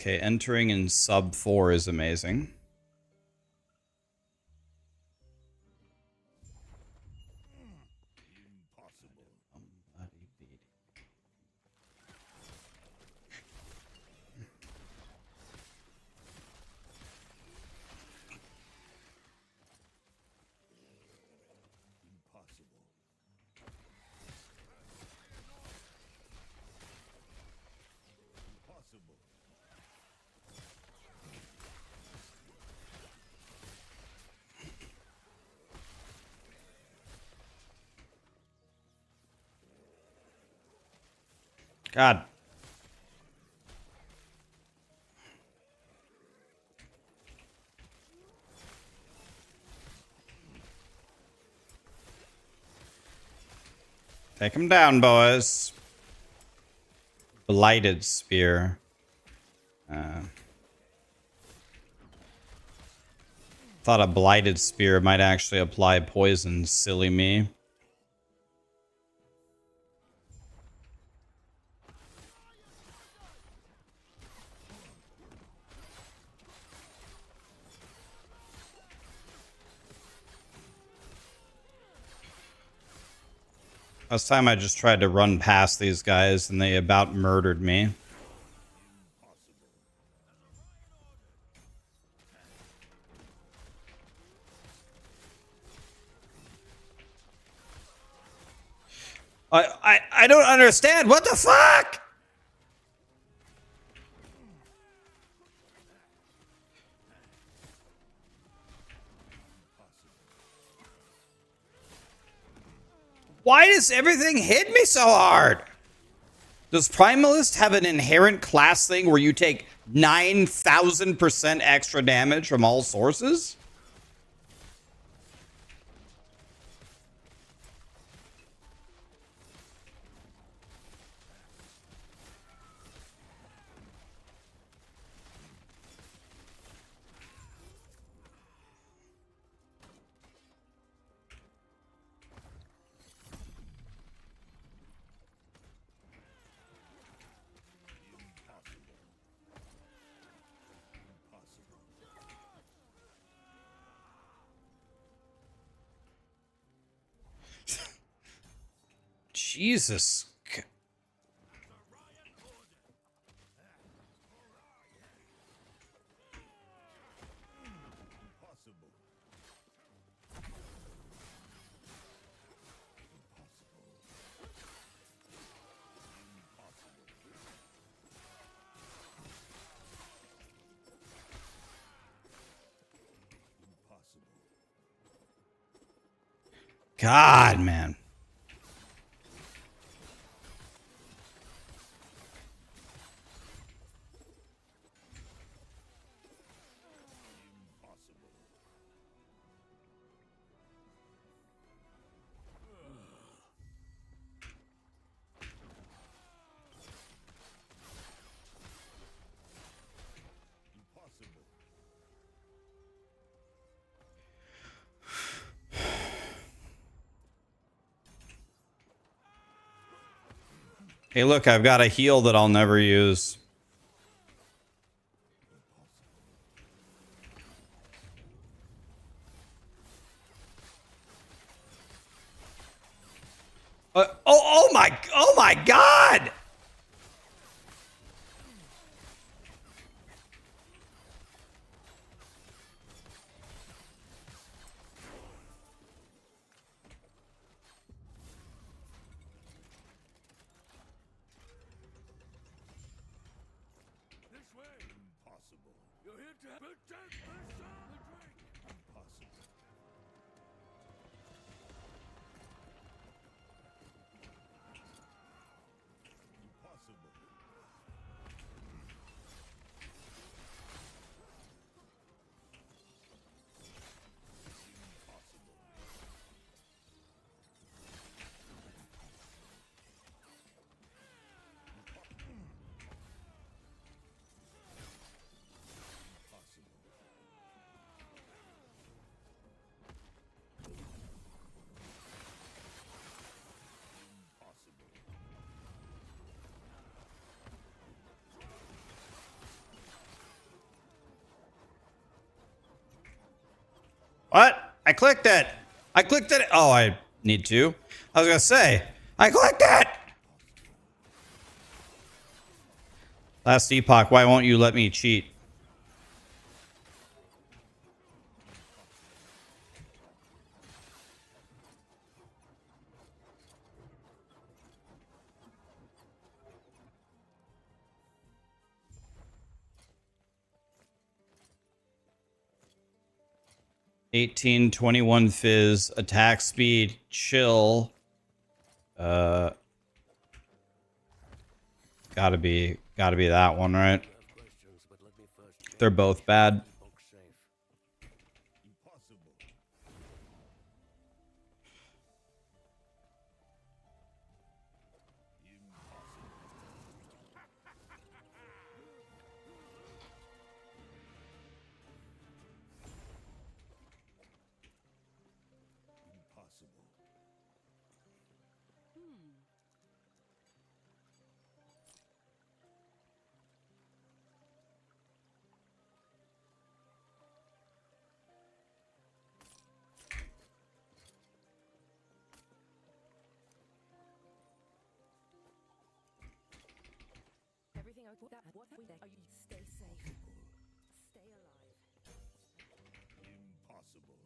Okay, entering in sub 4 is amazing. God. Take him down, boys. Blighted spear. Thought a blighted spear might actually apply poison. Silly me. Last time I just tried to run past these guys and they about murdered me. I don't understand. What the fuck? Why does everything hit me so hard? Does Primalist have an inherent class thing where you take 9,000% extra damage from all sources? Jesus. God, man. Hey, look, I've got a heal that I'll never use. Oh my God! This way! Impossible. You're here to protect the sun! The drink! Impossible. Impossible. What? I clicked it. I clicked it. Oh, I need to. I was gonna say, I clicked it. Last Epoch, why won't you let me cheat? $18.21 fizz, attack speed, chill. Gotta be that one, right? I have questions, but let me first check They're both bad. Epoch safe. Impossible. Impossible. Everything okay? What we are you? Stay safe. Stay alive. Impossible. Impossible.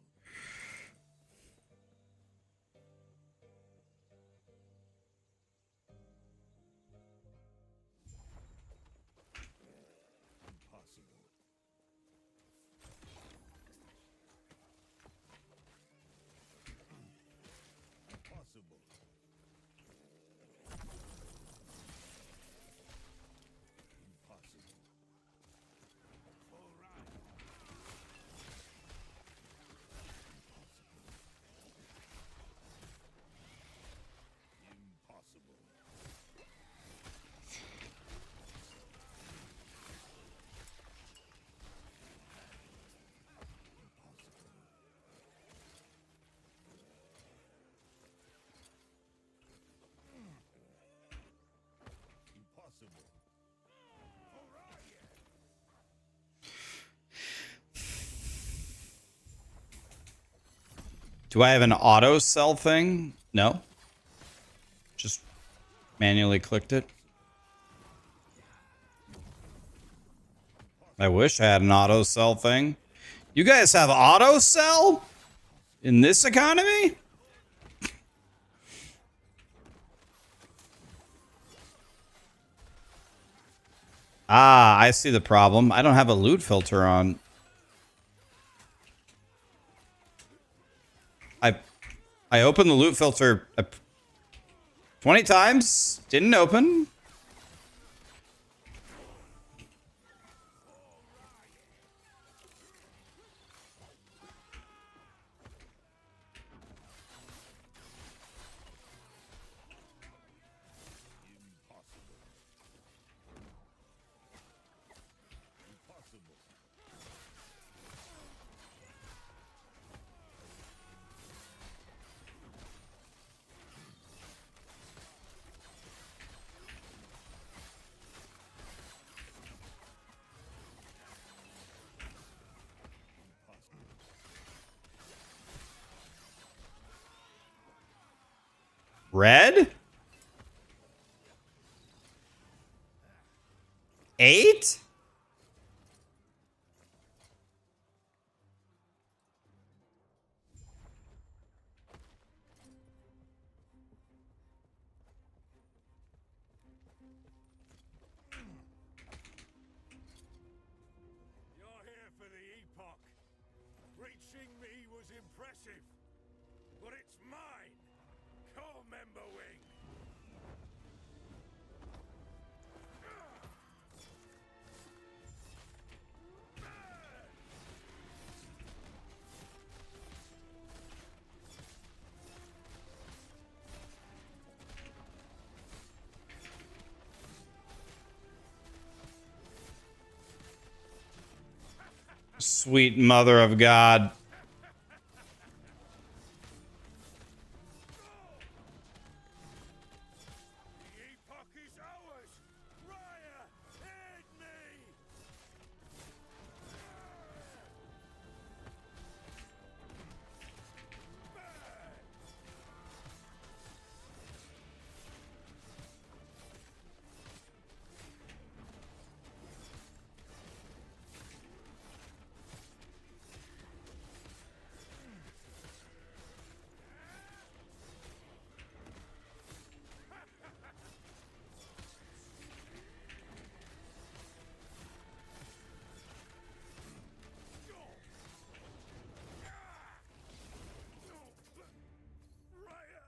Impossible. Impossible. All right. Impossible. Impossible. All right. Do I have an auto sell thing? No. Just manually clicked it. I wish I had an auto sell thing. You guys have auto sell in this economy? Ah, I see the problem. I don't have a loot filter on. I opened the loot filter 20 times. Didn't open. Red? 8? You're here for the Epoch. Reaching me was impressive, but it's mine. Core member wing. Sweet mother of God. The Epoch is ours. Raya, aid me. Raya.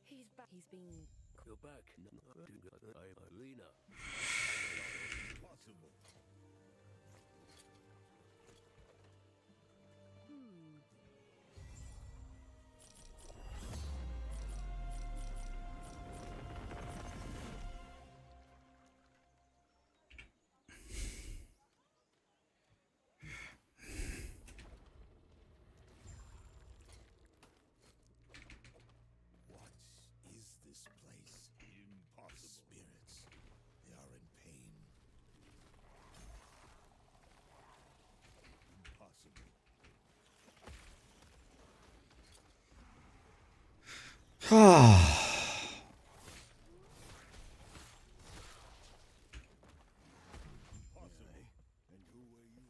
He's back. He's been. You're back. Lena. Possible. What is this place? Impossible. Spirits. They are in pain. Impossible. Possible. And who are you?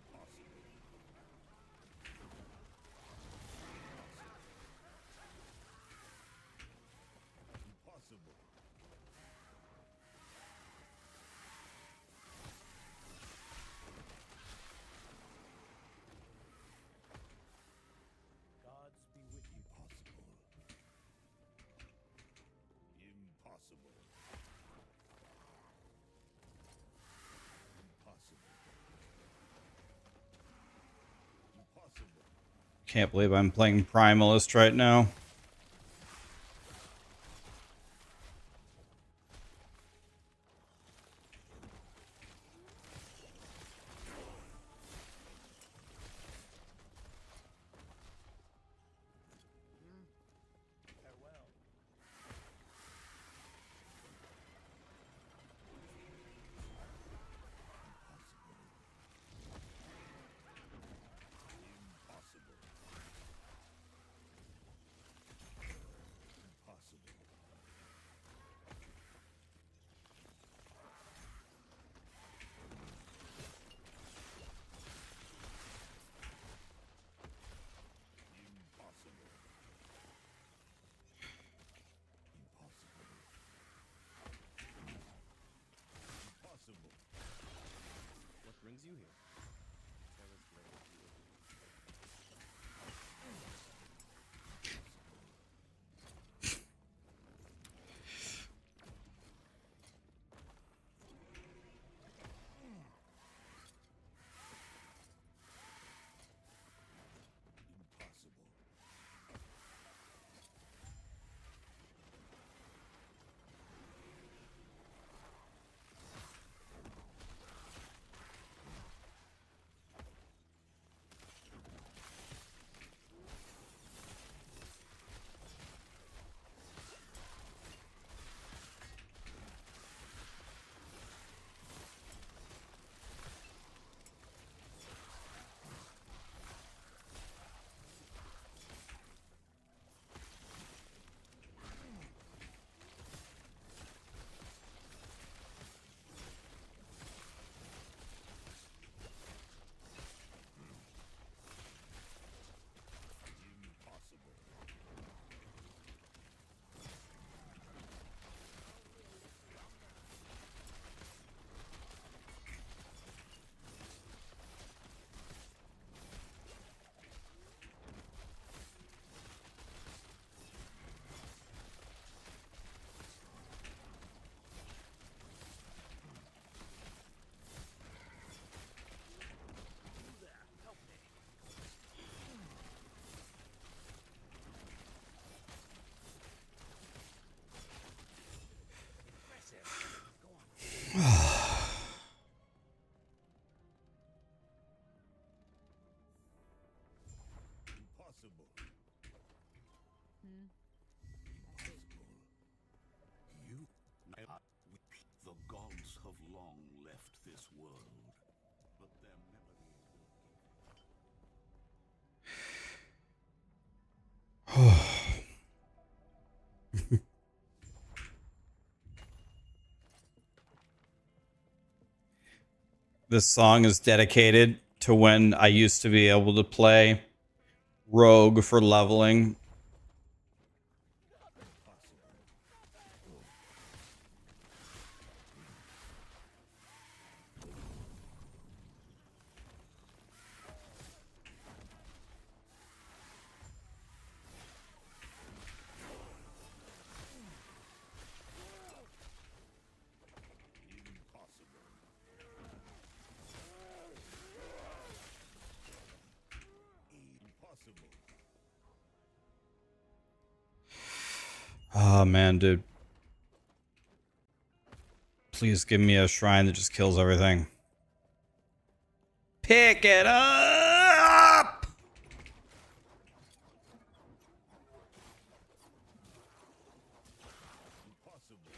Impossible. Impossible. Gods be with you. Impossible. Impossible. Impossible. Impossible. Can't believe I'm playing Primalist right now. Farewell. Impossible. brings you here? Terrace layer to your Impossible. Impossible. You, the gods have long left this world, but their memory will This song is dedicated to when I used to be able to play Rogue for leveling. Impossible. Oh man, dude. Please give me a shrine that just kills everything. Pick it up! Impossible.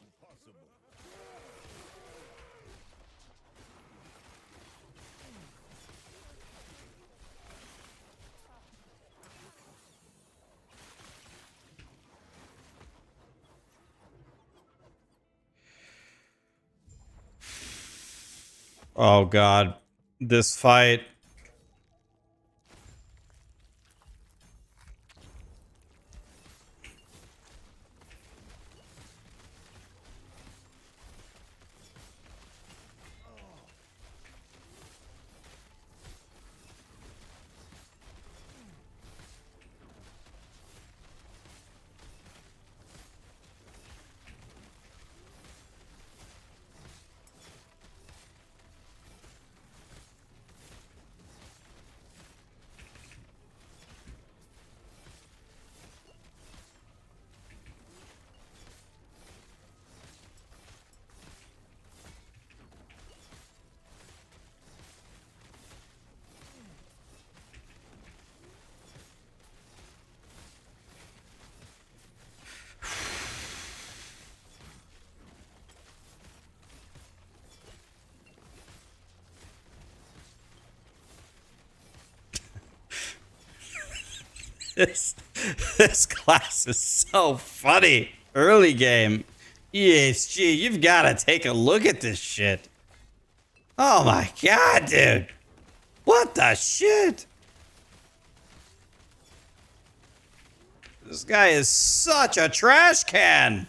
Impossible. Oh god. This fight. This this class is so funny. Early game. ESG, you've got to take a look at this shit. Oh my god, dude. What the shit? This guy is such a trash can.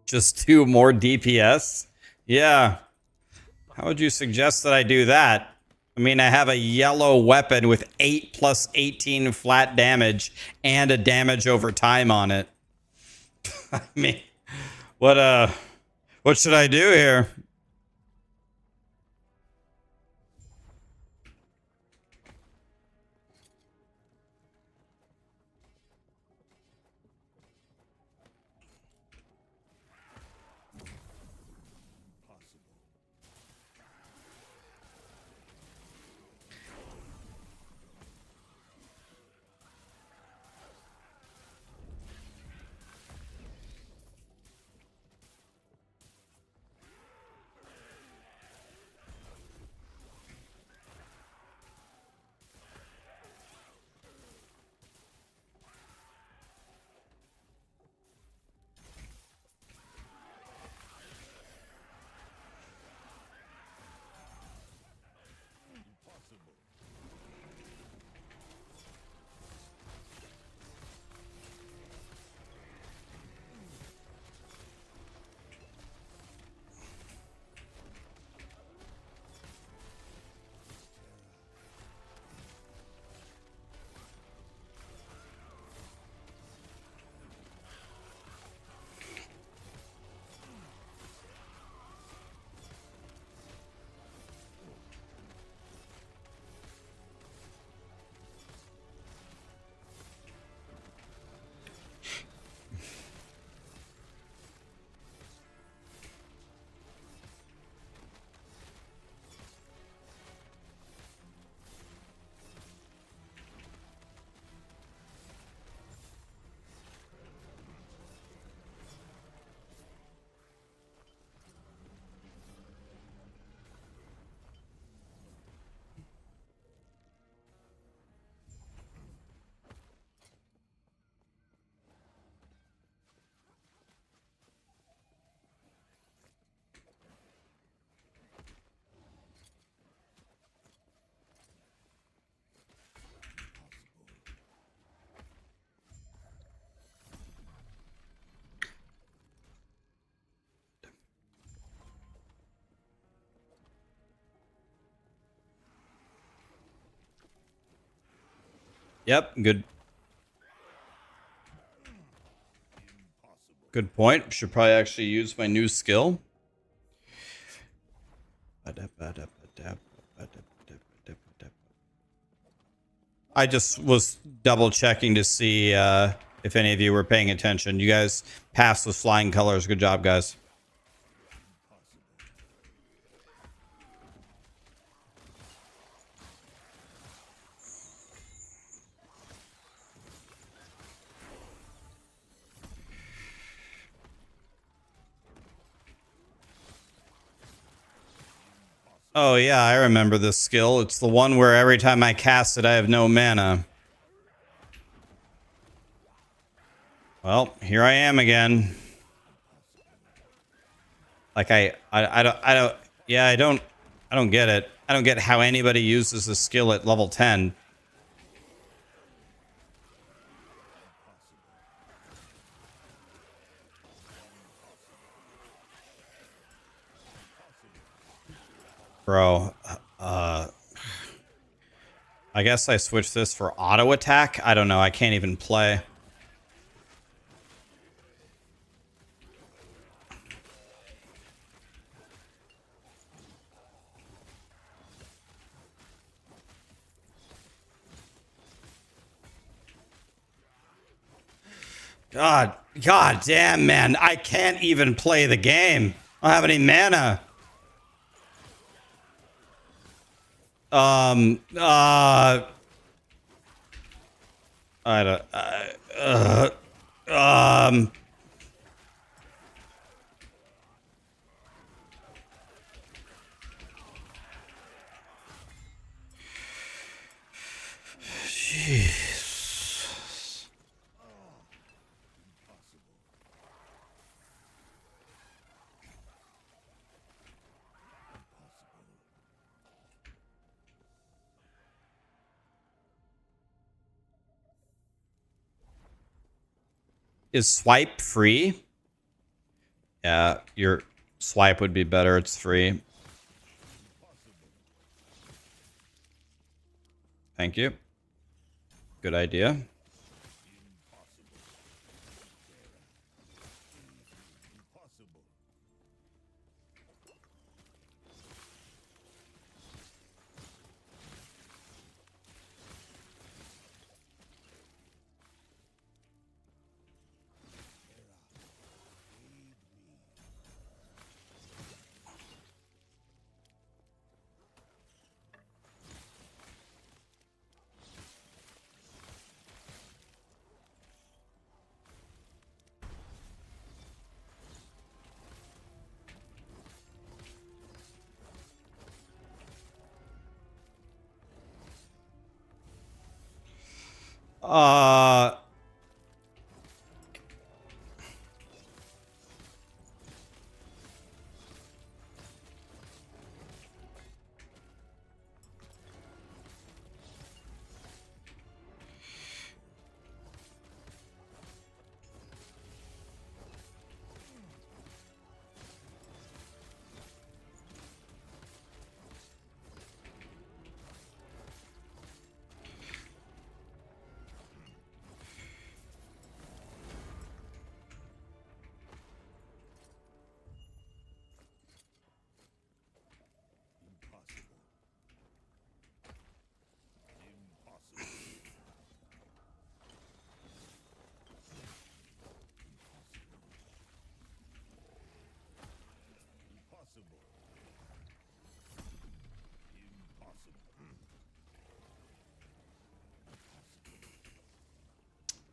Just do more DPS? Yeah. How would you suggest that I do that? I mean, I have a yellow weapon with 8 plus 18 flat damage and a damage over time on it. I mean, what should I do here? Yep, good. Good point. Should probably actually use my new skill. I just was double checking to see if any of you were paying attention. You guys passed with flying colors. Good job, guys. Oh yeah, I remember this skill. It's the one where every time I cast it, I have no mana. Well, here I am again. Like I don't get it. I don't get how anybody uses this skill at level 10. Bro, I guess I switched this for auto attack. I don't know. I can't even play. God damn, man. I can't even play the game. I don't have any mana. I don't, is swipe free? Yeah, your swipe would be better. It's free. Thank you. Good idea. Uh,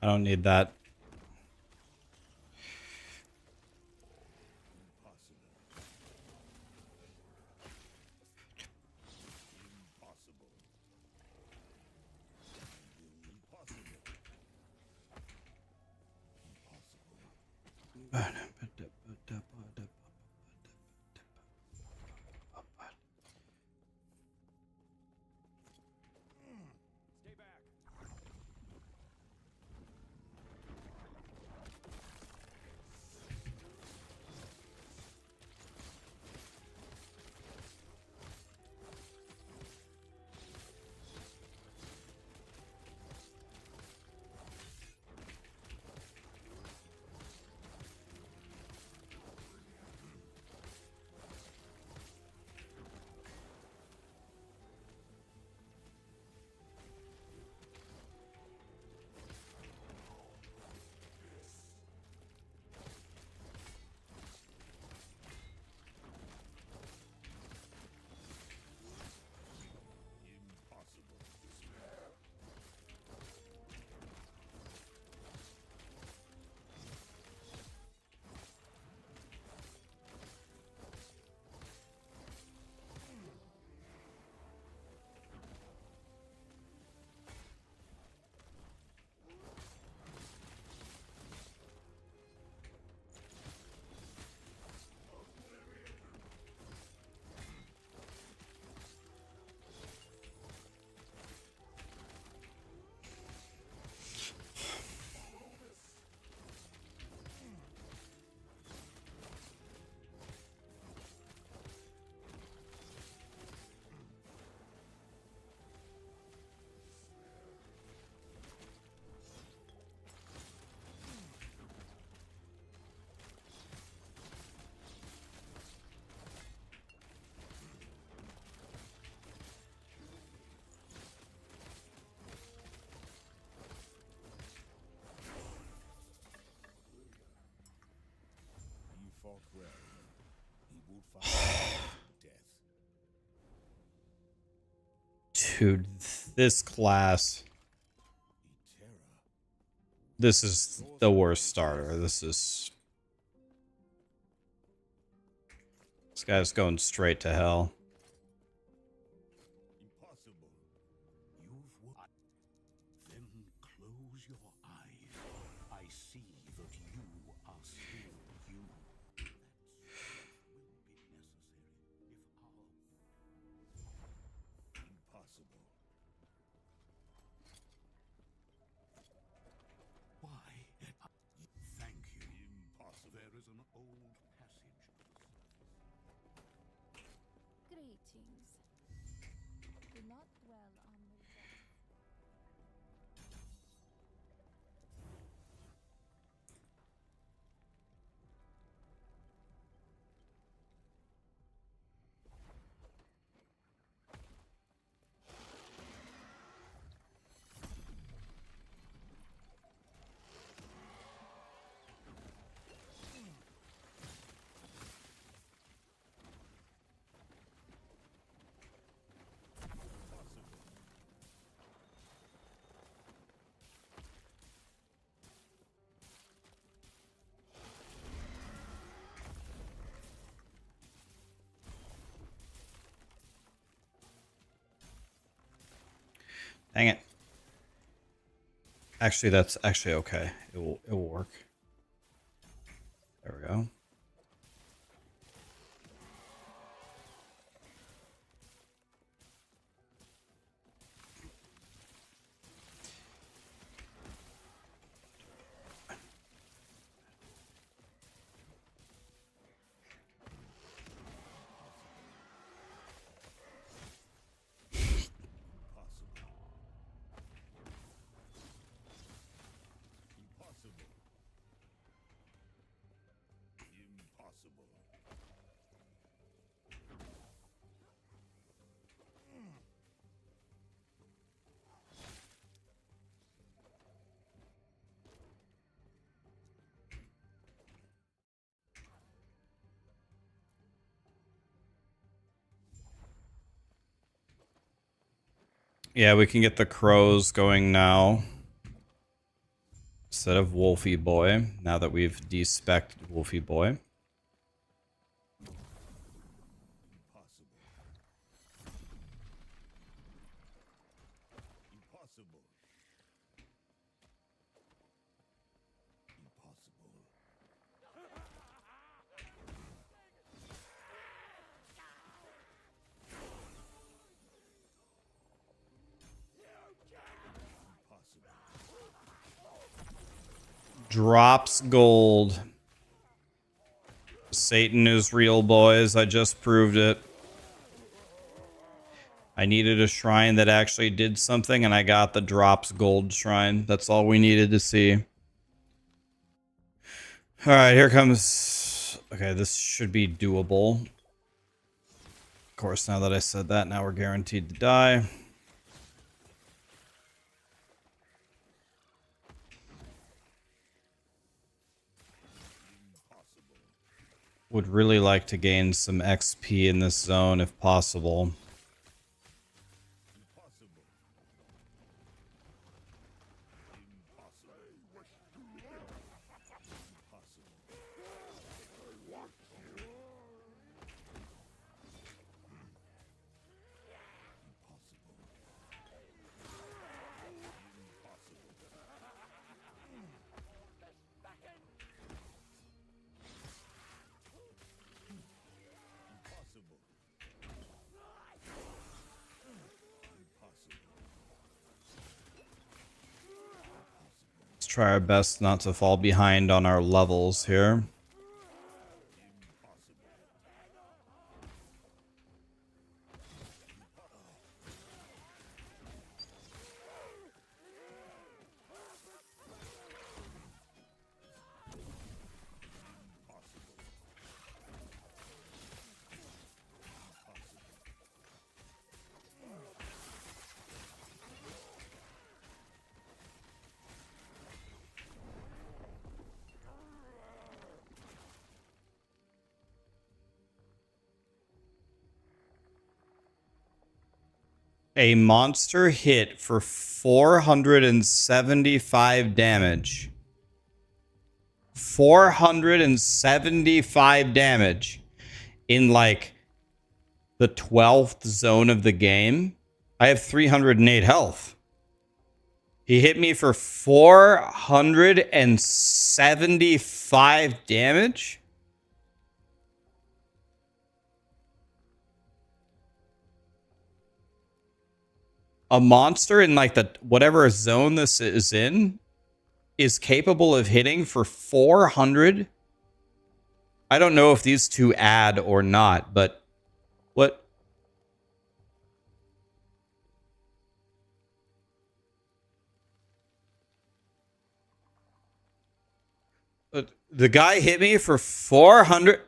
I don't need that. Epoch realm, he will find death. Dude, this class. Terror. This is the worst starter. This guy's going straight to hell. Impossible. You've won. Then close your eyes. I see that you are still you. That will be necessary if our... Impossible. Why? Thank you. Impossible. There is an old passage to the surface. Greetings. Do not dwell on the death. Dang it. Actually, that's actually okay. It will work. There we go. Impossible. Impossible. Yeah, we can get the crows going now. Instead of Wolfie Boy, now that we've de-spec'd Wolfie Boy. Impossible. Impossible. Impossible. Drops gold. Satan is real, boys. I just proved it. I needed a shrine that actually did something, and I got the drops gold shrine. That's all we needed to see. All right, here comes... Okay, this should be doable. Of course, now that I said that, now we're guaranteed to die. Would really like to gain some XP in this zone if possible. Let's try our best not to fall behind on our levels here. A monster hit for 475 damage. 475 damage in like the 12th zone of the game. I have 308 health. He hit me for 475 damage. A monster in like the whatever zone this is in is capable of hitting for 400. I don't know if these two add or not, but what? The guy hit me for 400.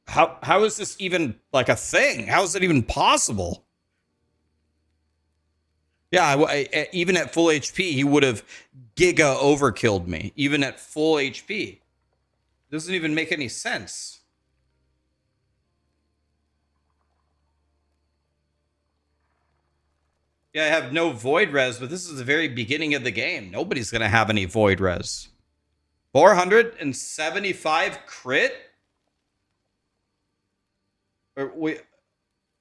How is this even like a thing? How is it even possible? Yeah, even at full HP, he would have giga overkilled me. Even at full HP, doesn't even make any sense. Yeah, I have no void res, but this is the very beginning of the game. Nobody's gonna have any void res. 475 crit. Or wait,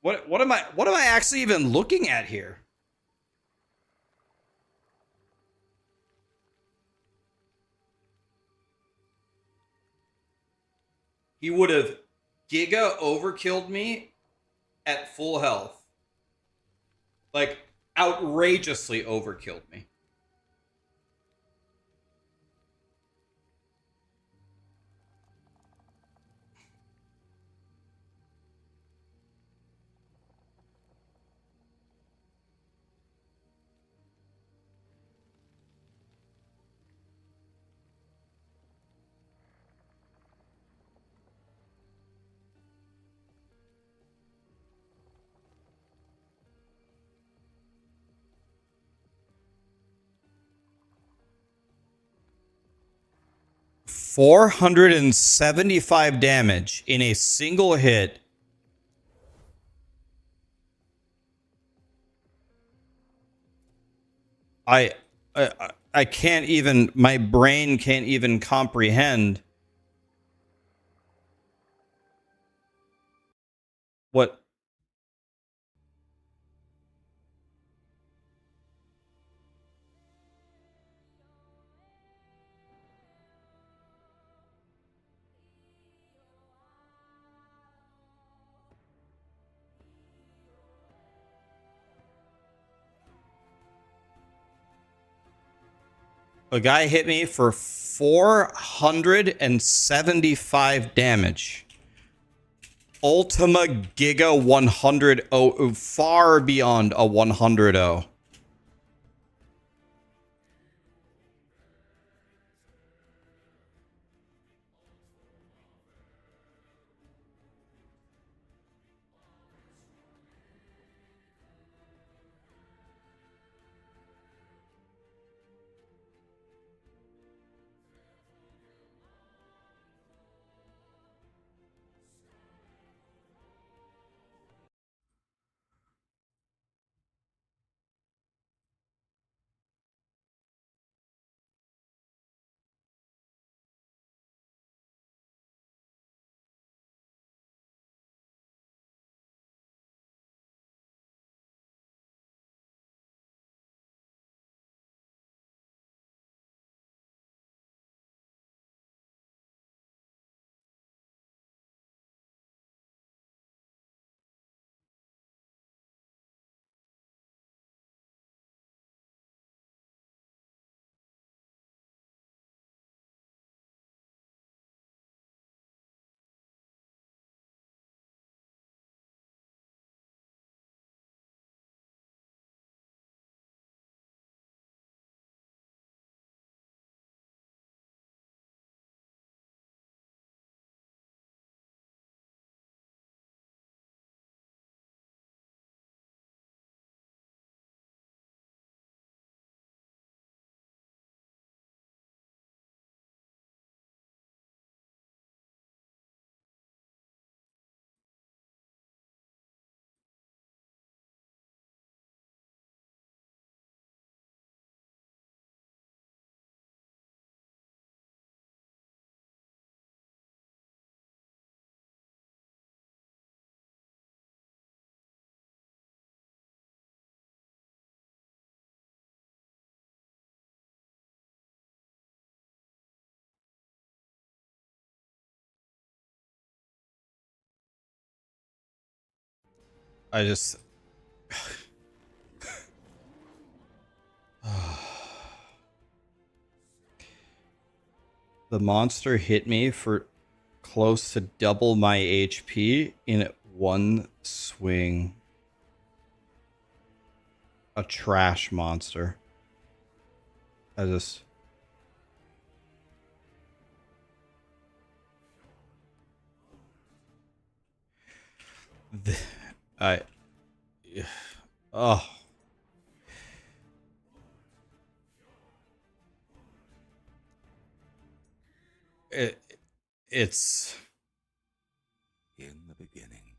what am I actually even looking at here? He would have giga overkilled me at full health. Like outrageously overkilled me. $475 damage in a single hit. I can't even, my brain can't even comprehend what. A guy hit me for 475 damage. Ultima Giga 100, far beyond a 100. I just the monster hit me for close to double my HP in one swing. A trash monster. I just I oh it's In the beginning,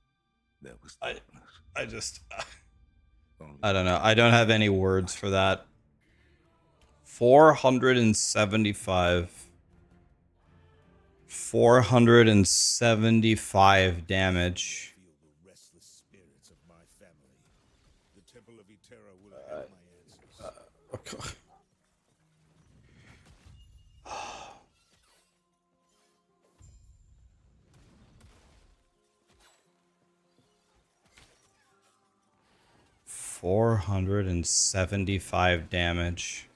there was I darkness. I just Only I don't know. I don't have any words for that. 475 damage. feel the restless spirits of my family. The Temple of Eterra will have my answers. Okay. 475 damage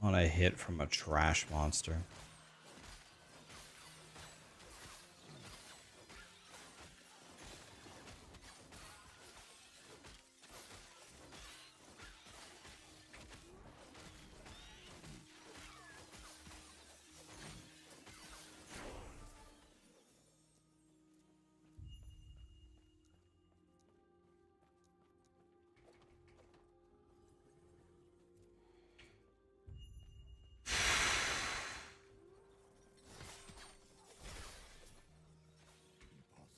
on a hit from a trash monster. Impossible.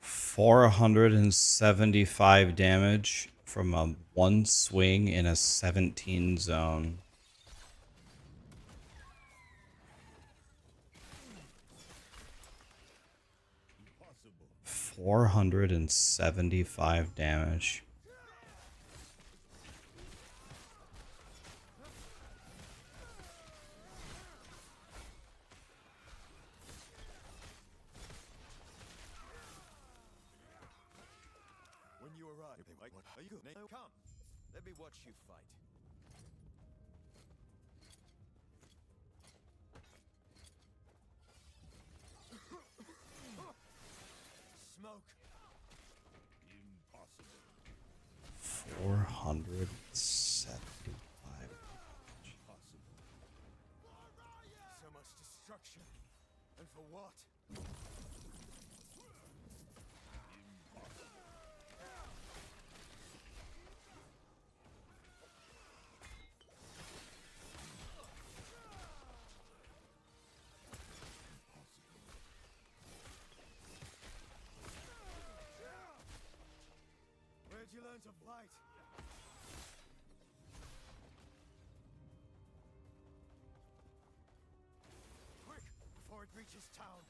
475 damage from a one swing in a 17 zone. Impossible. 475 damage. When you arrive, what are you? No, come. Let me watch you fight. Smoke. Impossible. 475. Impossible. So much destruction. And for what? Where'd you learn to fight? Quick, before it reaches town.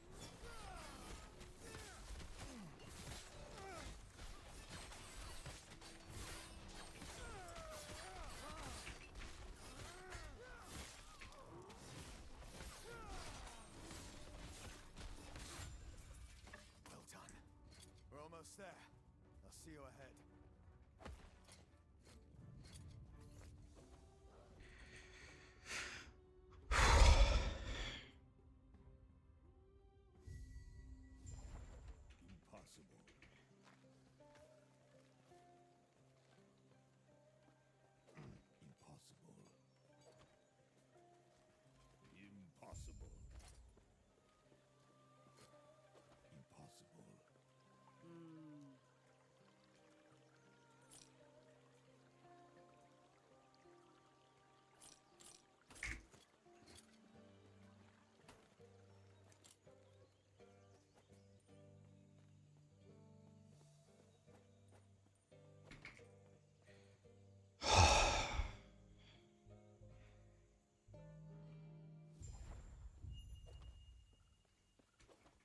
Well done. We're almost there. I'll see you ahead. Impossible. Impossible. Impossible. Impossible.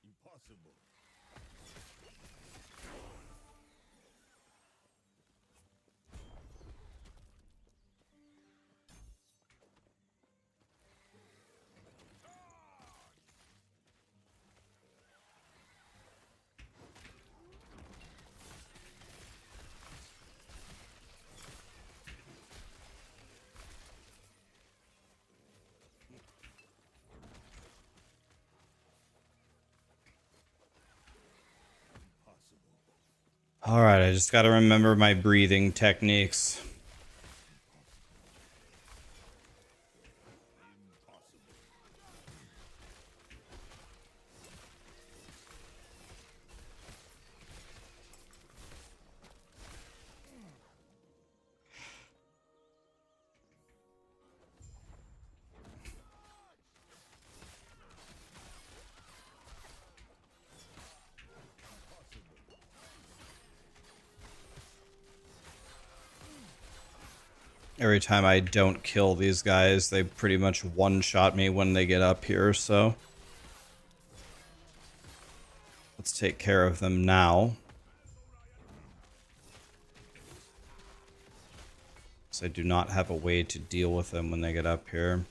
Impossible. All right, I just got to remember my breathing techniques. Every time I don't kill these guys, they pretty much one-shot me when they get up here, so let's take care of them now. So I do not have a way to deal with them when they get up here.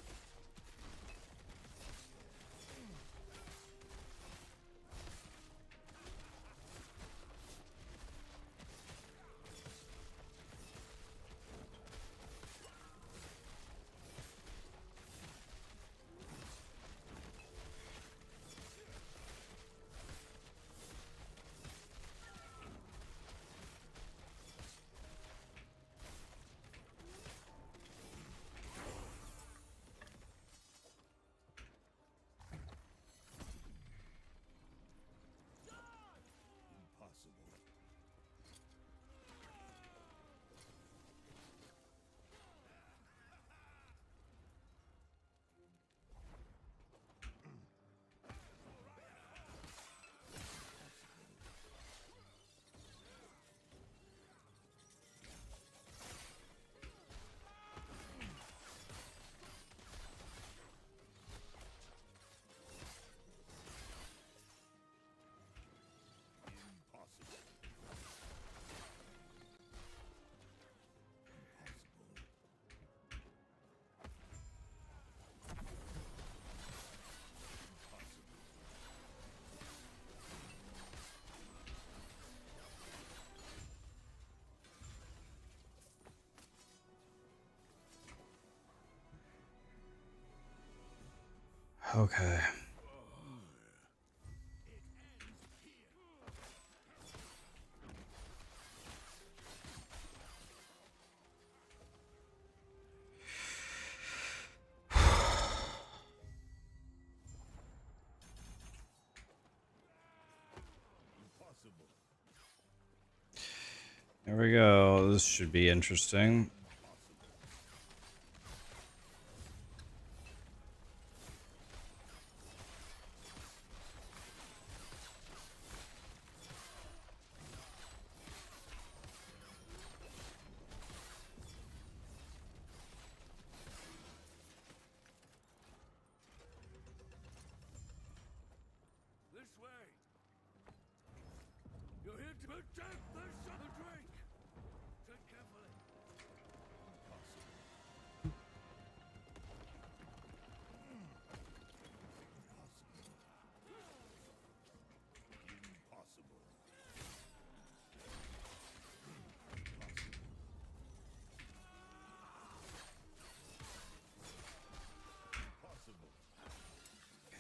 Okay. There we go. This should be interesting. This way. You're here to protect the southern drink. Tread carefully.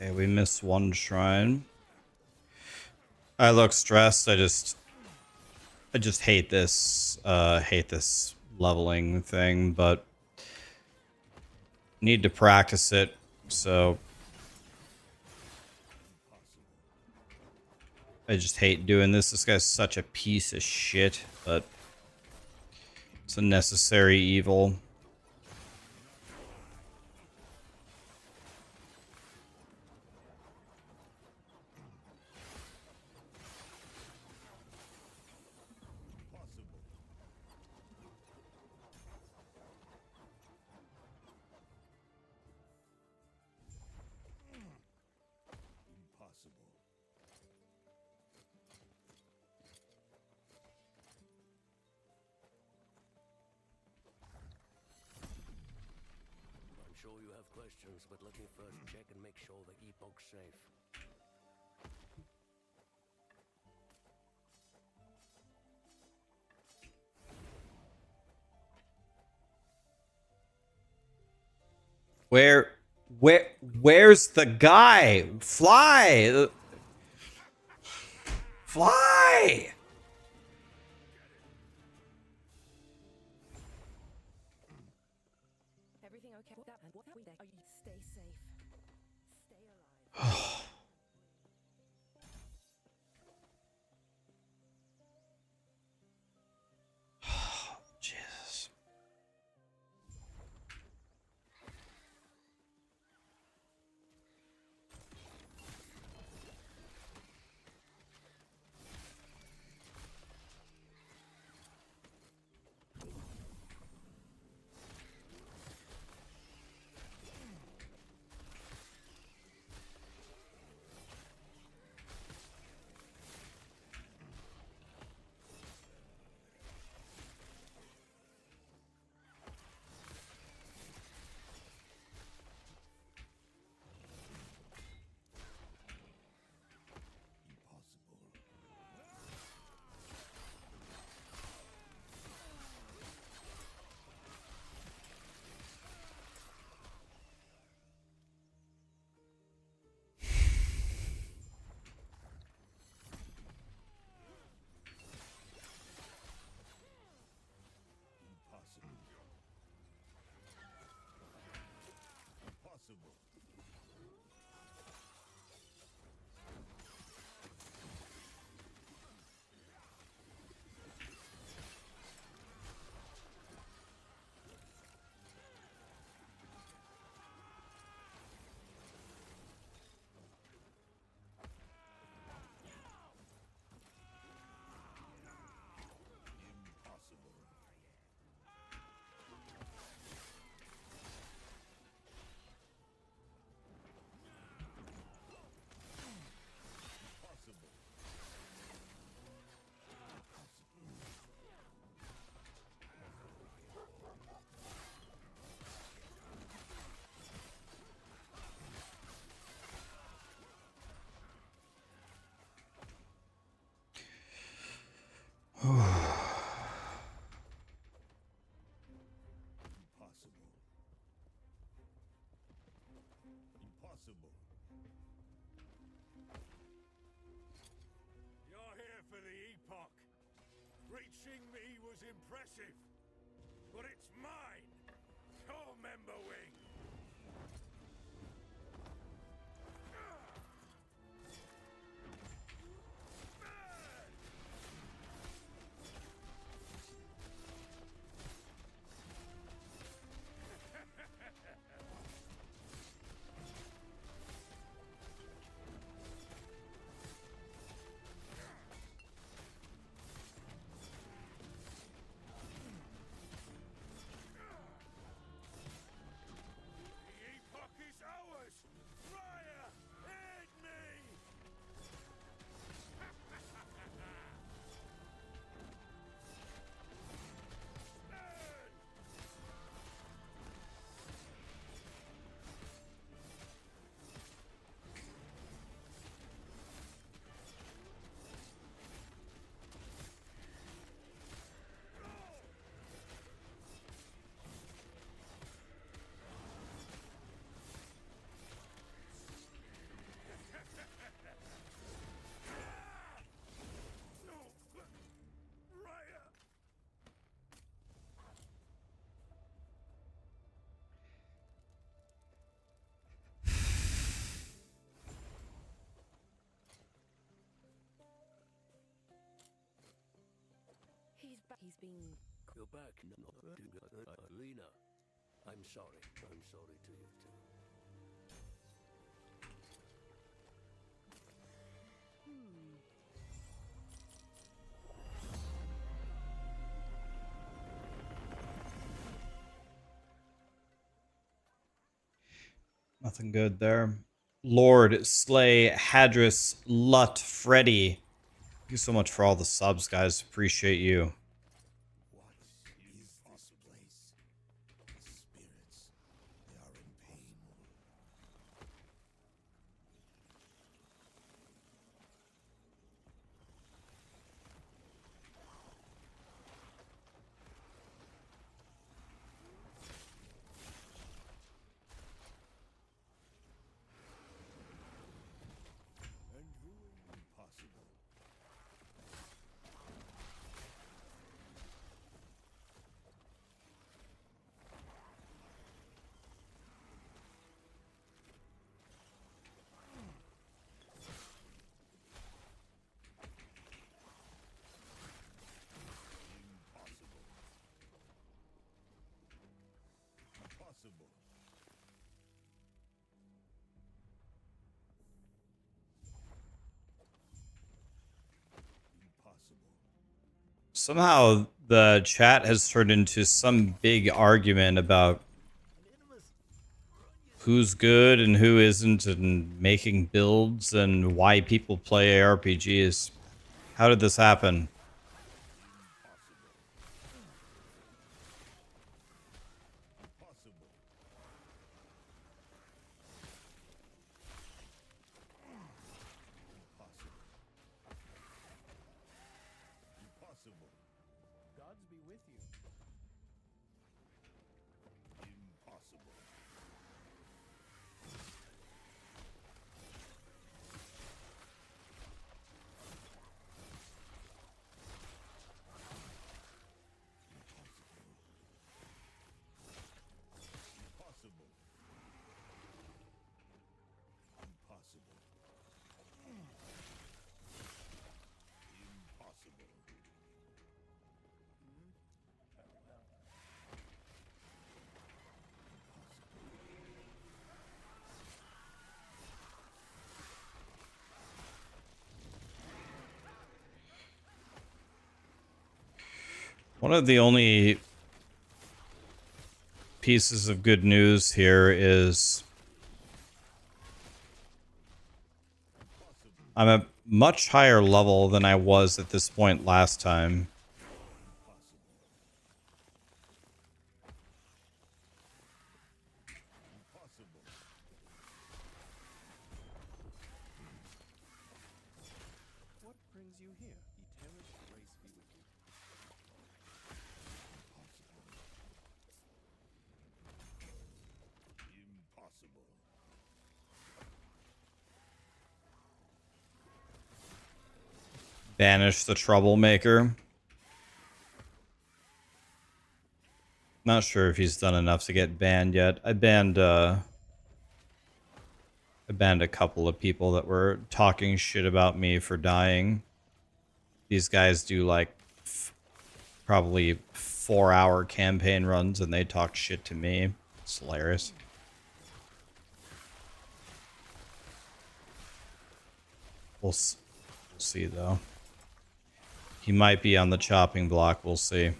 Okay, we missed one shrine. I look stressed. I just hate this leveling thing, but need to practice it. So I just hate doing this. This guy's such a piece of shit, but it's a necessary evil. I'm sure you have questions, but let me first check and make sure the Epoch's safe. Where's the guy? Fly! Fly! okay? What that and what we are you stay safe. Stay alive. Jesus. Impossible. Impossible. Impossible. Impossible. Impossible. You're here for the Epoch. Reaching me was impressive, but it's mine. Core member wing. The Epoch is ours! Raya, aid me! Raya! He's back. He's been You're back. Lena. I'm sorry. I'm sorry to you too. Nothing good there. Lord, Slay, Hadris, Lut, Freddy. Thank you so much for all the subs, guys. Appreciate you. What is this place? The spirits, they are in pain. And who impossible? Somehow the chat has turned into some big argument about who's good and who isn't, and making builds and why people play ARPGs. How did this happen? Gods be with you. One of the only pieces of good news here is I'm a much higher level than I was at this point last time. What brings you here? Eternal grace be with you. Banish the troublemaker. Not sure if he's done enough to get banned yet. I banned a couple of people that were talking shit about me for dying. These guys do like probably 4-hour campaign runs and they talk shit to me. It's hilarious. We'll see though. He might be on the chopping block. We'll see.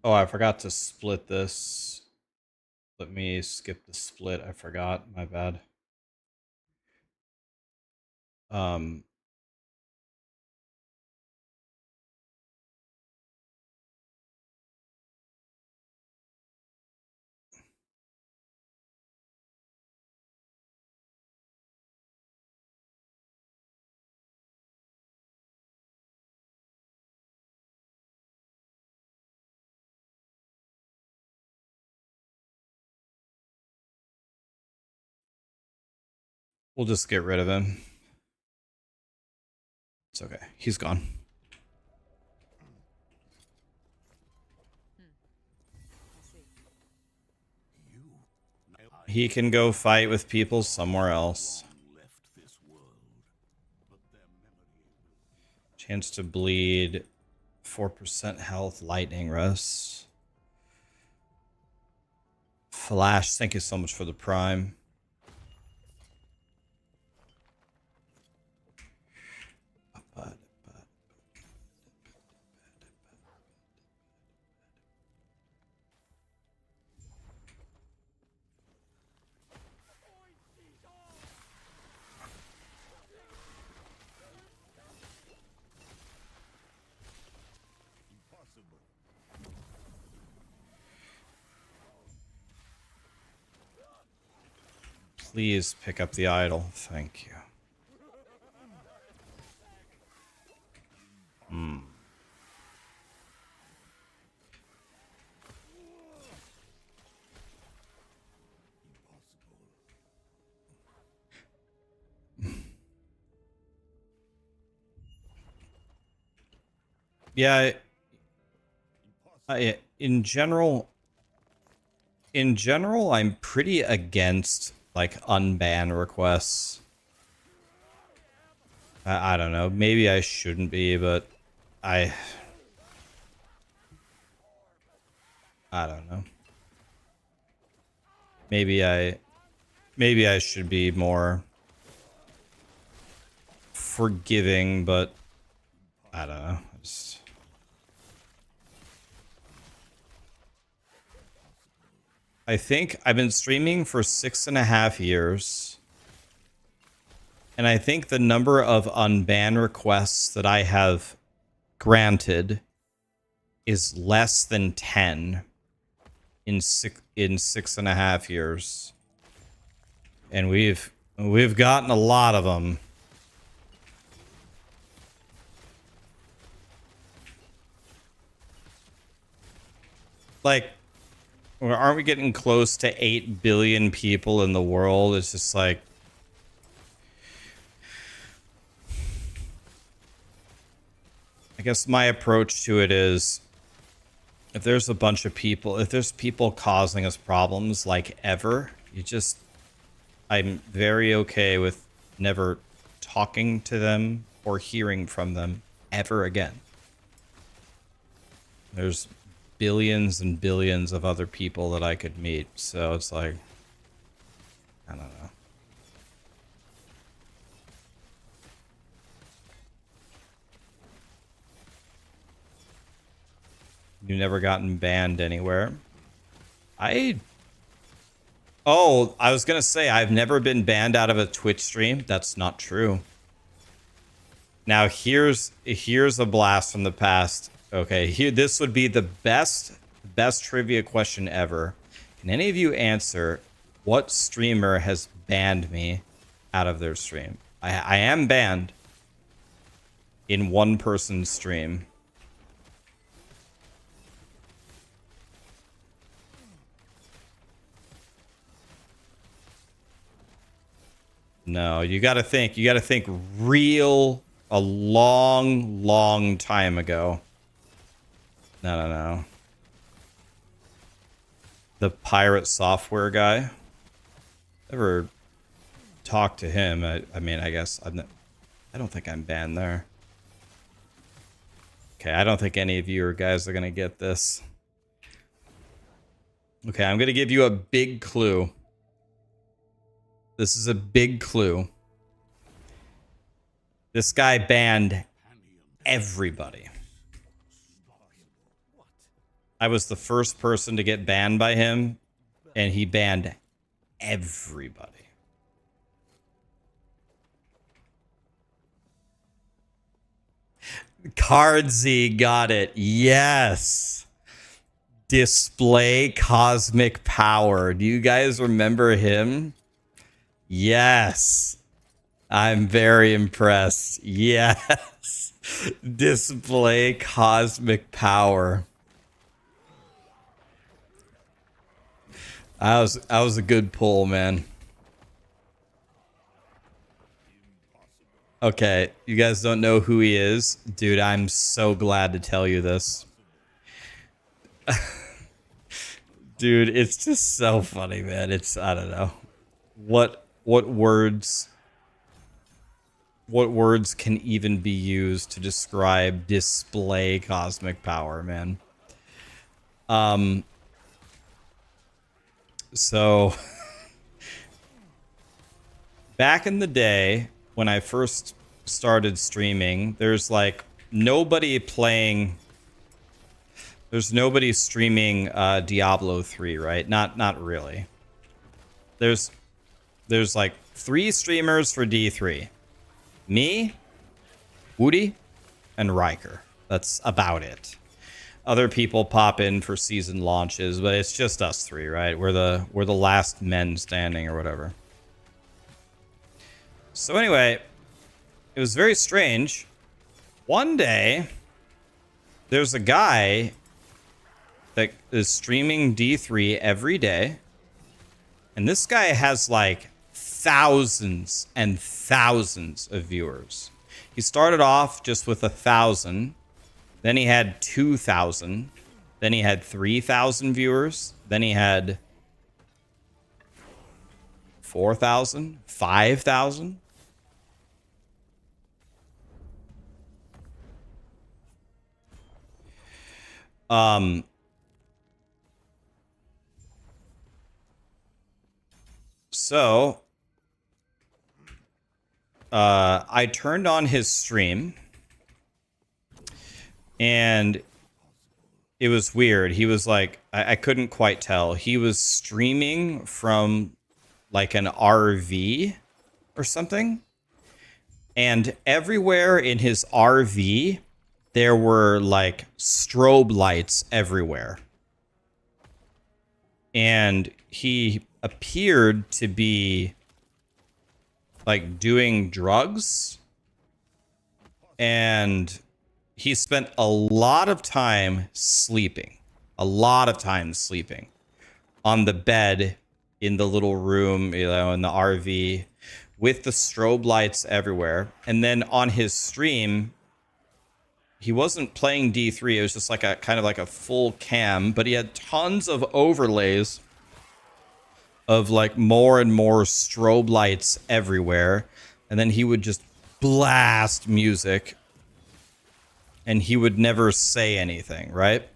Oh, I forgot to split this. Let me skip the split. I forgot. My bad. We'll just get rid of him. It's okay. He's gone. I see. He can go fight with people somewhere else. Left this world, but their memory will. Chance to bleed. 4% health. Lightning rust. Flash, thank you so much for the prime. Please pick up the idol. Thank you. Yeah, in general, I'm pretty against like unban requests. I don't know. Maybe I shouldn't be, but I don't know. Maybe I should be more forgiving, but I don't know. I think I've been streaming for 6.5 years. And I think the number of unban requests that I have granted is less than 10 in 6.5 years. And we've gotten a lot of them. Like, aren't we getting close to 8 billion people in the world? It's just like, I guess my approach to it is, if there's a bunch of people, if there's people causing us problems like ever, I'm very okay with never talking to them or hearing from them ever again. There's billions and billions of other people that I could meet, so it's like, I don't know. You've never gotten banned anywhere? Oh, I was gonna say, I've never been banned out of a Twitch stream. That's not true. Now here's a blast from the past. Okay, this would be the best trivia question ever. Can any of you answer what streamer has banned me out of their stream? I am banned in one person's stream. No, you gotta think. You gotta think a long time ago. No. The pirate software guy. Never talked to him. I mean, I guess I don't think I'm banned there. Okay, I don't think any of you guys are gonna get this. Okay, I'm gonna give you a big clue. This is a big clue. This guy banned everybody. I was the first person to get banned by him, and he banned everybody. Cardsy got it. Yes. Display cosmic power. Do you guys remember him? Yes. I'm very impressed. Yes. Display cosmic power. I was a good pull, man. Okay, you guys don't know who he is? Dude, I'm so glad to tell you this. Dude, it's just so funny, man. I don't know. What words can even be used to describe display cosmic power, man? So back in the day when I first started streaming, there's like nobody streaming Diablo 3, right? Not really. There's like 3 streamers for D3. Me, Woody, and Riker. That's about it. Other people pop in for season launches, but it's just us 3, right? We're the last men standing or whatever. So anyway, it was very strange. One day, there's a guy that is streaming D3 every day, and this guy has like thousands and thousands of viewers. He started off just with 1,000, Then he had 2,000. Then he had 3,000 viewers. Then he had 4,000, 5,000. So I turned on his stream and it was weird. He was like, I couldn't quite tell. He was streaming from like an RV or something. And everywhere in his RV, there were like strobe lights everywhere. And he appeared to be like doing drugs. And he spent a lot of time sleeping. A lot of time sleeping on the bed in the little room, you know, in the RV with the strobe lights everywhere. And then on his stream, he wasn't playing D3. It was just like a kind of like a full cam, but he had tons of overlays of like more and more strobe lights everywhere. And then he would just blast music and he would never say anything, right?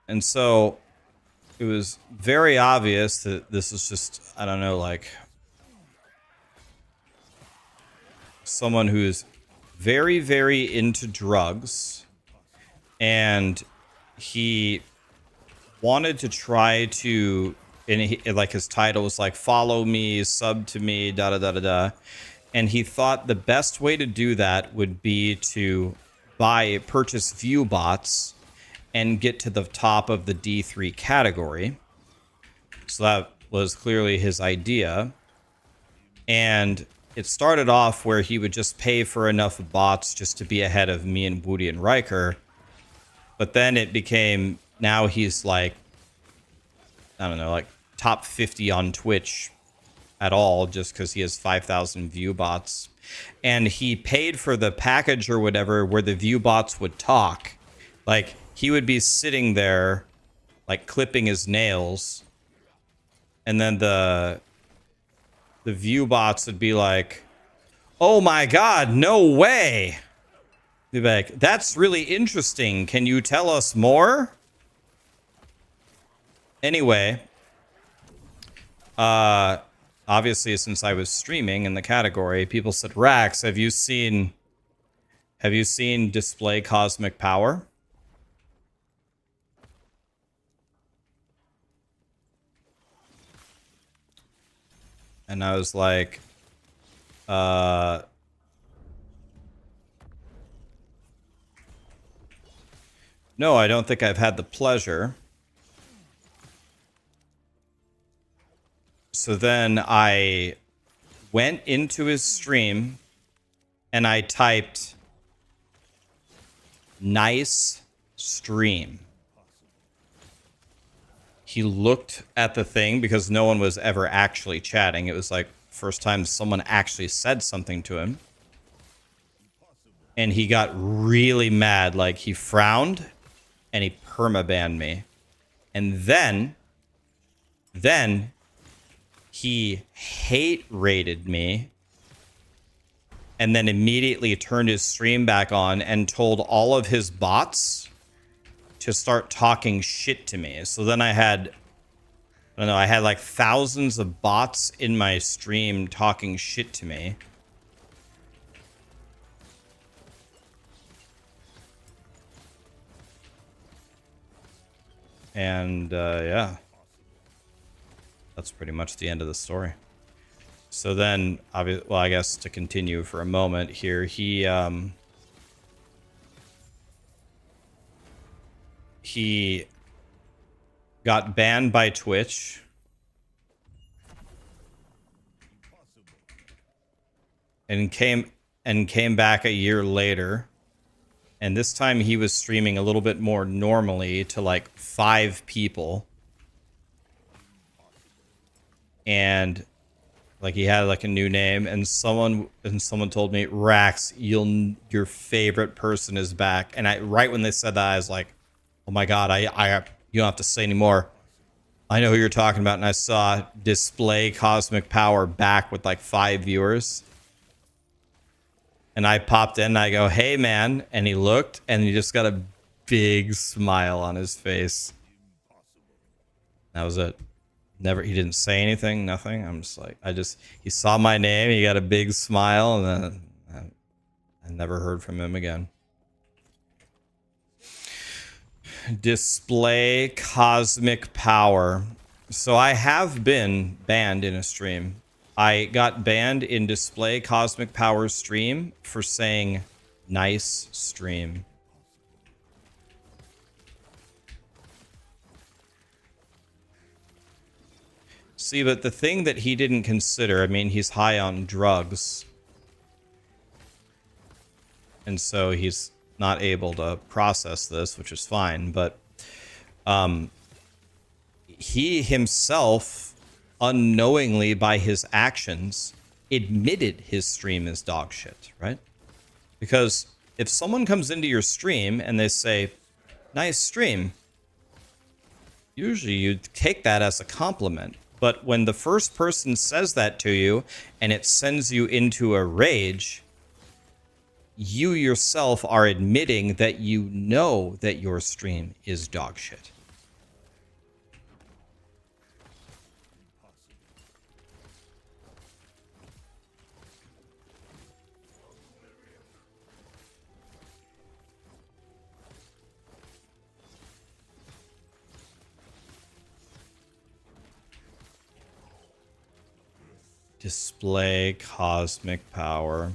And so it was very obvious that this is just, I don't know, like someone who's very, very into drugs, and he wanted to try to, and he, like his title was like, follow me, sub to me, da da da da da. And he thought the best way to do that would be to purchase view bots and get to the top of the D3 category. So that was clearly his idea. And it started off where he would just pay for enough bots just to be ahead of me and Woody and Riker. But then it became, now he's like, I don't know, like top 50 on Twitch at all, just because he has 5,000 view bots. And he paid for the package or whatever where the view bots would talk. Like, he would be sitting there, like, clipping his nails. And then the view bots would be like, oh my god, no way! They'd be like, that's really interesting. Can you tell us more? Anyway, obviously, since I was streaming in the category, people said, Rax, have you seen Display Cosmic Power? And I was like, no, I don't think I've had the pleasure. So then I went into his stream and I typed nice stream. He looked at the thing because no one was ever actually chatting. It was like first time someone actually said something to him. And he got really mad. Like, he frowned and he permabanned me. And then he hate rated me and then immediately turned his stream back on and told all of his bots to start talking shit to me. So then I had, I don't know, I had like thousands of bots in my stream talking shit to me. And yeah, that's pretty much the end of the story. So then, well, I guess to continue for a moment here, he got banned by Twitch. And came back a year later. And this time he was streaming a little bit more normally to like 5 people. And Like he had like a new name, and someone told me, Rax, your favorite person is back. And I right when they said that, I was like, oh my god, I you don't have to say anymore. I know who you're talking about, and I saw Display Cosmic Power back with like 5 viewers. And I popped in and I go, hey man, and he looked and he just got a big smile on his face. That was it. He didn't say anything, nothing. I'm just like, he saw my name, he got a big smile, and then I never heard from him again. Display Cosmic Power. So I have been banned in a stream. I got banned in Display Cosmic Power stream for saying nice stream. See, but the thing that he didn't consider, I mean, he's high on drugs. And so he's not able to process this, which is fine. But he himself, unknowingly by his actions, admitted his stream is dog shit, right? Because if someone comes into your stream and they say, nice stream, usually you take that as a compliment. But when the first person says that to you and it sends you into a rage, you yourself are admitting that you know that your stream is dog shit. Display Cosmic Power.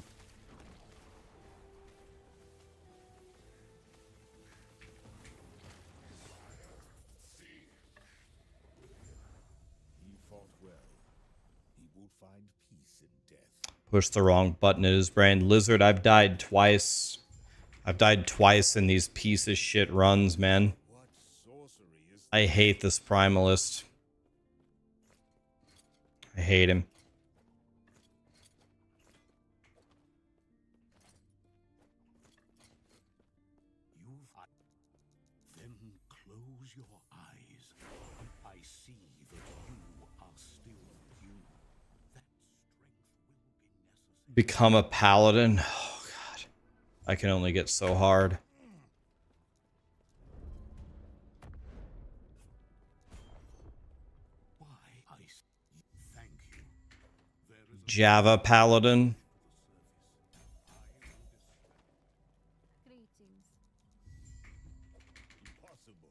He fought well. He will find peace in death. Push the wrong button in his brain. Lizard, I've died twice. I've died twice in these piece of shit runs, man. What sorcery is I hate this Primalist. I hate him. Then close your eyes. I see that you are still you. That strength will be necessary. Become a paladin. Oh god. I can only get so hard. Why? Thank you. There is Java paladin. Greetings. impossible.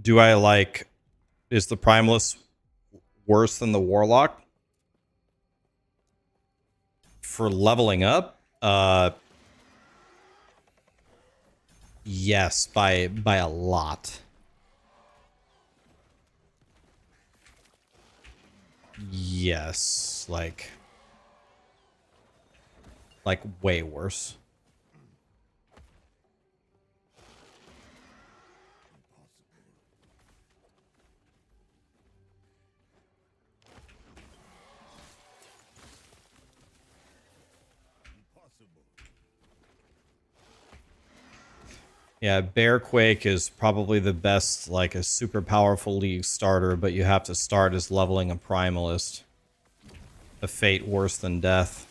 Do I like... Is the Primalist worse than the Warlock? For leveling up? Yes, by a lot. Yes, like way worse. Yeah, Bearquake is probably the best, like a super powerful league starter, but you have to start as leveling a Primalist. A fate worse than death.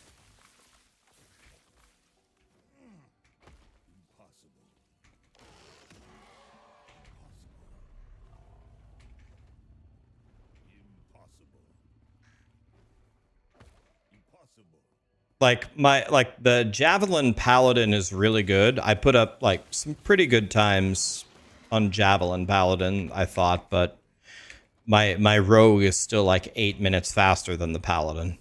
Like the Javelin Paladin is really good. I put up like some pretty good times on Javelin Paladin, I thought, but my rogue is still like 8 minutes faster than the Paladin.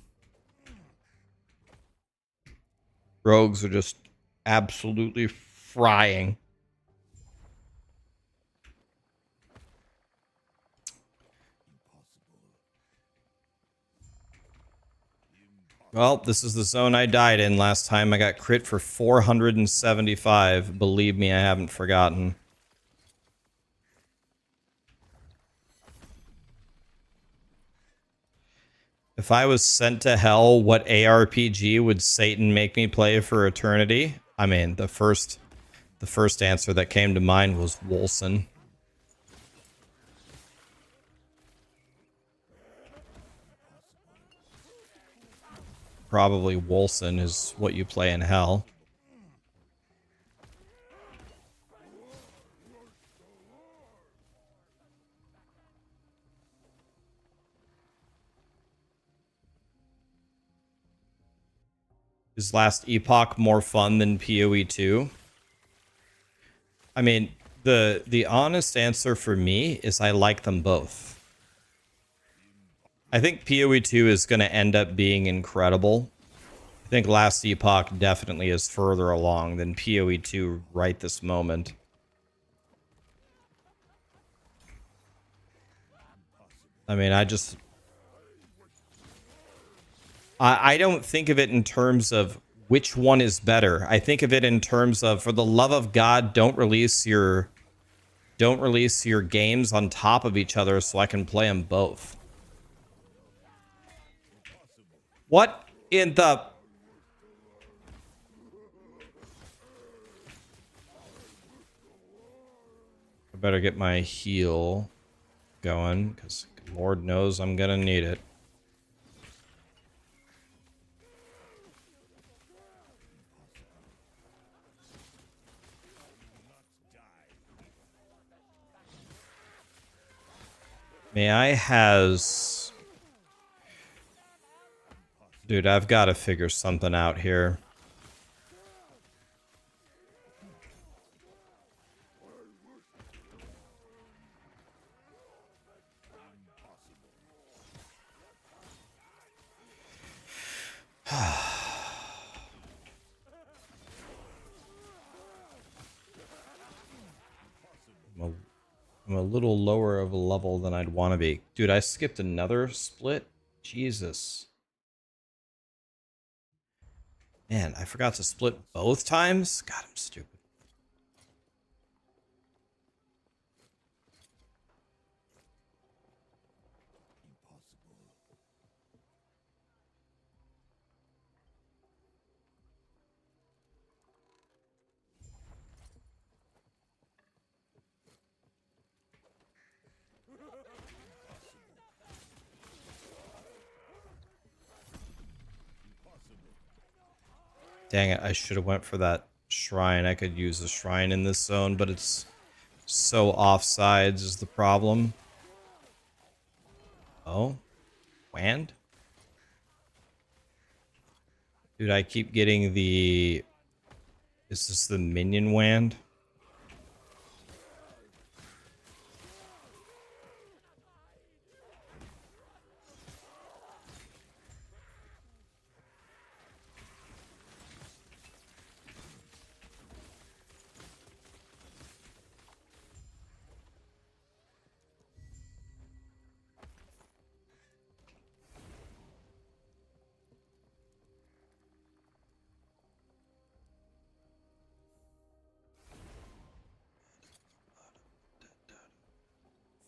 Rogues are just absolutely frying. Well, this is the zone I died in last time. I got crit for 475. Believe me, I haven't forgotten. If I was sent to hell, what ARPG would Satan make me play for eternity? I mean, the first answer that came to mind was Wolcen. Probably Wolcen is what you play in hell. Is last Epoch more fun than POE2? I mean, the honest answer for me is I like them both. I think POE2 is going to end up being incredible. I think last Epoch definitely is further along than POE2 right this moment. I mean, I don't think of it in terms of which one is better. I think of it in terms of, for the love of God, don't release your games on top of each other so I can play them both. What in the... I better get my heal going, because Lord knows I'm gonna need it. May I has... Dude, I've got to figure something out here. I'm a little lower of a level than I'd want to be. Dude, I skipped another split? Jesus. Man, I forgot to split both times? God, I'm stupid. Dang it, I should have went for that shrine. I could use a shrine in this zone, but it's so offsides is the problem. Oh? Wand? Dude, I keep getting the... Is this the minion wand?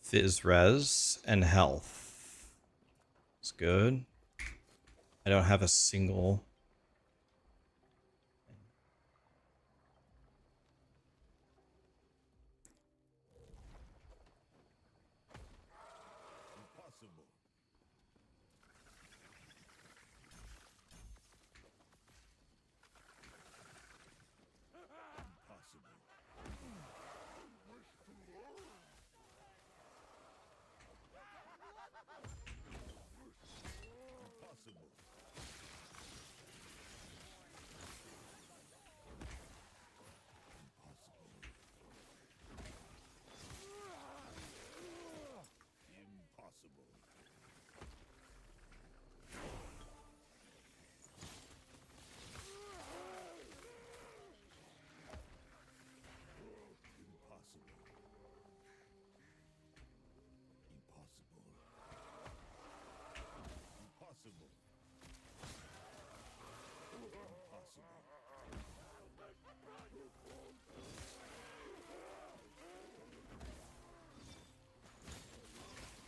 Fizz res and health. It's good. I don't have a single...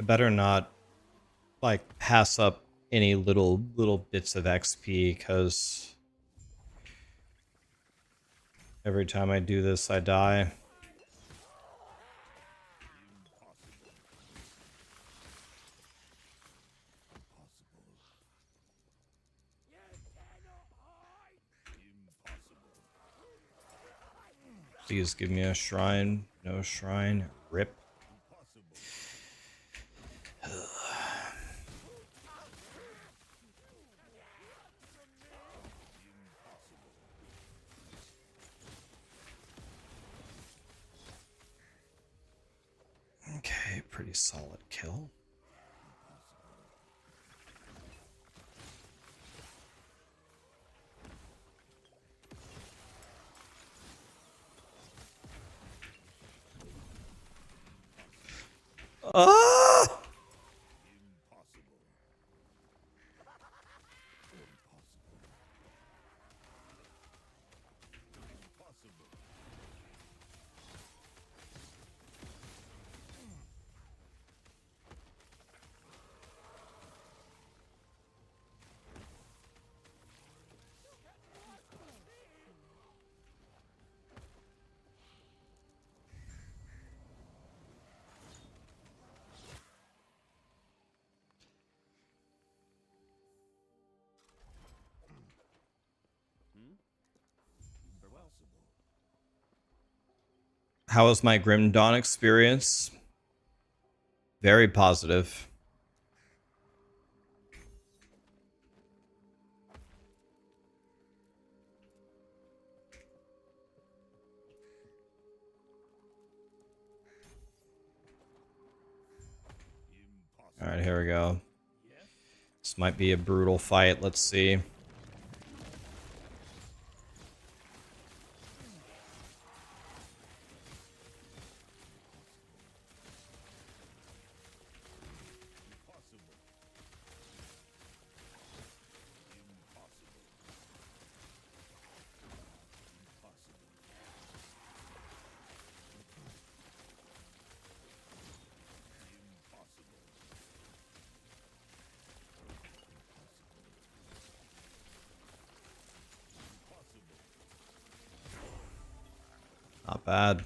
better not like pass up any little bits of XP, because every time I do this I die. Please give me a shrine. No shrine. Rip. Okay, pretty solid kill. Ah! How was my Grim Dawn experience? Very positive. All right, here we go. This might be a brutal fight. Let's see. Not bad.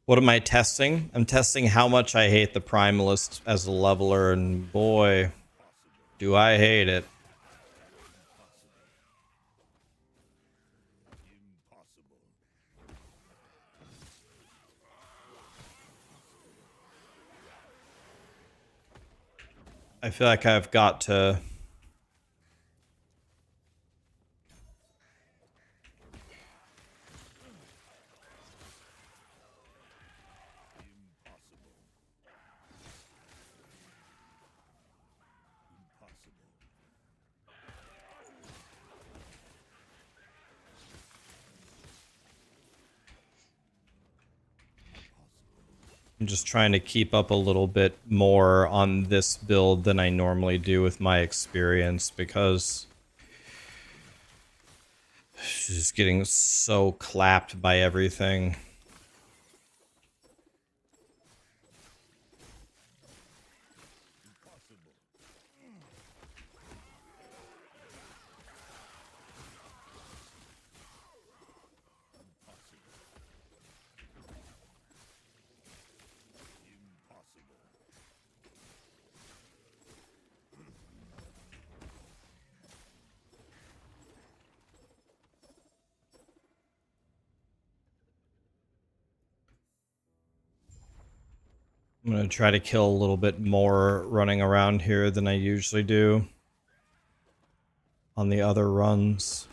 What am I testing? I'm testing how much I hate the Primalist as a leveler, and boy, do I hate it. I feel like I've got to... I'm just trying to keep up a little bit more on this build than I normally do with my experience, because she's just getting so clapped by everything. I'm going to try to kill a little bit more running around here than I usually do on the other runs.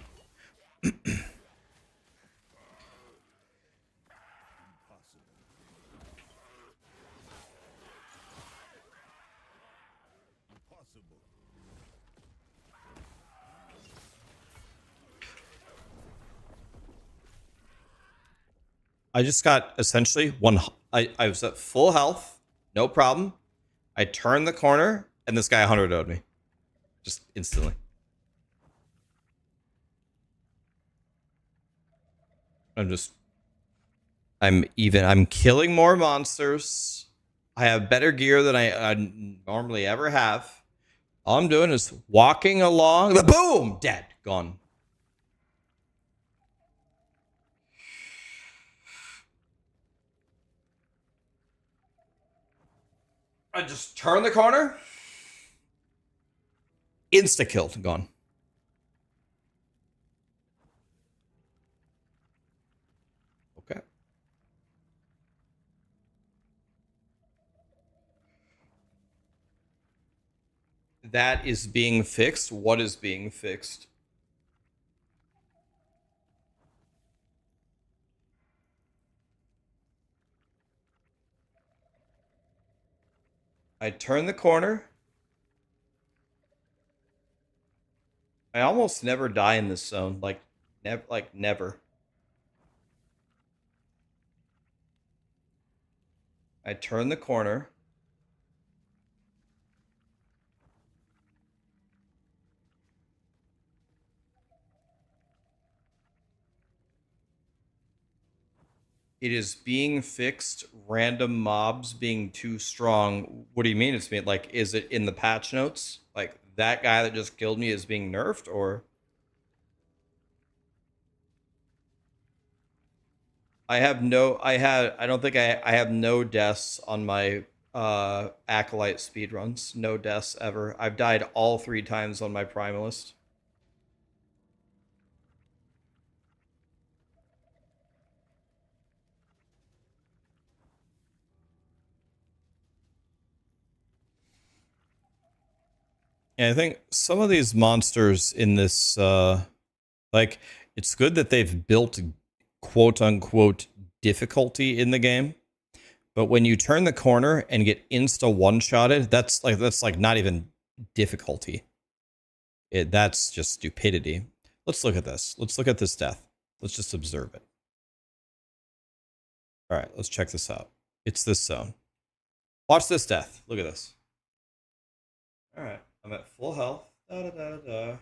I just got essentially one. I was at full health, no problem. I turned the corner, and this guy 100 would me. Just instantly. I'm killing more monsters. I have better gear than I normally ever have. All I'm doing is walking along. The boom! Dead. Gone. I just turn the corner. Insta killed. Gone. Okay. That is being fixed. What is being fixed? I turn the corner. I almost never die in this zone. Like never. I turn the corner. It is being fixed. Random mobs being too strong. What do you mean it's being like? Is it in the patch notes? Like that guy that just killed me is being nerfed, or I have no. I don't think I have no deaths on my acolyte speedruns. No deaths ever. I've died all 3 times on my Primalist. Yeah, I think some of these monsters in this, like, it's good that they've built quote unquote difficulty in the game. But when you turn the corner and get insta one-shotted, that's like not even difficulty. That's just stupidity. Let's look at this. Let's look at this death. Let's just observe it. All right, let's check this out. It's this zone. Watch this death. Look at this. All right, I'm at full health. Da da da da. Okay.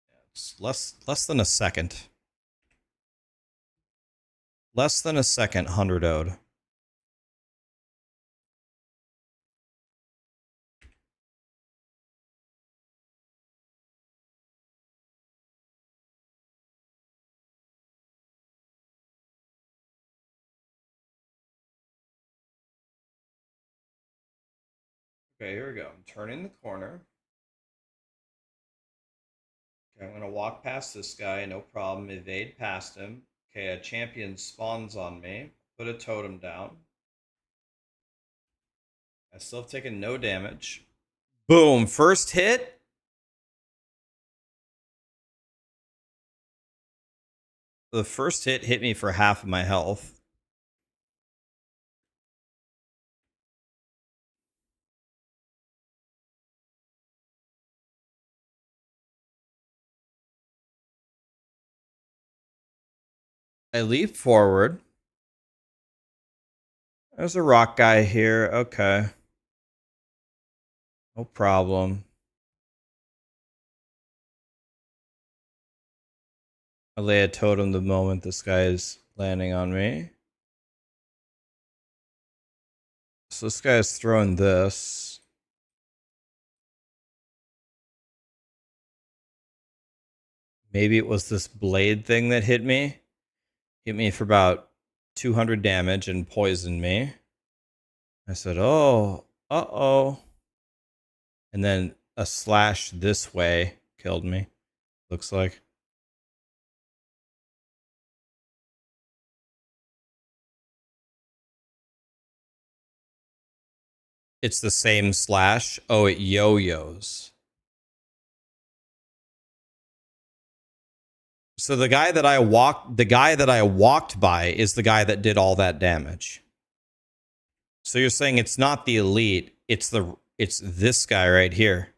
Yeah, it's less than a second. Less than a second, 100 ode. Okay, here we go. I'm turning the corner. Okay, I'm gonna walk past this guy, no problem. Evade past him. Okay, a champion spawns on me. Put a totem down. I still have taken no damage. Boom, first hit. The first hit me for half of my health. I leap forward. There's a rock guy here. Okay. No problem. I lay a totem the moment this guy is landing on me. So this guy is throwing this. Maybe it was this blade thing that hit me. Hit me for about 200 damage and poisoned me. I said, oh, uh-oh. And then a slash this way killed me, looks like. It's the same slash. Oh, it yo-yos. So the guy that I walked by is the guy that did all that damage. So you're saying it's not the elite, it's this guy right here.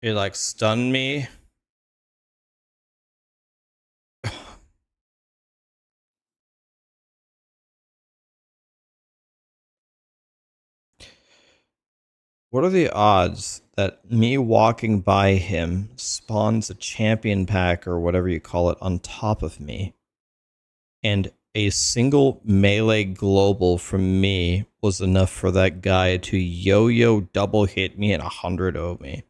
He like stunned me. What are the odds that me walking by him spawns a champion pack or whatever you call it on top of me, and a single melee global from me was enough for that guy to yo-yo double hit me and 100-0 me?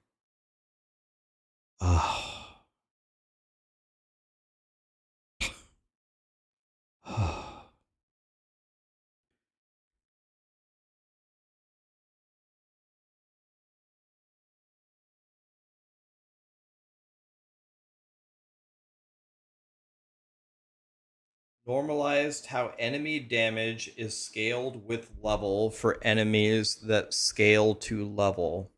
Normalized how enemy damage is scaled with level for enemies that scale to level.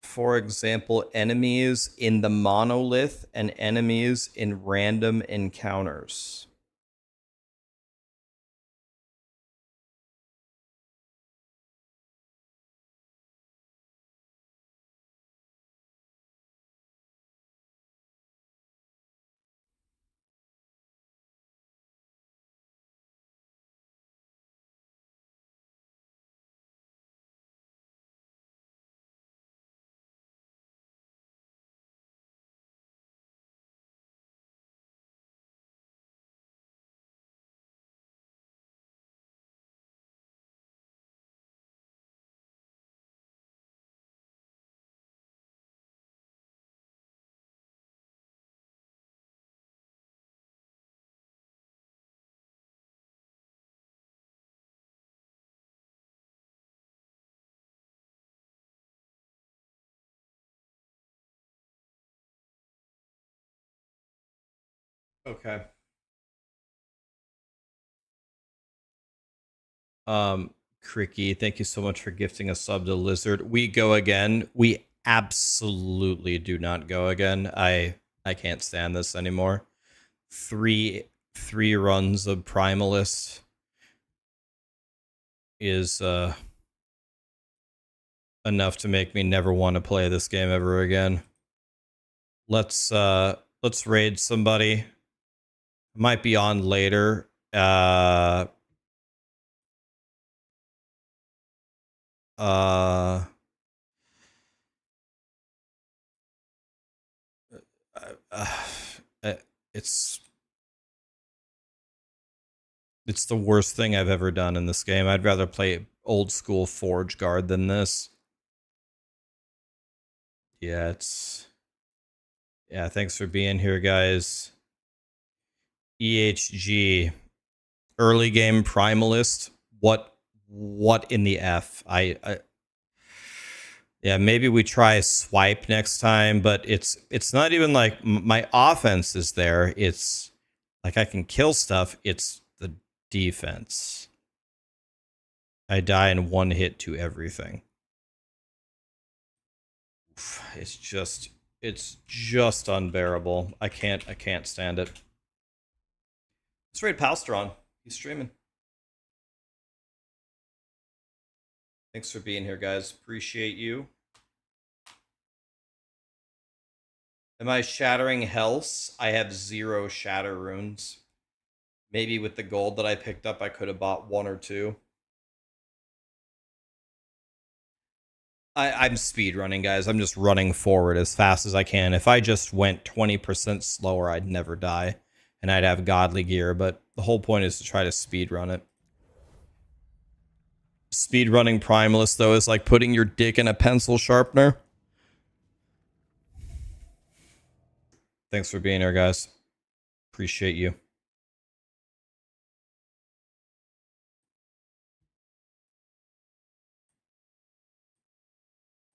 For example, enemies in the monolith and enemies in random encounters. Okay. Cricky, thank you so much for gifting a sub to Lizard. We go again. We absolutely do not go again. I can't stand this anymore. Three runs of Primalist is enough to make me never want to play this game ever again. Let's raid somebody. Might be on later. It's the worst thing I've ever done in this game. I'd rather play old school Forge Guard than this. Yeah, thanks for being here, guys. EHG, early game Primalist. What in the F? Yeah, maybe we try swipe next time, but it's not even like my offense is there. It's like I can kill stuff. It's the defense. I die in one hit to everything. It's just unbearable. I can't stand it. Let's raid Palstron. He's streaming. Thanks for being here, guys. Appreciate you. Am I shattering healths? I have 0 shatter runes. Maybe with the gold that I picked up, I could have bought 1 or 2. I'm speedrunning, guys. I'm just running forward as fast as I can. If I just went 20% slower, I'd never die. And I'd have godly gear, but the whole point is to try to speedrun it. Speedrunning Primalist, though, is like putting your dick in a pencil sharpener. Thanks for being here, guys. Appreciate you.